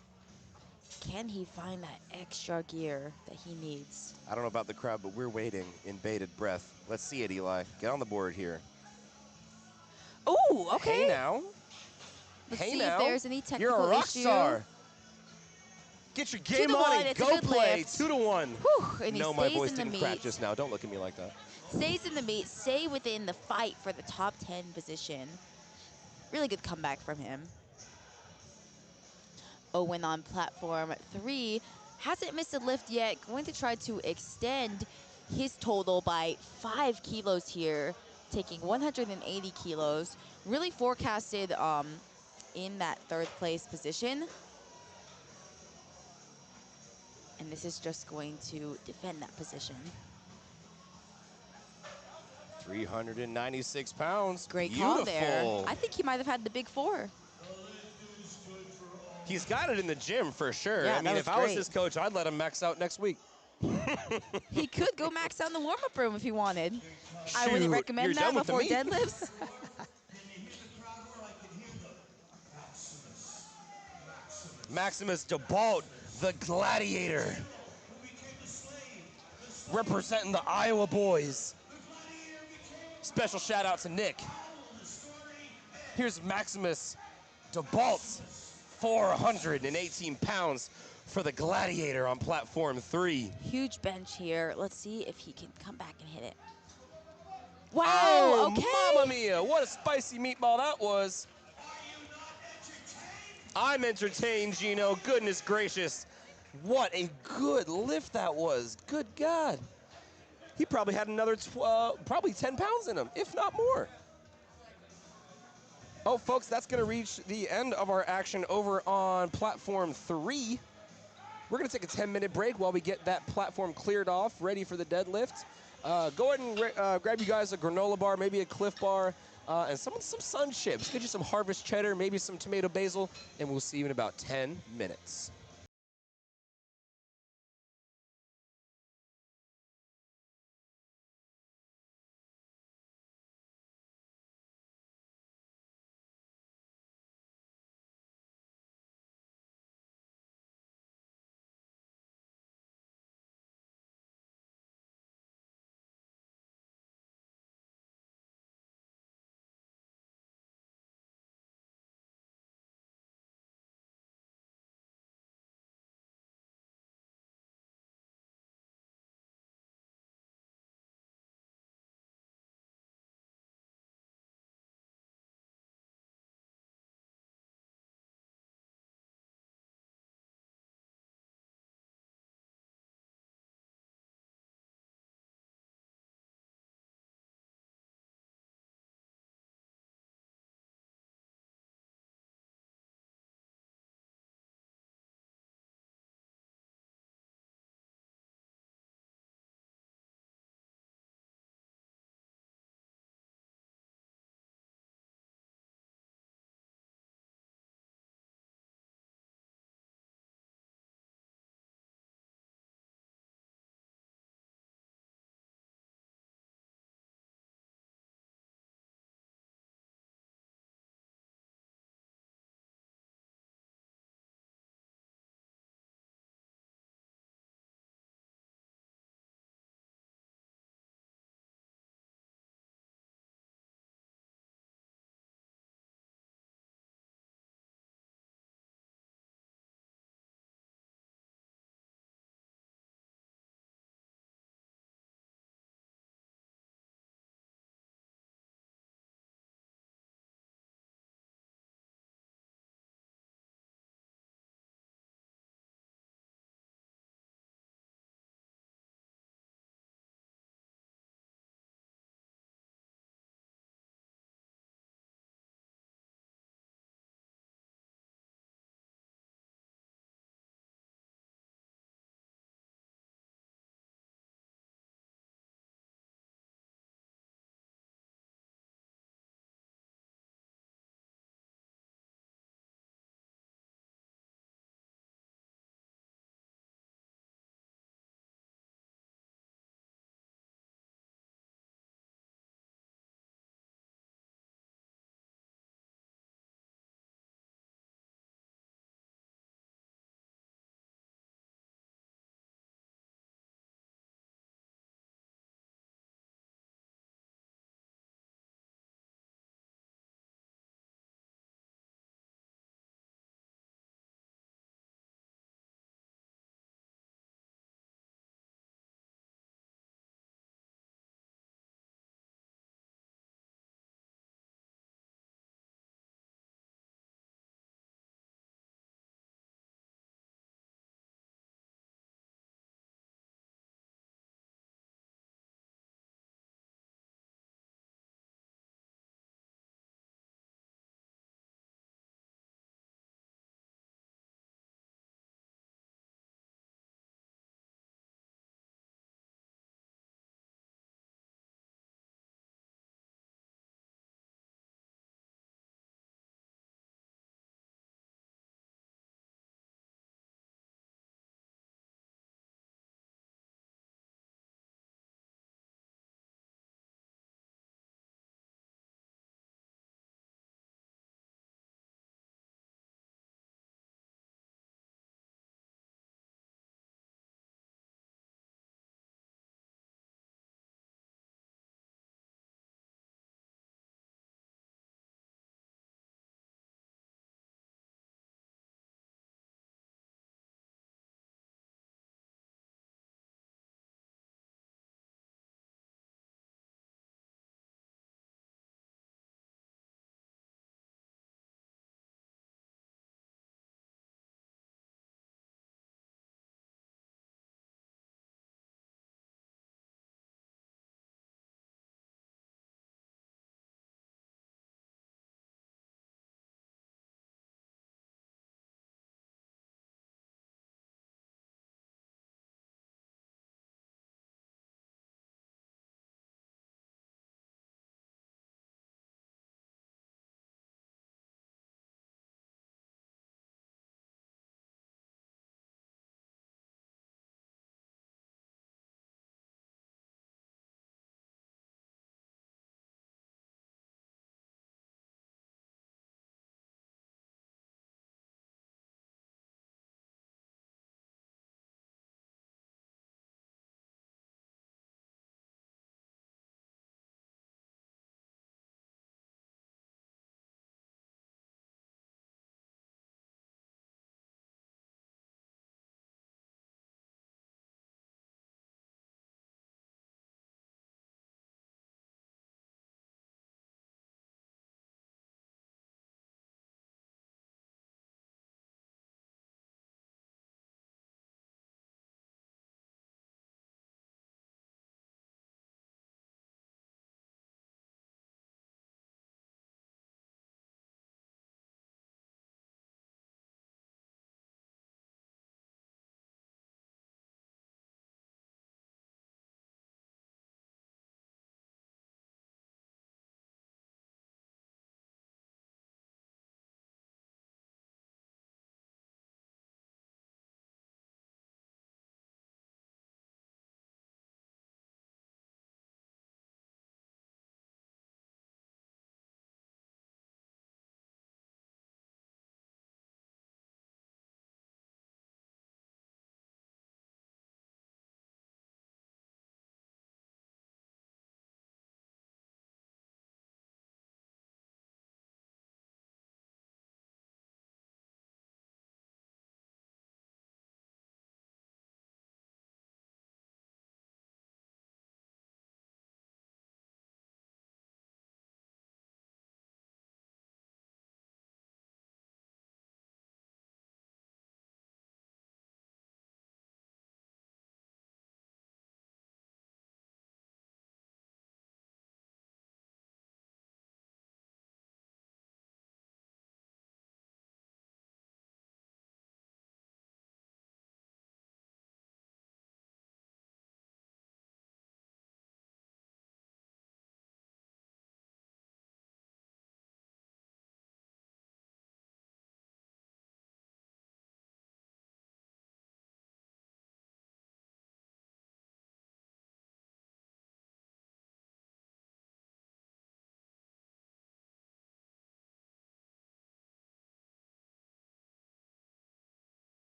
Can he find that extra gear that he needs? I don't know about the crowd, but we're waiting in bated breath. Let's see it, Eli. Get on the board here. Oh, okay. Hey now. Let's Hey see now. if there's any You're technical a rock issue. star. Get your game 2-1, on and it's a go good play. lift. 2-1. Whew, and he No, my stays voice in the didn't crack meet. just now. Don't look at me like that. Stays in the meet, stay within the fight for the top 10 position. Really good comeback from him. Owen on platform 3 hasn't missed a lift yet. Going to try to extend his total by 5 kilos here, taking 180 kilos. Really forecasted in that 3rd place position. And this is just going to defend that position. 396 pounds. Great Beautiful. call there. I think he might have had the big 4. He's got it in the gym for sure. Yeah, I mean, that if was I was great. his coach, I'd let him max out next week. He could go max out in the warm-up room if he wanted. I Shoot, wouldn't you're recommend done that with the before meet. deadlifts. Can you hear the crowd roar? I can hear the Maximus. Maximus DeBalt, the Gladiator, Who became a slave. The slave. representing the Iowa boys. The gladiator became Special shout out to Nick. the story. Here's Maximus DeBalt, 418 pounds for the Gladiator on platform 3. Huge bench here. Let's see if he can come back and hit it. Wow, Oh, okay. Mamma mia, what a spicy meatball that was. I'm entertained, Gino. Goodness gracious. What a good lift that was. Good God. He probably had another probably 10 pounds in him, if not more. Oh, folks, that's going to reach the end of our action over on platform 3. We're going to take a 10-minute break while we get that platform cleared off, ready for the deadlift. Go ahead and grab you guys a granola bar, maybe a Cliff Bar, and some Sun Chips. Get you some Harvest Cheddar, maybe some tomato basil, and we'll see you in about 10 minutes.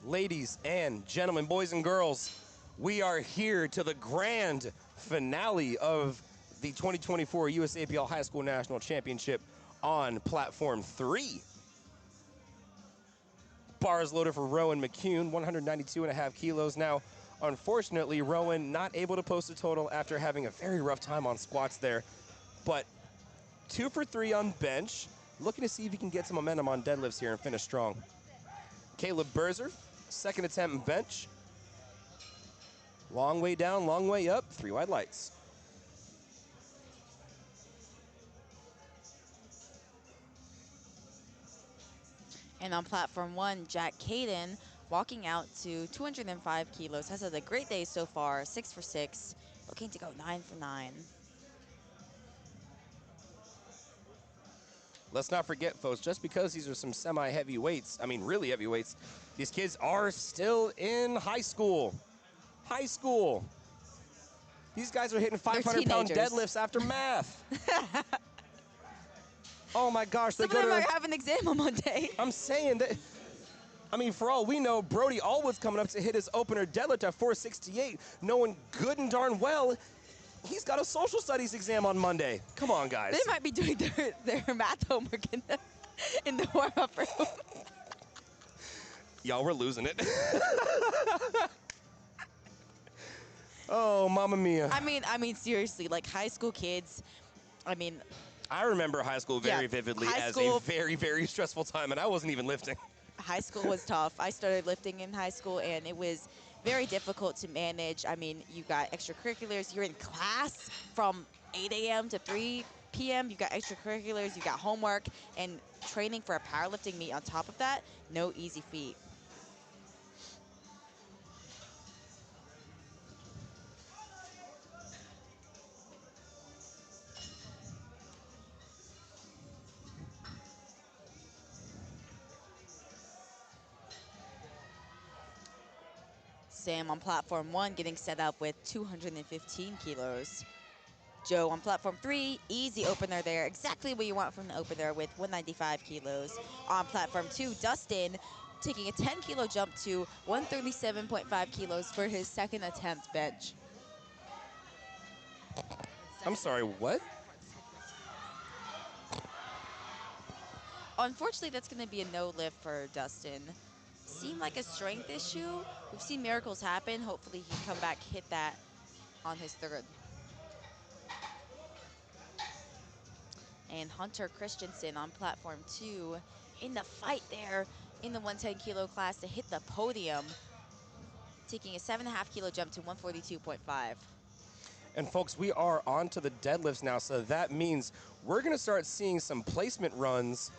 Ladies and gentlemen, boys and girls, we are here to the grand finale of the 2024 USAPL High School National Championship on Platform 3. Bars loaded for Rowan McCune, 192.5 kilos. Now, unfortunately, Rowan not able to post a total after having a very rough time on squats there. But 2 for 3 on bench. Looking to see if he can get some momentum on deadlifts here and finish strong. Caleb Berzer, second attempt bench. Long way down, long way up, 3 wide lights. And on platform 1, Jack Caden walking out to 205 kilos. Has had a great day so far, 6 for 6, looking to go 9 for 9. Let's not forget, folks, just because these are some semi-heavy weights, I mean really heavy weights, these kids are still in high school. High school. These guys are hitting 500-pound deadlifts after math. Oh my gosh, they Some of them might have an exam on Monday. I'm saying that, I mean, for all we know, Brody Allwood's coming up to hit his opener deadlift at 468, knowing good and darn well he's got a social studies exam on Monday. Come on, guys. They might be doing their math homework in the warm-up room. Y'all, we're losing it. Oh, mamma mia. I mean, seriously, like high school kids, I mean. I remember high school very vividly as a very, very stressful time, and I wasn't even lifting. High school was tough. I started lifting in high school, and it was very difficult to manage. I mean, you got extracurriculars. You're in class from 8 a.m. to 3 p.m. You got extracurriculars. You got homework, and training for a powerlifting meet on top of that. No easy feat. Sam on platform 1 getting set up with 215 kilos. Joe on platform 3, easy opener there. Exactly what you want from the opener with 195 kilos. On platform 2, Dustin taking a 10-kilo jump to 137.5 kilos for his second attempt bench. I'm sorry, what? Unfortunately, that's going to be a no lift for Dustin. Seemed like a strength issue. We've seen miracles happen. Hopefully he can come back, hit that on his third. And Hunter Christensen on platform 2 in the fight there in the 110-kilo class to hit the podium, taking a 7.5-kilo jump to 142.5. And folks, we are on to the deadlifts now, so that means we're going to start seeing some placement runs.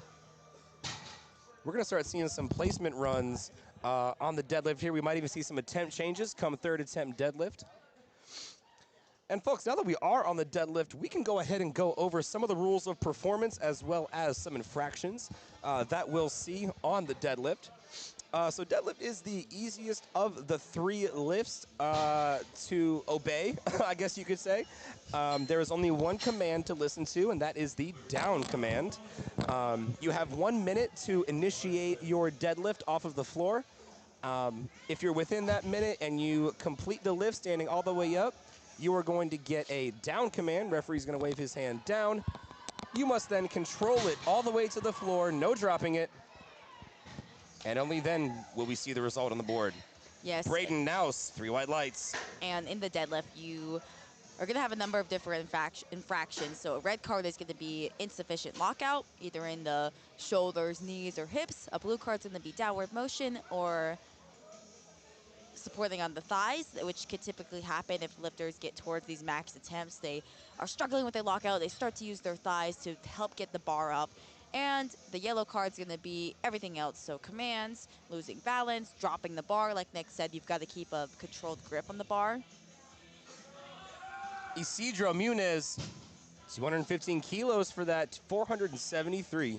We're going to start seeing some placement runs on the deadlift here. We might even see some attempt changes come third attempt deadlift. And folks, now that we are on the deadlift, we can go ahead and go over some of the rules of performance as well as some infractions that we'll see on the deadlift. So deadlift is the easiest of the 3 lifts to obey, I guess you could say. There is only one command to listen to, and that is the down command. You have 1 minute to initiate your deadlift off of the floor. If you're within that minute and you complete the lift standing all the way up, you are going to get a down command. Referee's going to wave his hand down. You must then control it all the way to the floor, no dropping it. And only then will we see the result on the board. Yes. Braden Nouse, 3 wide lights. And in the deadlift, you are going to have a number of different infractions. So a red card is going to be insufficient lockout, either in the shoulders, knees, or hips. A blue card's going to be downward motion or supporting on the thighs, which could typically happen if lifters get towards these max attempts. They are struggling with their lockout. They start to use their thighs to help get the bar up. And the yellow card's going to be everything else. So commands, losing balance, dropping the bar. Like Nick said, you've got to keep a controlled grip on the bar. Isidro Munez, 215 kilos for that, 473.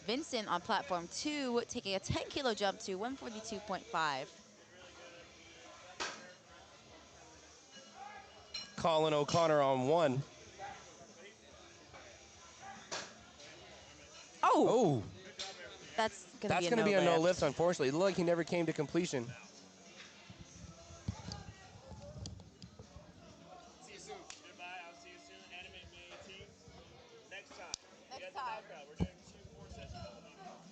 Vincent on platform 2 taking a 10-kilo jump to 142.5. Colin O'Connor on 1. Oh! Oh! That's going to be a no lift, unfortunately. It looked like he never came to completion. See you soon. Goodbye. I'll see you soon. Animate May 18th. Next time. Next time. Knockout. We're doing 4 sessions of the knockout.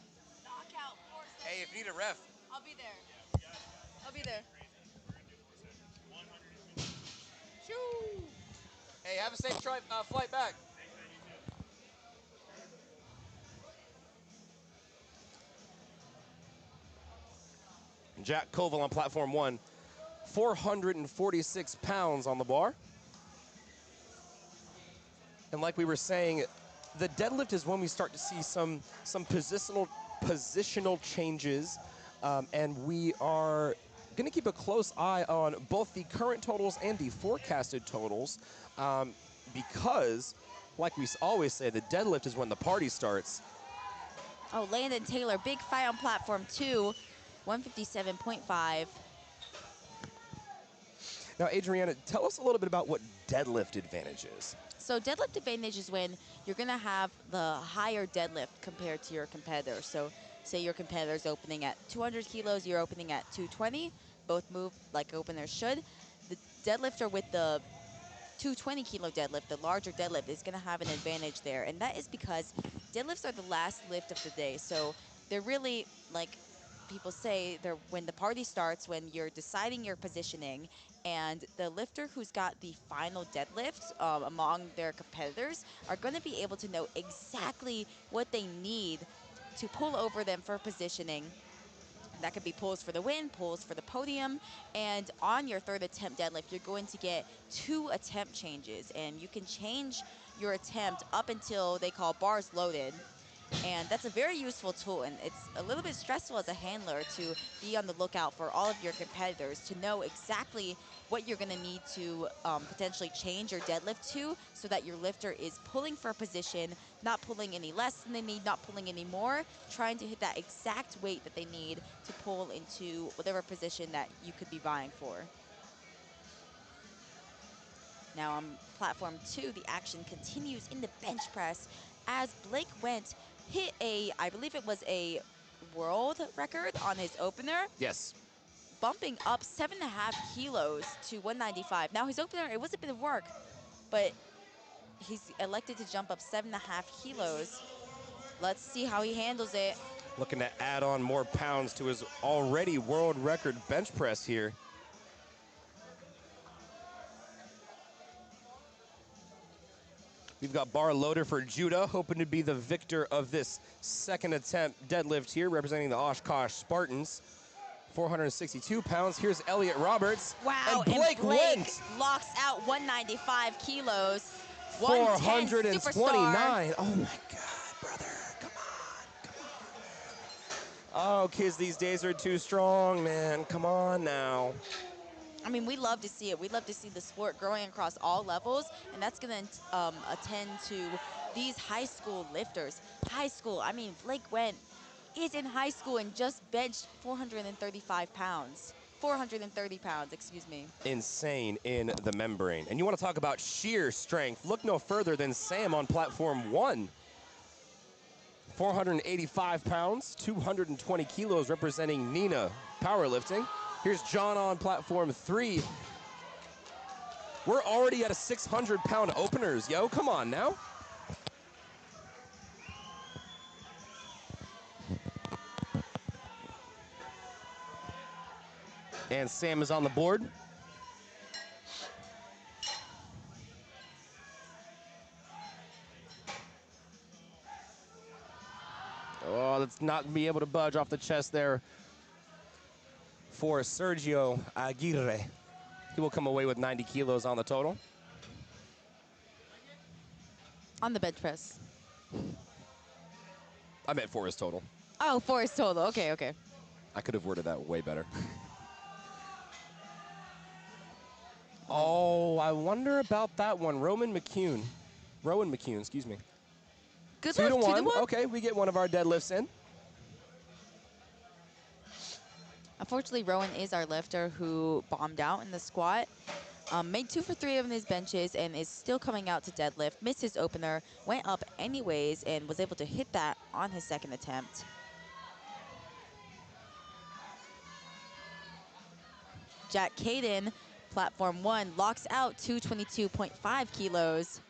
Knockout 4 sessions. Hey, if you need a ref. I'll be there. Yeah, we got it, guys. I'll be there. Crazy. We're going to do 4 sessions. 150. Shoo! Hey, have a safe flight back. Thanks, man. You too. Jack Koval on platform 1. 446 pounds on the bar. And like we were saying, the deadlift is when we start to see some positional changes, and we are going to keep a close eye on both the current totals and the forecasted totals, because, like we always say, the deadlift is when the party starts. Oh, Landon Taylor, big fight on platform 2, 157.5. Now, Adriana, tell us a little bit about what deadlift advantage is. So deadlift advantage is when you're going to have the higher deadlift compared to your competitor. So say your competitor's opening at 200 kilos, you're opening at 220. Both move like openers should. The deadlifter with the 220 kilo deadlift, the larger deadlift, is going to have an advantage there. And that is because deadlifts are the last lift of the day. So they're really, like people say, they're when the party starts, when you're deciding your positioning, and the lifter who's got the final deadlift among their competitors are going to be able to know exactly what they need to pull over them for positioning. That could be pulls for the win, pulls for the podium, and on your third attempt deadlift, you're going to get 2 attempt changes, and you can change your attempt up until they call bars loaded. And that's a very useful tool, and it's a little bit stressful as a handler to be on the lookout for all of your competitors, to know exactly what you're going to need to potentially change your deadlift to, so that your lifter is pulling for a position, not pulling any less than they need, not pulling any more, trying to hit that exact weight that they need to pull into whatever position that you could be vying for. Now on platform 2, the action continues in the bench press as Blake Wendt hit I believe it was a world record on his opener, Yes. bumping up 7.5 kilos to 195. Now his opener, it was a bit of work, but he's elected to jump up 7.5 kilos. Let's see how he handles it. Looking to add on more pounds to his already world record bench press here. We've got bar loader for Judah, hoping to be the victor of this second attempt deadlift here, representing the Oshkosh Spartans. 462 pounds. Here's Elliot Roberts. Wow, and Blake Wendt, locks out 195 kilos. 429. Superstar. Oh my God, brother. Come on. Oh, kids these days are too strong, man. Come on now. I mean, we love to see it. We love to see the sport growing across all levels, and that's going to attend to these high school lifters. High school, I mean, Blake Wendt is in high school and just benched 435 pounds. 430 pounds, excuse me. Insane in the membrane. And you want to talk about sheer strength. Look no further than Sam on platform 1. 485 pounds, 220 kilos, representing Nina powerlifting. Here's John on platform 3. We're already at a 600-pound openers, yo. Come on now. And Sam is on the board. Oh, let's not be able to budge off the chest there for Sergio Aguirre. He will come away with 90 kilos on the total. On the bench press. I meant for his total. Oh, for his total. Okay, okay. I could have worded that way better. Oh, I wonder about that one. Rowan McCune, excuse me. Good 2 to lift, 2 to 1. 1. Okay, we get one of our deadlifts in. Unfortunately, Rowan is our lifter who bombed out in the squat. Made 2 for 3 on his benches and is still coming out to deadlift. Missed his opener, went up anyways, and was able to hit that on his second attempt. Jack Caden, platform 1, locks out 222.5 kilos.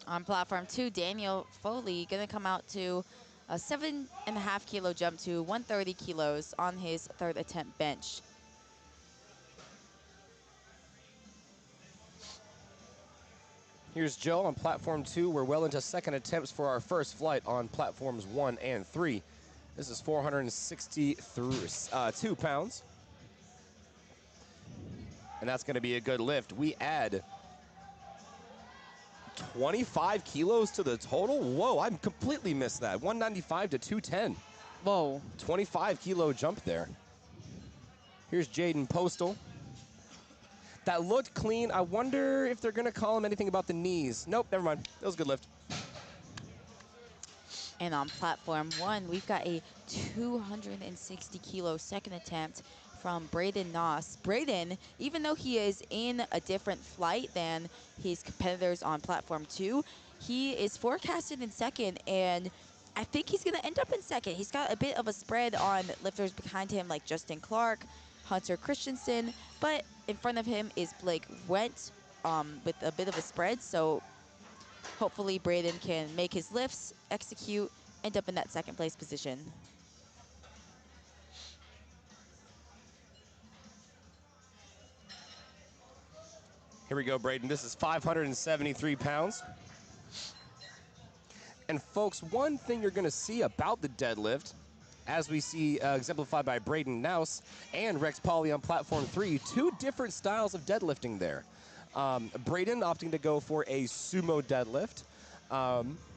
On platform 2, Daniel Foley gonna come out to a 7.5 kilo jump to 130 kilos on his third attempt bench. Here's Joe on platform 2. We're well into second attempts for our first flight on platforms 1 and 3. This is 462 pounds. And that's going to be a good lift. We add 25 kilos to the total? Whoa, I completely missed that. 195 to 210. Whoa. 25 kilo jump there. Here's Jaden Postal. That looked clean. I wonder if they're going to call him anything about the knees. Nope, never mind. That was a good lift. And on platform 1, we've got a 260 kilo second attempt from Braden Noss. Braden, even though he is in a different flight than his competitors on platform 2, he is forecasted in second, and I think he's going to end up in second. He's got a bit of a spread on lifters behind him like Justin Clark, Hunter Christensen, but in front of him is Blake Went with a bit of a spread, so hopefully Braden can make his lifts, execute, end up in that second place position. Here we go, Braden. This is 573 pounds. And folks, one thing you're going to see about the deadlift, as we see exemplified by Braden Nouse and Rex Pauly on platform 3, two different styles of deadlifting there. Braden opting to go for a sumo deadlift,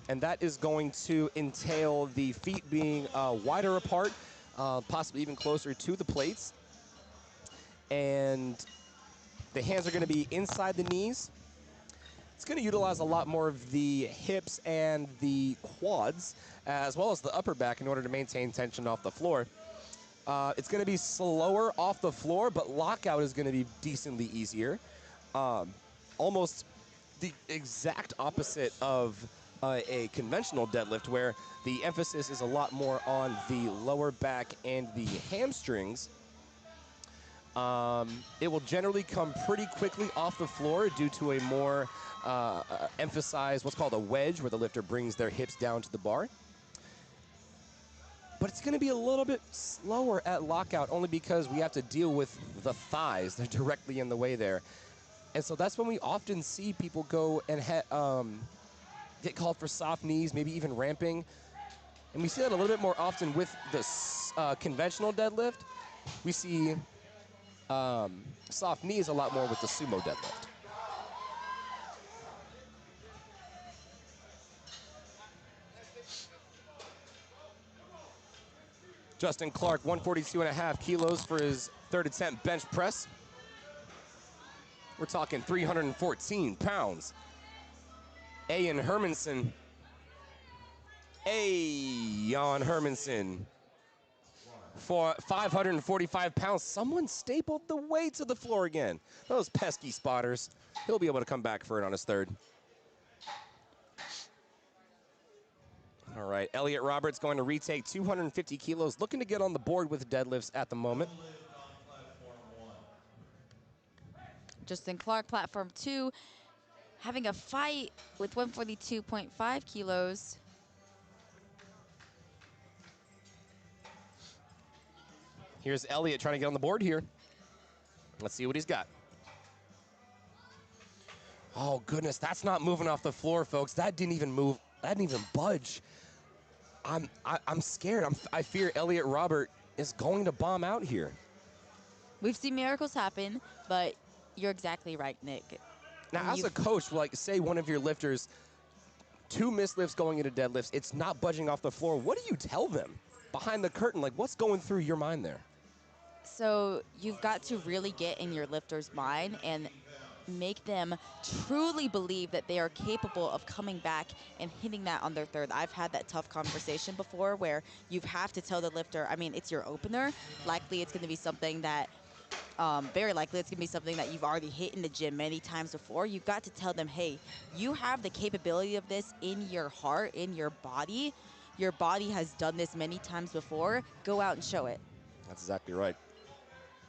and that is going to entail the feet being wider apart, possibly even closer to the plates. And the hands are going to be inside the knees. It's going to utilize a lot more of the hips and the quads, as well as the upper back, in order to maintain tension off the floor. It's going to be slower off the floor, but lockout is going to be decently easier. Almost the exact opposite of a conventional deadlift, where the emphasis is a lot more on the lower back and the hamstrings. It will generally come pretty quickly off the floor due to a more emphasized what's called a wedge, where the lifter brings their hips down to the bar. But it's going to be a little bit slower at lockout, only because we have to deal with the thighs. They're directly in the way there. And so that's when we often see people go and get called for soft knees, maybe even ramping. And we see that a little bit more often with the conventional deadlift. We see soft knees a lot more with the sumo deadlift. Justin Clark, 142.5 kilos for his third attempt bench press. We're talking 314 pounds. Jan Hermansen. Jan Hermansen. For 545 pounds. Someone stapled the weight to the floor again. Those pesky spotters. He'll be able to come back for it on his third. All right, Elliot Roberts going to retake 250 kilos, looking to get on the board with deadlifts at the moment. Justin Clark, platform 2, having a fight with 142.5 kilos. Here's Elliot trying to get on the board here. Let's see what he's got. Oh, goodness, that's not moving off the floor, folks. That didn't even move. That didn't even budge. I'm scared. I fear Elliot Robert is going to bomb out here. We've seen miracles happen, but you're exactly right, Nick. Now, as a coach, like, say one of your lifters, 2 missed lifts going into deadlifts, it's not budging off the floor. What do you tell them behind the curtain? Like, what's going through your mind there? So you've got to really get in your lifter's mind and make them truly believe that they are capable of coming back and hitting that on their third. I've had that tough conversation before where you have to tell the lifter, I mean, it's your opener. Likely it's going to be something that very likely it's going to be something that you've already hit in the gym many times before. You've got to tell them, hey, you have the capability of this in your heart, in your body. Your body has done this many times before. Go out and show it. That's exactly right.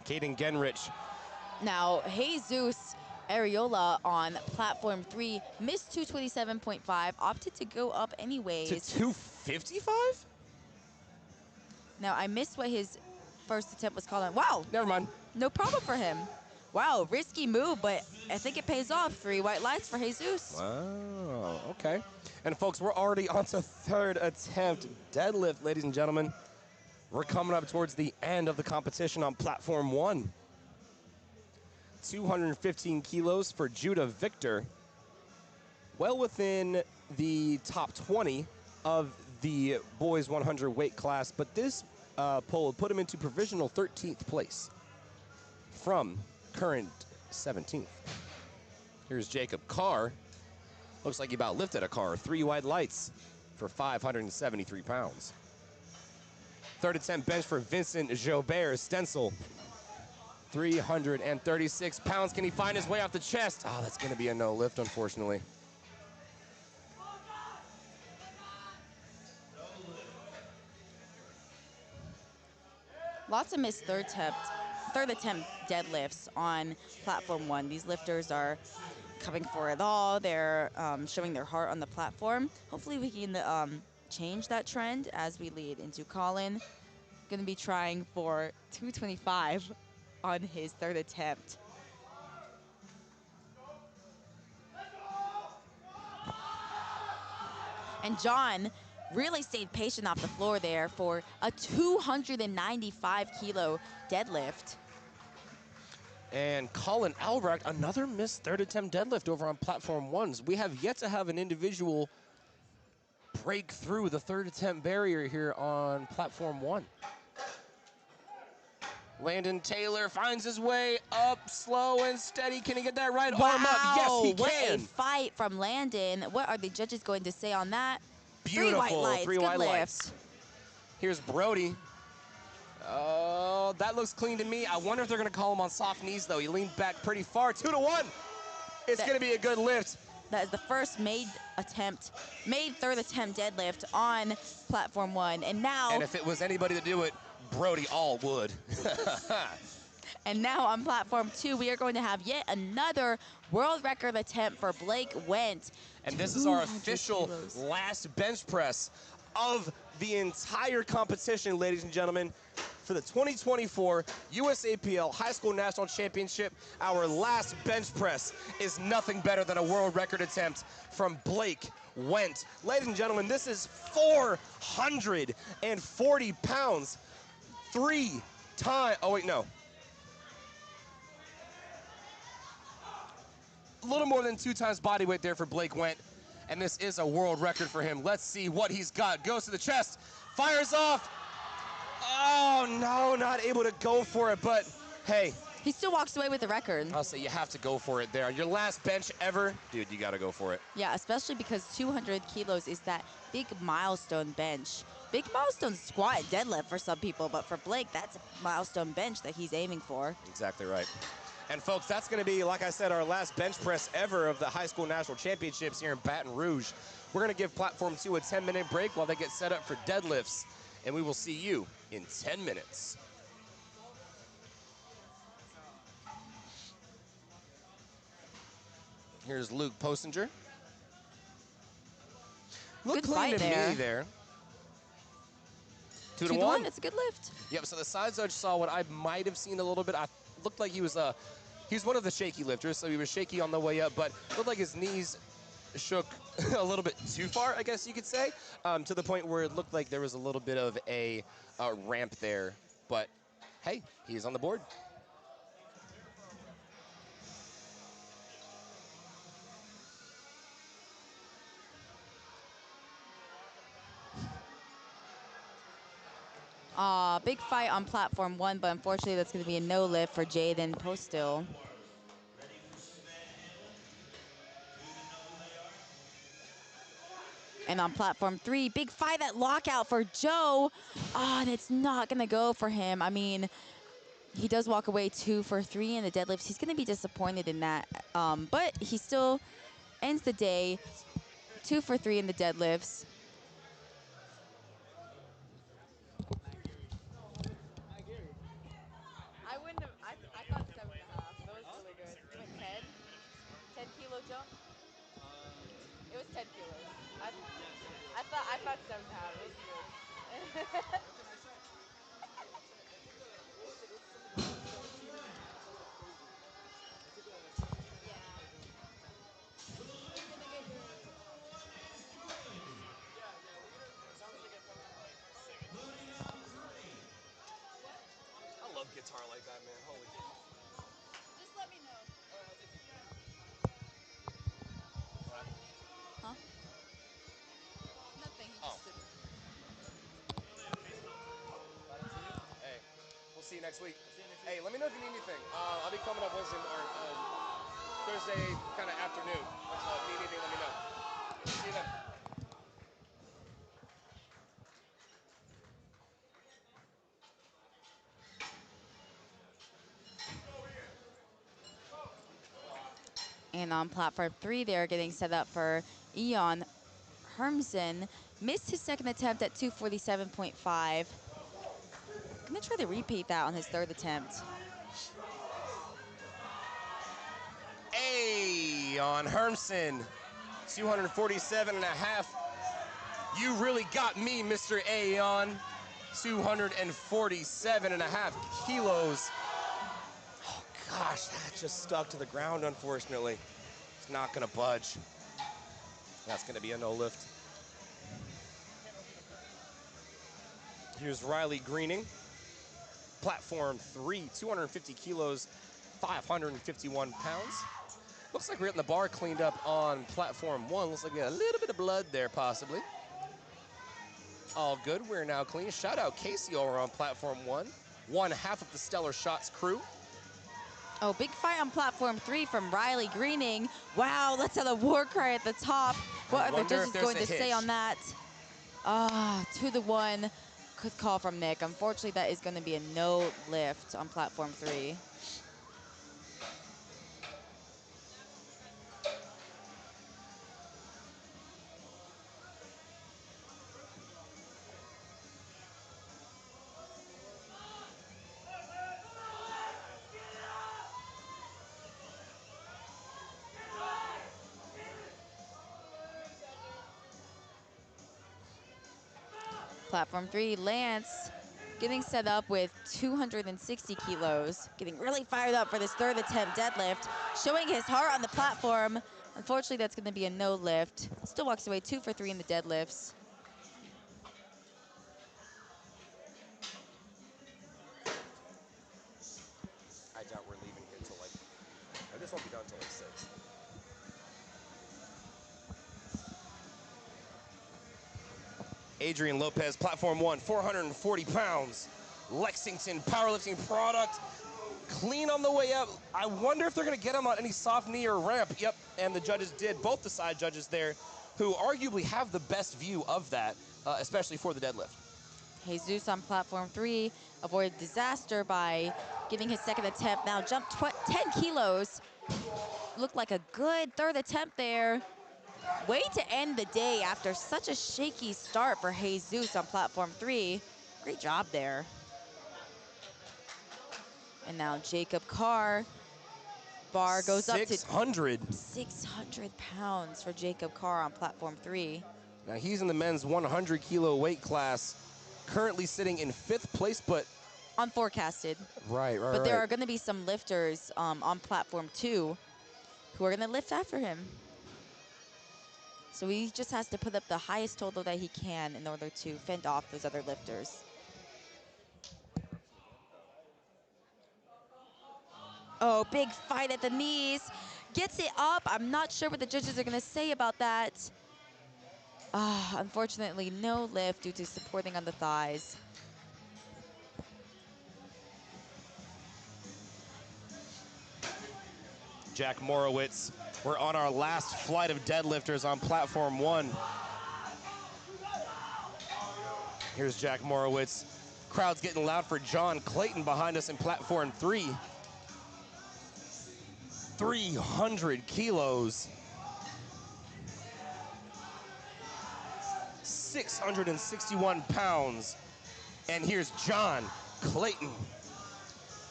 Caden Genrich. Now, Jesus Areola on platform 3 missed 227.5, opted to go up anyways. To 255? Now, I missed what his first attempt was called on. Wow, Never mind. no problem for him. Wow, risky move, but I think it pays off. 3 white lights for Jesus. Wow, okay. And folks, we're already on to third attempt deadlift, ladies and gentlemen. We're coming up towards the end of the competition on platform 1. 215 kilos for Judah Victor. Well within the top 20 of the boys 100 weight class, but this poll put him into provisional 13th place from current 17th. Here's Jacob Carr. Looks like he about lifted a car. 3 white lights for 573 pounds. Third attempt bench for Vincent Jobert Stencil. 336 pounds. Can he find his way off the chest? Oh, that's going to be a no lift, unfortunately. Lots of missed third attempt deadlifts on platform 1. These lifters are coming for it all. They're showing their heart on the platform. Hopefully we can change that trend as we lead into Colin. Going to be trying for 225 on his third attempt. And John really stayed patient off the floor there for a 295 kilo deadlift. And Colin Albrecht, another missed third attempt deadlift over on platform 1s. We have yet to have an individual break through the third attempt barrier here on platform 1. Landon Taylor finds his way up slow and steady. Can he get that right arm up? Yes, he what can. A fight from Landon. What are the judges going to say on that? Beautiful. 3 white lights. Three Good white lift. lights. Here's Brody. Oh, that looks clean to me. I wonder if they're going to call him on soft knees, though. He leaned back pretty far. 2-1. It's going to be a good lift. That is the first made third attempt deadlift on platform 1. And now... And if it was anybody to do it, Brody all would. And now on platform 2, we are going to have yet another world record attempt for Blake Wendt. And this is our 200 official kilos. last bench press of the entire competition, ladies and gentlemen. For the 2024 USAPL High School National Championship, our last bench press is nothing better than a world record attempt from Blake Wendt. Ladies and gentlemen, this is 440 pounds. 3 times, oh wait, no. A little more than 2 times body weight there for Blake Wendt. And this is a world record for him. Let's see what he's got. Goes to the chest, fires off. Oh no, not able to go for it, but hey. He still walks away with the record. I'll say you have to go for it there. Your last bench ever, dude, you gotta go for it. Yeah, especially because 200 kilos is that big milestone bench. Big milestone squat and deadlift for some people, but for Blake, that's a milestone bench that he's aiming for. Exactly right. And folks, that's gonna be, like I said, our last bench press ever of the High School National Championships here in Baton Rouge. We're gonna give Platform 2 a 10-minute break while they get set up for deadlifts, and we will see you in 10 minutes. Here's Luke Postinger. Look Good clean fight to there. me there. 2 to 2 to 1. 1, it's a good lift. Yep, so the side judge saw what I might have seen a little bit. I looked like he was one of the shaky lifters, so he was shaky on the way up, but looked like his knees shook a little bit too far, I guess you could say, to the point where it looked like there was a little bit of a ramp there. But hey, he's on the board. Big fight on platform 1, but unfortunately that's going to be a no lift for Jaden Postil. And on platform 3, big fight, that lockout for Joe. And it's not going to go for him. I mean, He does walk away 2 for 3 in the deadlifts. He's going to be disappointed in that, but he still ends the day 2 for 3 in the deadlifts. I wouldn't have. I thought 7.5. That was really good. You went 10? 10 kilo jump? It was 10 kilos. I thought 7.5. It was good. I love guitar like that, man. Holy cow. Just let me know. Huh? Nothing. He just didn't. Hey, we'll see you next week. Hey, let me know if you need anything. I'll be coming up Wednesday or Thursday kind of afternoon. So if you need anything, let me know. See you then. And on platform 3, they're getting set up for Eon Hermsen. Missed his second attempt at 247.5. Gonna try to repeat that on his third attempt. Hey, on Hermsen, 247.5. You really got me, Mr. Aeon. 247.5 kilos. Oh gosh, that just stuck to the ground, unfortunately. It's not gonna budge. That's gonna be a no lift. Here's Riley Greening. Platform 3, 250 kilos, 551 pounds. Looks like we're getting the bar cleaned up on platform 1. Looks like we got a little bit of blood there, possibly. All good, we're now clean. Shout out Casey over on platform 1. One half of the Stellar Shots crew. Oh, big fight on platform 3 from Riley Greening. Wow, let's have a war cry at the top. What are the judges going to say on that? 2-1. Good call from Nick. Unfortunately, that is going to be a no lift on platform 3. Platform 3, Lance getting set up with 260 kilos, getting really fired up for this third attempt deadlift, showing his heart on the platform. Unfortunately, that's going to be a no lift. Still walks away 2 for 3 in the deadlifts. I doubt we're leaving here till like, this won't be done till like 6. Adrian Lopez, platform 1, 440 pounds. Lexington powerlifting product. Clean on the way up. I wonder if they're gonna get him on any soft knee or ramp. Yep, and the judges did, both the side judges there, who arguably have the best view of that, especially for the deadlift. Jesus on platform 3 avoided disaster by giving his second attempt. Now jumped 10 kilos. Looked like a good third attempt there. Way to end the day after such a shaky start for Jesus on platform 3. Great job there. And now Jacob Carr. Bar goes up to 600 pounds for Jacob Carr on platform 3. Now he's in the men's 100 kilo weight class, currently sitting in 5th place, but unforecasted. Right. But there are going to be some lifters on platform 2 who are going to lift after him. So he just has to put up the highest total that he can in order to fend off those other lifters. Oh, big fight at the knees. Gets it up. I'm not sure what the judges are going to say about that. Unfortunately, no lift due to supporting on the thighs. Jack Morowitz, we're on our last flight of deadlifters on platform 1. Here's Jack Morowitz Crowd's getting loud for John Clayton behind us in platform 3. 300 kilos. 661 pounds. And here's John Clayton.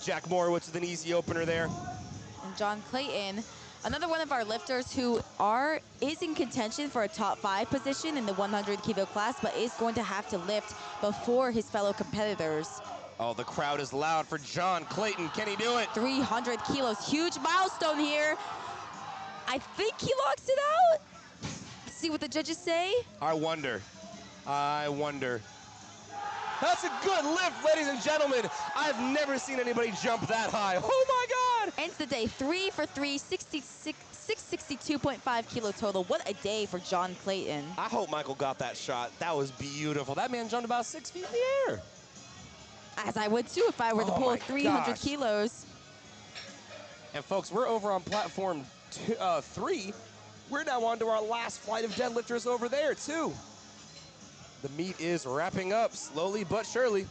Jack Morowitz with an easy opener there. And John Clayton, another one of our lifters who is in contention for a top 5 position in the 100 kilo class, but is going to have to lift before his fellow competitors. Oh, the crowd is loud for John Clayton. Can he do it? 300 kilos, huge milestone here. I think he locks it out. Let's see what the judges say. I wonder. That's a good lift, ladies and gentlemen. I've never seen anybody jump that high. Oh my God! Ends the day 3 for 3, 662.5 kilo total. What a day for John Clayton. I hope Michael got that shot. That was beautiful. That man jumped about 6 feet in the air. As I would too if I were to Oh pull my 300 gosh. kilos. And folks, we're over on platform 3. We're now on to our last flight of deadlifters over there too. The meet is wrapping up slowly but surely.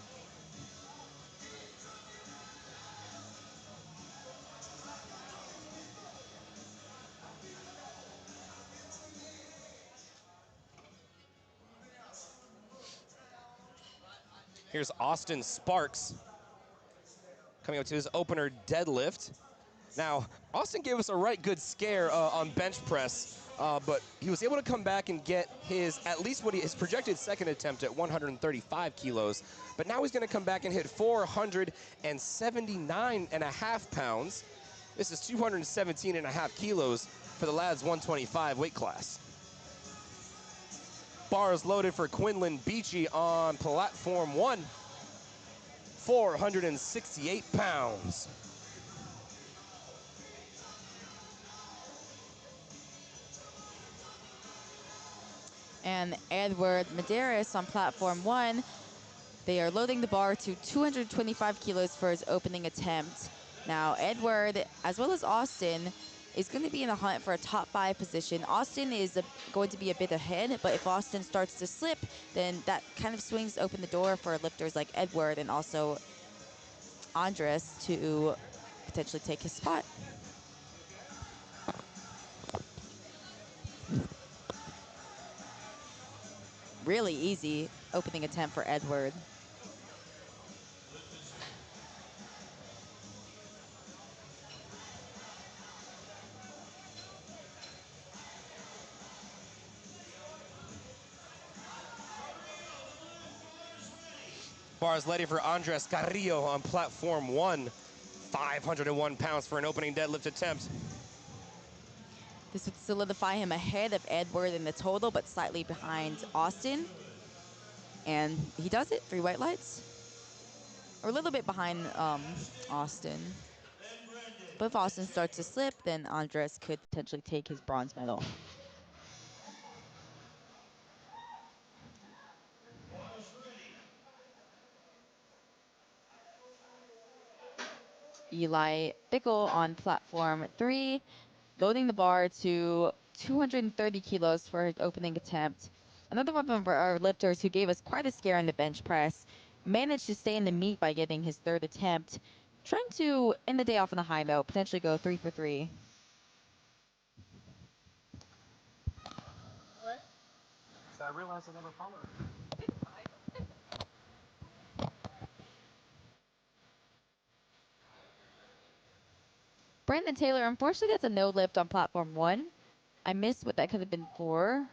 Here's Austin Sparks coming up to his opener deadlift. Now, Austin gave us a right good scare on bench press, but he was able to come back and get at least his projected second attempt at 135 kilos. But now he's going to come back and hit 479.5 pounds. This is 217.5 kilos for the lads 125 weight class. Bars loaded for Quinlan Beachy on platform 1. 468 pounds. And Edward Medeiros on platform 1. They are loading the bar to 225 kilos for his opening attempt. Now, Edward, as well as Austin, is going to be in the hunt for a top 5 position. Austin is going to be a bit ahead, but if Austin starts to slip, then that kind of swings open the door for lifters like Edward and also Andres to potentially take his spot. Really easy opening attempt for Edward. Bars ready for Andres Carrillo on platform 1. 501 pounds for an opening deadlift attempt. This would solidify him ahead of Edward in the total, but slightly behind Austin. And he does it, 3 white lights. Or a little bit behind Austin. But if Austin starts to slip, then Andres could potentially take his bronze medal. Eli Bickle on platform 3, loading the bar to 230 kilos for his opening attempt. Another one of our lifters who gave us quite a scare in the bench press, managed to stay in the meet by getting his 3rd attempt, trying to end the day off on a high note, potentially go 3 for 3. What? So I realized I never followed. Brandon Taylor, unfortunately, that's a no lift on platform 1. I missed what that could have been for.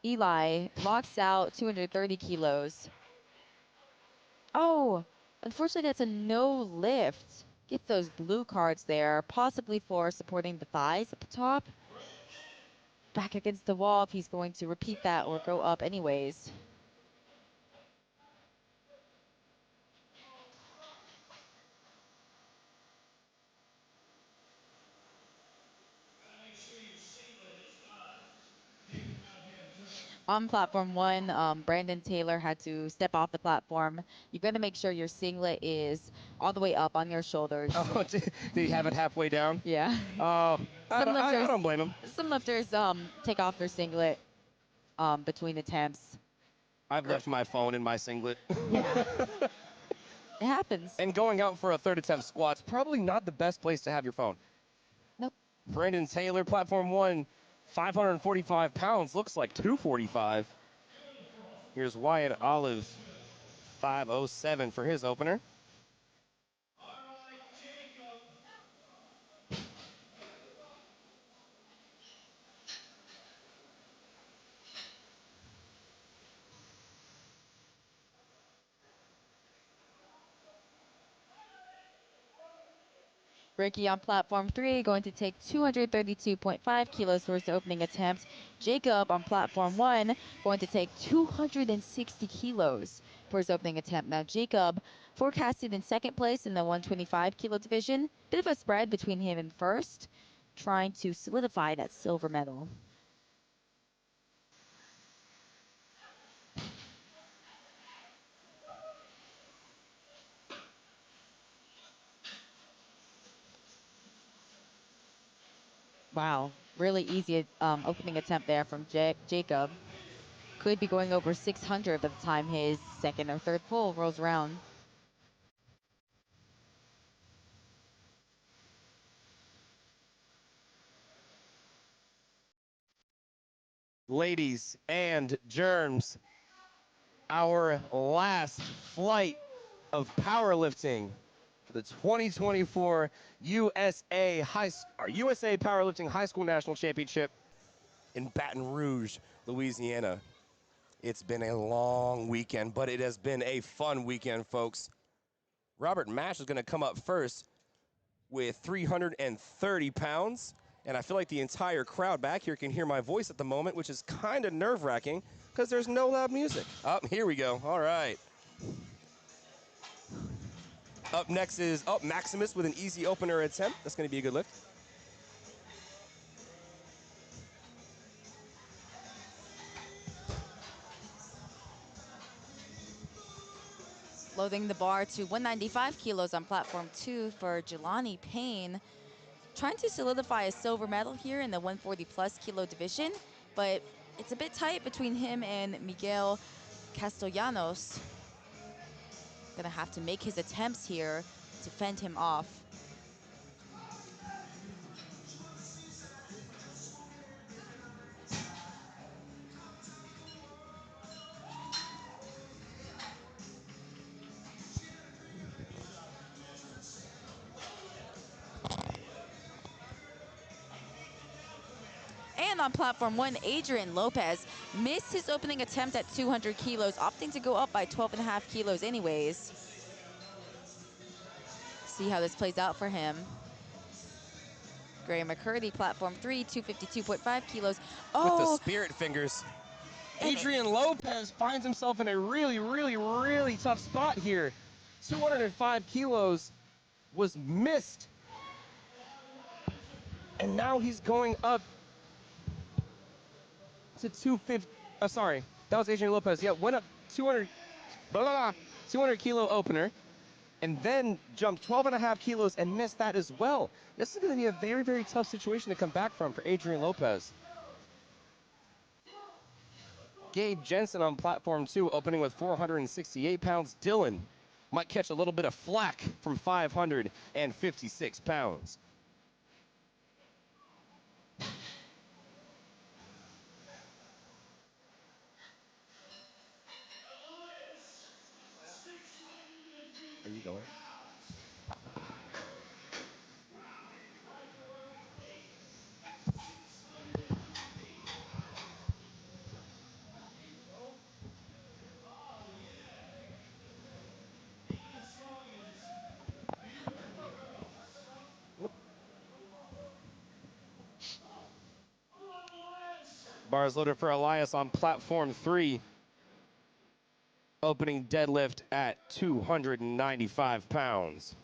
Eli locks out 230 kilos. Oh, unfortunately, that's a no lift. Get those blue cards there, possibly for supporting the thighs at the top. Back against the wall if he's going to repeat that or go up anyways. On platform 1, Brandon Taylor had to step off the platform. You're going to make sure your singlet is all the way up on your shoulders. Oh, did he have it halfway down? Yeah. Oh, I don't blame him. Some lifters take off their singlet between attempts. I've left my phone in my singlet. Yeah. It happens. And going out for a third attempt squat's probably not the best place to have your phone. Nope. Brandon Taylor, platform 1, 545 pounds, looks like 245. Here's Wyatt Olive, 507 for his opener. Ricky on platform 3 going to take 232.5 kilos for his opening attempt. Jacob on platform 1 going to take 260 kilos for his opening attempt. Now Jacob forecasted in second place in the 125 kilo division. Bit of a spread between him and first, trying to solidify that silver medal. Wow, really easy opening attempt there from Jacob. Could be going over 600 by the time his second or third pull rolls around. Ladies and germs, our last flight of powerlifting for the 2024 USA Powerlifting High School National Championship in Baton Rouge, Louisiana. It's been a long weekend, but it has been a fun weekend, folks. Robert Mash is going to come up first with 330 pounds. And I feel like the entire crowd back here can hear my voice at the moment, which is kind of nerve-wracking because there's no loud music. Here we go. All right. Up next is Maximus with an easy opener attempt. That's going to be a good lift. Loading the bar to 195 kilos on platform 2 for Jelani Payne. Trying to solidify a silver medal here in the 140 plus kilo division, but it's a bit tight between him and Miguel Castellanos. Gonna have to make his attempts here to fend him off. And on platform 1, Adrian Lopez missed his opening attempt at 200 kilos, opting to go up by 12.5 kilos anyways. See how this plays out for him. Graham McCurdy, platform 3, 252.5 kilos. With the spirit fingers. And Adrian Lopez finds himself in a really, really, really tough spot here. 205 kilos was missed. And now he's going up to 250. Sorry, that was Adrian Lopez. Yeah, went up 200 kilo opener, and then jumped 12.5 kilos and missed that as well. This is going to be a very, very tough situation to come back from for Adrian Lopez. Gabe Jensen on platform 2, opening with 468 pounds. Dylan might catch a little bit of flack from 556 pounds. Are you going? Bars loaded for Elias on platform 3. Opening deadlift at 295 pounds.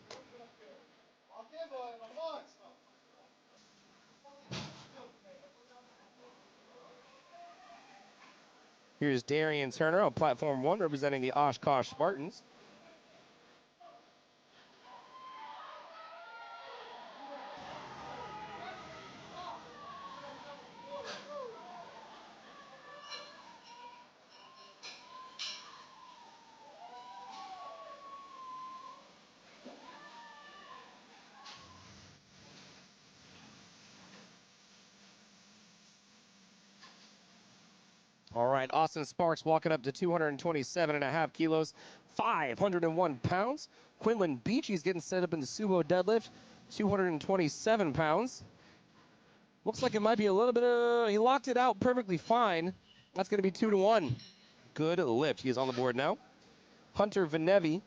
Here's Darian Turner on platform 1, representing the Oshkosh Spartans. All right, Austin Sparks walking up to 227.5 kilos, 501 pounds. Quinlan Beachy's getting set up in the sumo deadlift, 227 pounds. Looks like it might be a little bit he locked it out perfectly fine. That's going to be 2-1. Good lift. He is on the board now. Hunter Venevi,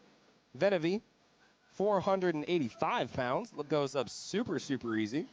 485 pounds. Goes up super, super easy.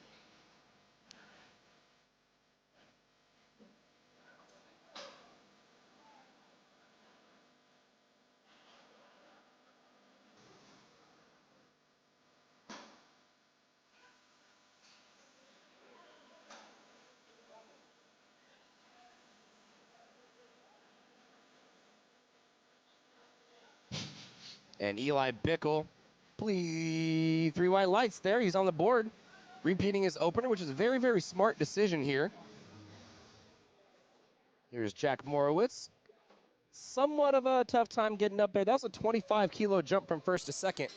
And Eli Bickle, please, 3 white lights there. He's on the board. Repeating his opener, which is a very, very smart decision here. Here's Jack Morowitz. Somewhat of a tough time getting up there. That was a 25-kilo jump from first to second,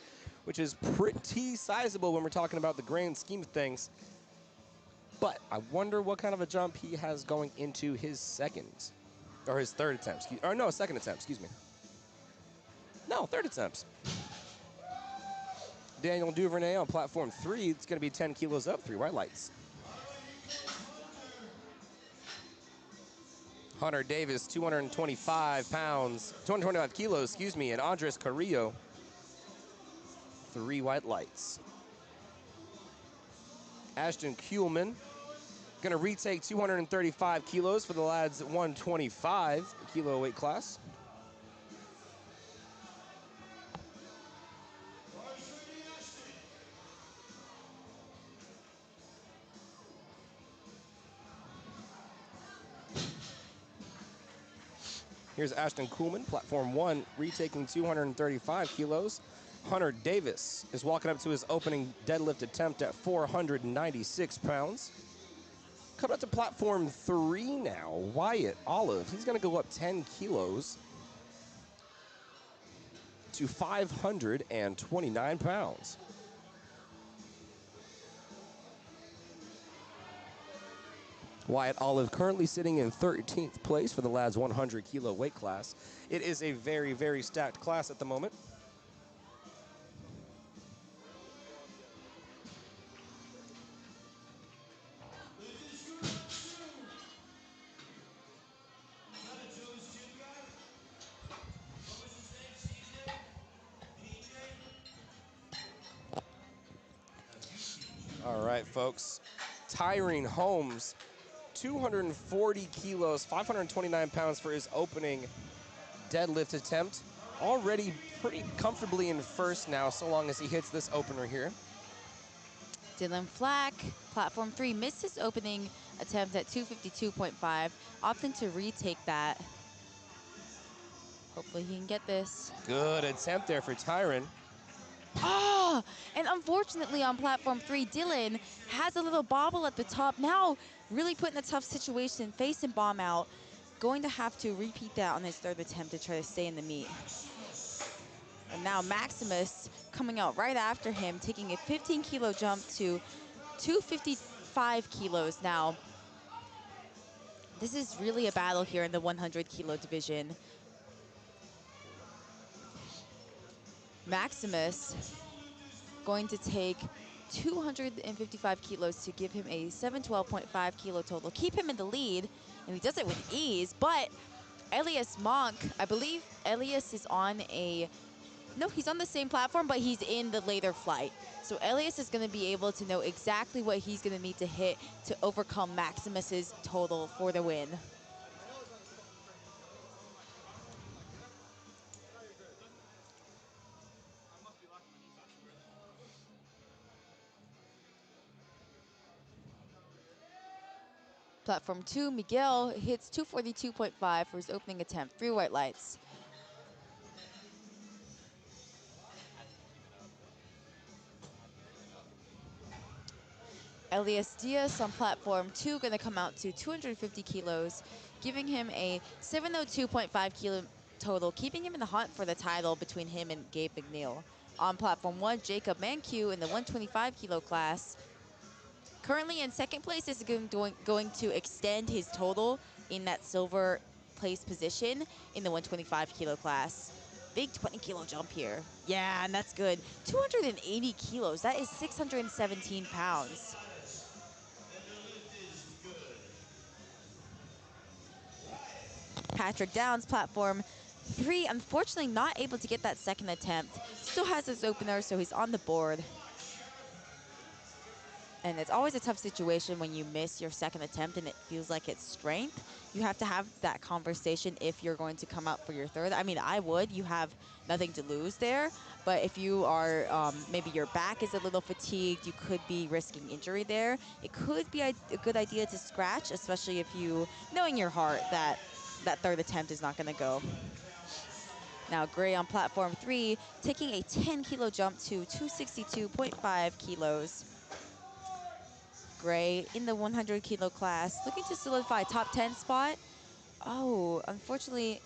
which is pretty sizable when we're talking about the grand scheme of things. But I wonder what kind of a jump he has going into his second, or his third attempt. Or no, second attempt, excuse me. No, third attempts. Daniel Duvernay on platform 3. It's going to be 10 kilos up, 3 white lights. Hunter Davis, 225 pounds, 225 kilos, excuse me, and Andres Carrillo, 3 white lights. Ashton Kuhlman, going to retake 235 kilos for the lads at 125 kilo weight class. Here's Ashton Kuhlman, platform 1, retaking 235 kilos. Hunter Davis is walking up to his opening deadlift attempt at 496 pounds. Coming up to platform 3 now, Wyatt Olive. He's going to go up 10 kilos to 529 pounds. Wyatt Olive currently sitting in 13th place for the lads 100 kilo weight class. It is a very, very stacked class at the moment. All right, folks. Tyrene Holmes, 240 kilos, 529 pounds for his opening deadlift attempt. Already pretty comfortably in first now, so long as he hits this opener here. Dylan Flack, platform 3, missed his opening attempt at 252.5, opting to retake that. Hopefully he can get this. Good attempt there for Tyrone. Oh, and unfortunately on platform 3, Dylan has a little bobble at the top. Now really put in a tough situation, face and bomb out. Going to have to repeat that on his third attempt to try to stay in the meet. And now Maximus coming out right after him, taking a 15-kilo jump to 255 kilos now. This is really a battle here in the 100-kilo division. Maximus going to take 255 kilos to give him a 712.5 kilo total. Keep him in the lead, and he does it with ease, but Elias Monk, I believe Elias is on a, no, he's on the same platform, but he's in the later flight. So Elias is gonna be able to know exactly what he's gonna need to hit to overcome Maximus's total for the win. Platform 2, Miguel hits 242.5 for his opening attempt, 3 white lights. Elias Diaz on platform 2 gonna come out to 250 kilos, giving him a 702.5 kilo total, keeping him in the hunt for the title between him and Gabe McNeil. On platform 1, Jacob Mankiw in the 125 kilo class. Currently in second place is going to extend his total in that silver place position in the 125 kilo class. Big 20 kilo jump here. Yeah, and that's good. 280 kilos. That is 617 pounds. Patrick Downs, platform 3, unfortunately not able to get that second attempt. Still has his opener, so he's on the board. And it's always a tough situation when you miss your second attempt and it feels like it's strength. You have to have that conversation if you're going to come out for your third. I mean, I would. You have nothing to lose there. But if you are, maybe your back is a little fatigued, you could be risking injury there. It could be a good idea to scratch, especially if you, knowing your heart that that third attempt is not going to go. Now Gray on platform 3, taking a 10 kilo jump to 262.5 kilos. Gray in the 100 kilo class, looking to solidify top 10 spot. Oh, unfortunately,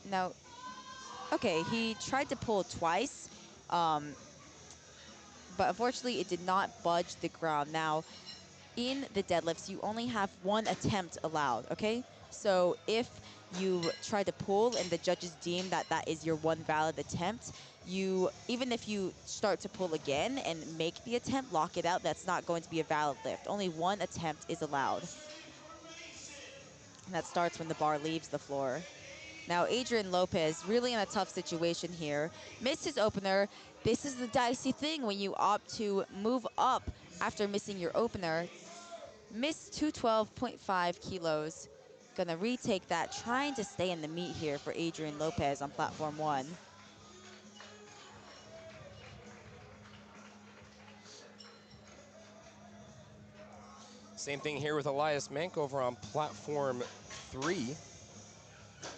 no. Okay, he tried to pull twice, but unfortunately it did not budge the ground. Now, in the deadlifts, you only have one attempt allowed, okay? So if you try to pull and the judges deem that that is your one valid attempt, even if you start to pull again and make the attempt, lock it out, that's not going to be a valid lift. Only one attempt is allowed. And that starts when the bar leaves the floor. Now Adrian Lopez really in a tough situation here. Missed his opener. This is the dicey thing when you opt to move up after missing your opener. Missed 212.5 kilos. Gonna retake that, trying to stay in the meet here for Adrian Lopez on platform 1. Same thing here with Elias Mank over on platform 3.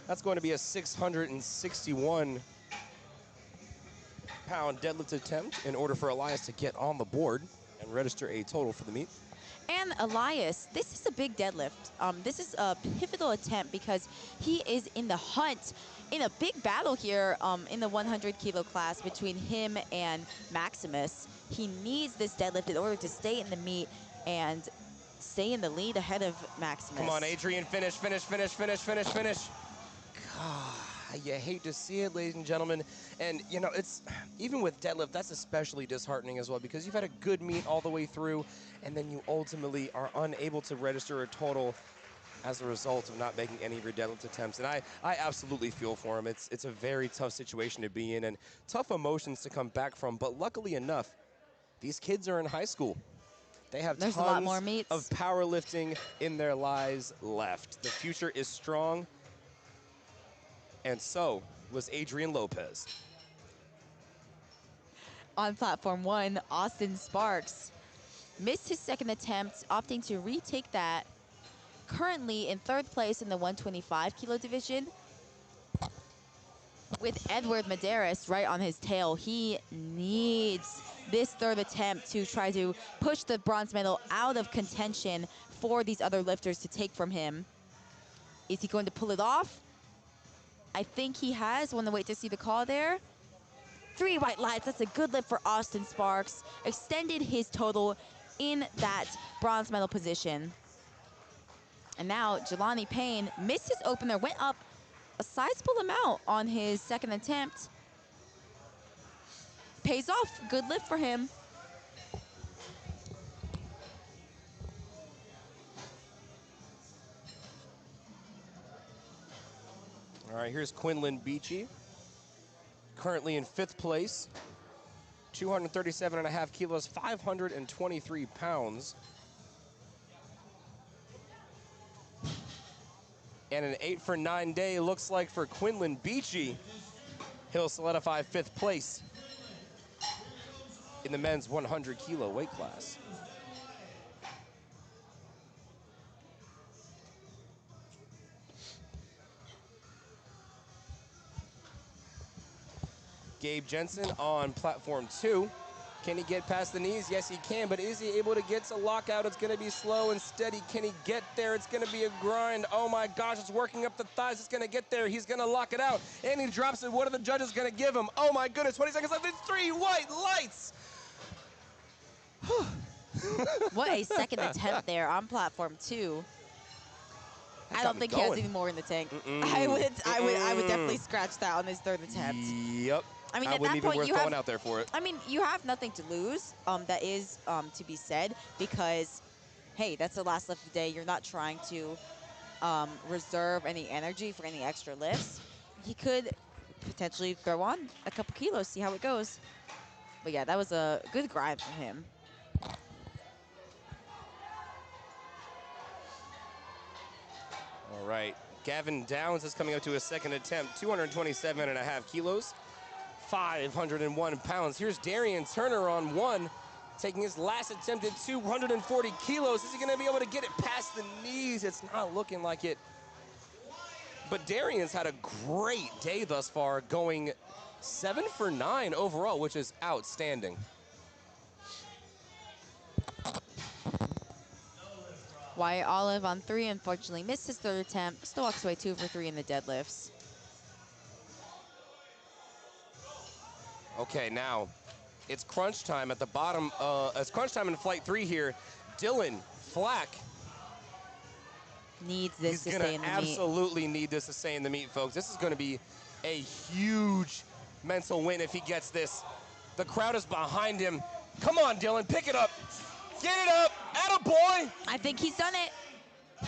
That's going to be a 661-pound deadlift attempt in order for Elias to get on the board and register a total for the meet. And Elias, this is a big deadlift. This is a pivotal attempt because he is in the hunt in a big battle here in the 100 kilo class between him and Maximus. He needs this deadlift in order to stay in the meet and stay in the lead ahead of Maximus. Come on, Adrian, finish, finish, finish, finish, finish, finish. God, you hate to see it, ladies and gentlemen. And, you know, it's even with deadlift, that's especially disheartening as well because you've had a good meet all the way through, and then you ultimately are unable to register a total as a result of not making any of your deadlift attempts. And I absolutely feel for him. It's a very tough situation to be in and tough emotions to come back from. But luckily enough, these kids are in high school. They have There's tons a lot more meets of powerlifting in their lives left. The future is strong, and so was Adrian Lopez. On platform 1, Austin Sparks missed his second attempt, opting to retake that. Currently in third place in the 125 kilo division with Edward Medeiros right on his tail. He needs this third attempt to try to push the bronze medal out of contention for these other lifters to take from him. Is he going to pull it off? I think he has. Want to wait to see the call there. 3 white lights. That's a good lift for Austin Sparks. Extended his total in that bronze medal position. And now Jelani Payne missed his opener, went up a sizable amount on his second attempt. Pays off. Good lift for him. All right, here's Quinlan Beachy, currently in 5th place, 237.5 kilos, 523 pounds. And an 8 for 9 day looks like for Quinlan Beachy. He'll solidify 5th place in the men's 100 kilo weight class. Gabe Jensen on platform 2. Can he get past the knees? Yes, he can, but is he able to get to lockout? It's gonna be slow and steady. Can he get there? It's gonna be a grind. Oh my gosh, it's working up the thighs. It's gonna get there. He's gonna lock it out, and he drops it. What are the judges gonna give him? Oh my goodness, 20 seconds left. There's 3 white lights. What a second attempt there on platform 2. I don't think he has any more in the tank. I would definitely scratch that on his third attempt. Yep. I mean, I at wouldn't that even point, worth you going have. out there for it. I mean, you have nothing to lose. That is to be said because, hey, that's the last lift of the day. You're not trying to reserve any energy for any extra lifts. He could potentially throw on a couple kilos, see how it goes. But yeah, that was a good grind for him. All right. Gavin Downs is coming up to his second attempt, 227.5 kilos, 501 pounds. Here's Darian Turner on one, taking his last attempt at 240 kilos. Is he going to be able to get it past the knees? It's not looking like it. But Darian's had a great day thus far, going 7 for 9 overall, which is outstanding. Wyatt Olive on 3, unfortunately missed his third attempt. Still walks away 2 for 3 in the deadlifts. Okay, now it's crunch time at the bottom. It's crunch time in flight 3 here. Dylan Flack. Needs this to stay in the meet. He's gonna absolutely need this to stay in the meet, folks. This is gonna be a huge mental win if he gets this. The crowd is behind him. Come on, Dylan, pick it up. Get it up, attaboy. I think he's done it.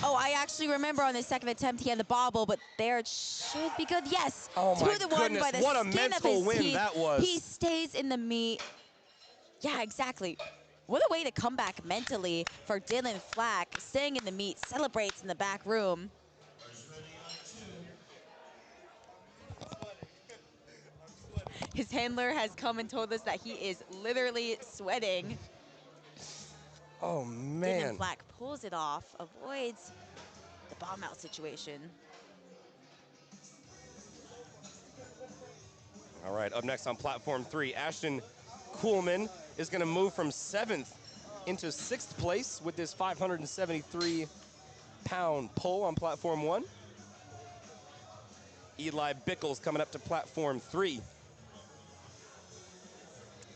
Oh, I actually remember on his second attempt he had the bobble, but there it should be good. Yes, Oh my 2-1 by the what a skin of mental his win teeth. that was. He stays in the meet. Yeah, exactly. What a way to come back mentally for Dylan Flack, staying in the meet, celebrates in the back room. His handler has come and told us that he is literally sweating. Oh, man. Dylan Flack pulls it off, avoids the bomb out situation. All right, up next on platform 3, Ashton Kuhlman is going to move from 7th into 6th place with this 573-pound pull on platform 1. Eli Bickles coming up to platform 3.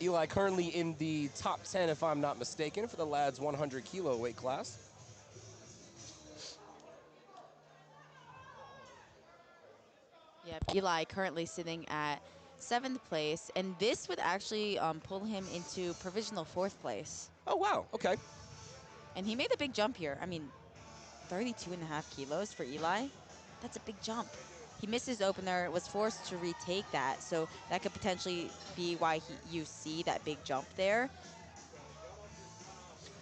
Eli currently in the top 10, if I'm not mistaken, for the lads 100 kilo weight class. Yep, Eli currently sitting at 7th place, and this would actually pull him into provisional 4th place. Oh, wow, okay. And he made a big jump here. I mean, 32.5 kilos for Eli. That's a big jump. He missed his opener, was forced to retake that, so that could potentially be why you see that big jump there.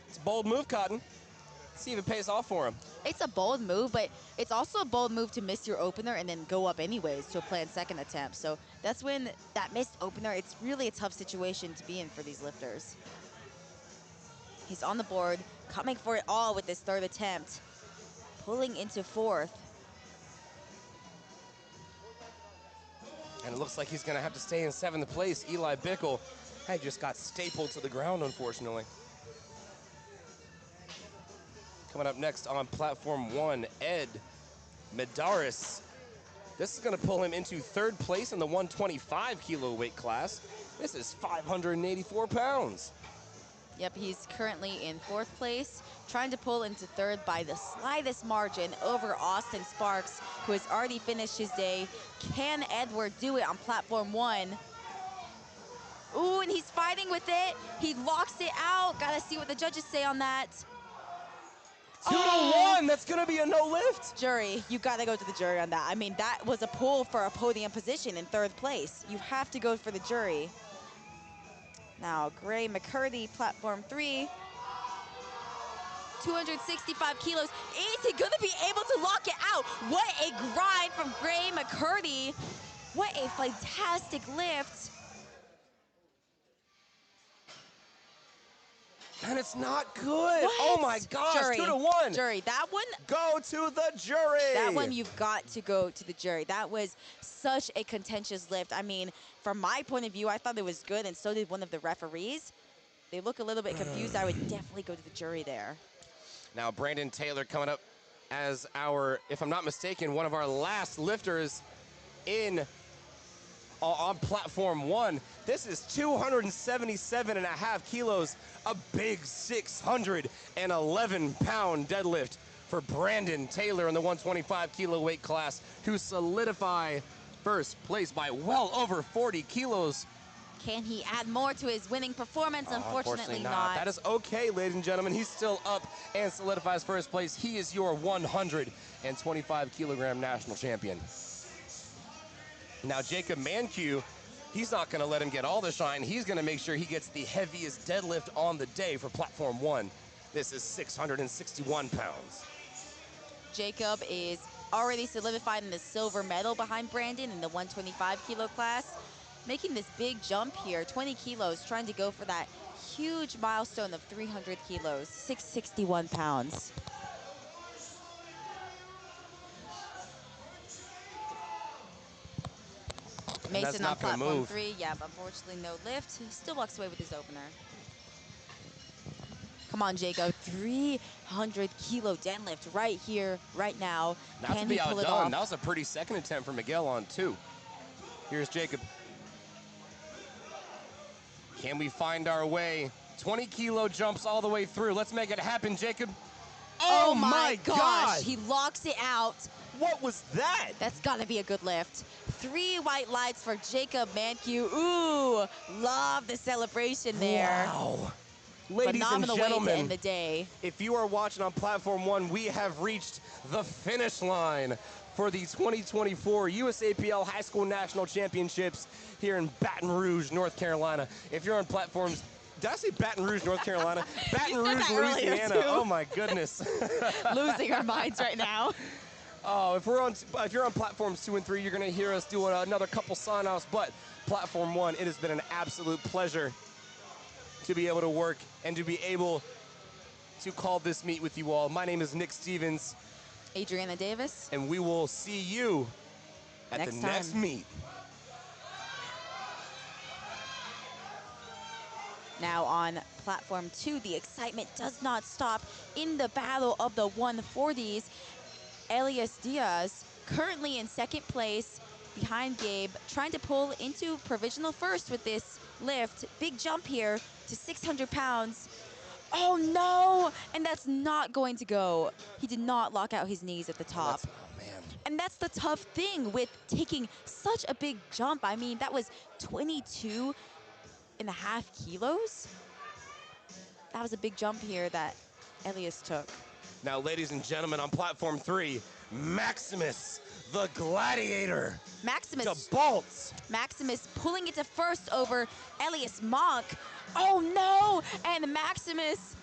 It's a bold move, Cotton. See if it pays off for him. It's a bold move, but it's also a bold move to miss your opener and then go up anyways to a planned second attempt. So that's when that missed opener, it's really a tough situation to be in for these lifters. He's on the board, coming for it all with this third attempt, pulling into 4th. And it looks like he's going to have to stay in 7th place. Eli Bickle just got stapled to the ground, unfortunately. Coming up next on platform 1, Ed Medaris. This is going to pull him into 3rd place in the 125 kilo weight class. This is 584 pounds. Yep, he's currently in 4th place, trying to pull into 3rd by the slightest margin over Austin Sparks, who has already finished his day. Can Edward do it on platform 1? Ooh, and he's fighting with it. He locks it out. Gotta see what the judges say on that. 2-1, that's gonna be a no lift. Jury, you gotta go to the jury on that. I mean, that was a pull for a podium position in 3rd place. You have to go for the jury. Now, Gray McCurdy, platform 3. 265 kilos. Is he gonna be able to lock it out? What a grind from Gray McCurdy. What a fantastic lift. And it's not good. What? Oh my gosh, Jury, 2-1. Jury, that one, Go to the jury. that one you've got to go to the jury. That was such a contentious lift. I mean, from my point of view, I thought it was good, and so did one of the referees. They look a little bit confused. I would definitely go to the jury there. Now Brandon Taylor coming up as our, if I'm not mistaken, one of our last lifters in on platform 1. This is 277.5 kilos, a big 611-pound deadlift for Brandon Taylor in the 125 kilo weight class, who solidify first place by well over 40 kilos. Can he add more to his winning performance? Unfortunately not. That is okay, ladies and gentlemen. He's still up and solidifies first place. He is your 125 kilogram national champion. Now, Jacob Mankiw, he's not going to let him get all the shine. He's going to make sure he gets the heaviest deadlift on the day for platform 1. This is 661 pounds. Jacob is already solidified in the silver medal behind Brandon in the 125 kilo class, making this big jump here, 20 kilos, trying to go for that huge milestone of 300 kilos, 661 pounds. Mason on platform 3, yeah, but unfortunately no lift. He still walks away with his opener. Come on, Jacob, 300 kilo deadlift right here, right now. Not Can to be he pull it outdone. off? That was a pretty second attempt for Miguel on 2. Here's Jacob. Can we find our way? 20 kilo jumps all the way through. Let's make it happen, Jacob. Oh my gosh, he locks it out. What was that? That's gotta be a good lift. 3 white lights for Jacob Mankiw. Ooh, love the celebration there. Wow. Ladies Phenomenal and gentlemen, way to end the day. if you are watching on platform 1, we have reached the finish line for the 2024 USAPL High School National Championships here in Baton Rouge, North Carolina. If you're on platforms, did I say Baton Rouge, North Carolina? Baton Rouge, Louisiana. Oh my goodness. Losing our minds right now. Oh, if you're on platforms 2 and 3, you're going to hear us do another couple sign-offs. But platform 1, it has been an absolute pleasure to be able to work and to be able to call this meet with you all. My name is Nick Stevens. Adriana Davis. And we will see you at the next meet. Now on platform 2, the excitement does not stop in the battle of the 140s. Elias Diaz, currently in second place behind Gabe, trying to pull into provisional first with this lift. Big jump here to 600 pounds. Oh no, and that's not going to go. He did not lock out his knees at the top. Oh man. And that's the tough thing with taking such a big jump. I mean, that was 22.5 kilos. That was a big jump here that Elias took. Now, ladies and gentlemen, on platform 3, Maximus, the Gladiator. Maximus pulling it to first over Elias Monk. Oh no! And Maximus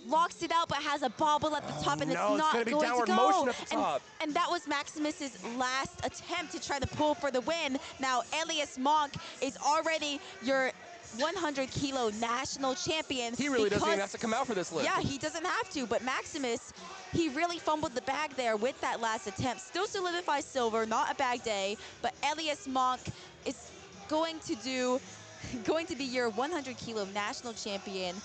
locks it out but has a bobble at the top, and it's not going to go. downward motion at the top. And that was Maximus's last attempt to try to pull for the win. Now Elias Monk is already your 100 kilo national champion. He really doesn't even have to come out for this lift. Yeah, he doesn't have to, but Maximus, he really fumbled the bag there with that last attempt. Still solidifies silver, not a bag day, but Elias Monk is going to be your 100 kilo national champion.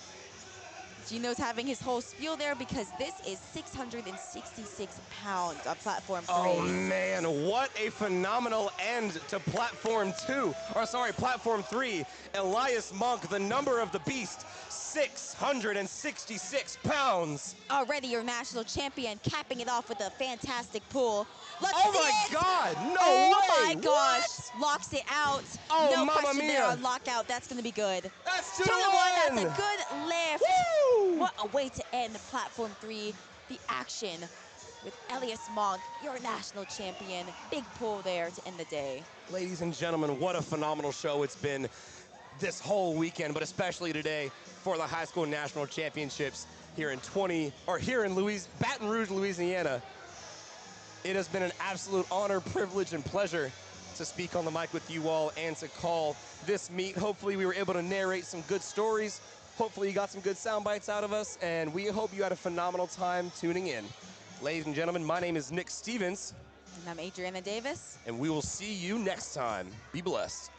Gino's having his whole spiel there because this is 666 pounds on platform 3. Oh man, what a phenomenal end to platform 3. Elias Monk, the number of the beast, 666 pounds. Already your national champion, capping it off with a fantastic pull. Oh my God, no way. Oh my gosh, locks it out. Oh, no mamma question mia. there on lockout. That's going to be good. That's 2-1. 2-1. That's a good lift. Woo! What a way to end platform 3. The action with Elias Monk, your national champion. Big pull there to end the day. Ladies and gentlemen, what a phenomenal show it's been this whole weekend, but especially today for the high school national championships here in Baton Rouge, Louisiana. It has been an absolute honor, privilege, and pleasure to speak on the mic with you all and to call this meet. Hopefully we were able to narrate some good stories. Hopefully you got some good sound bites out of us, and we hope you had a phenomenal time tuning in. Ladies and gentlemen, my name is Nick Stevens. And I'm Adriana Davis. And we will see you next time. Be blessed.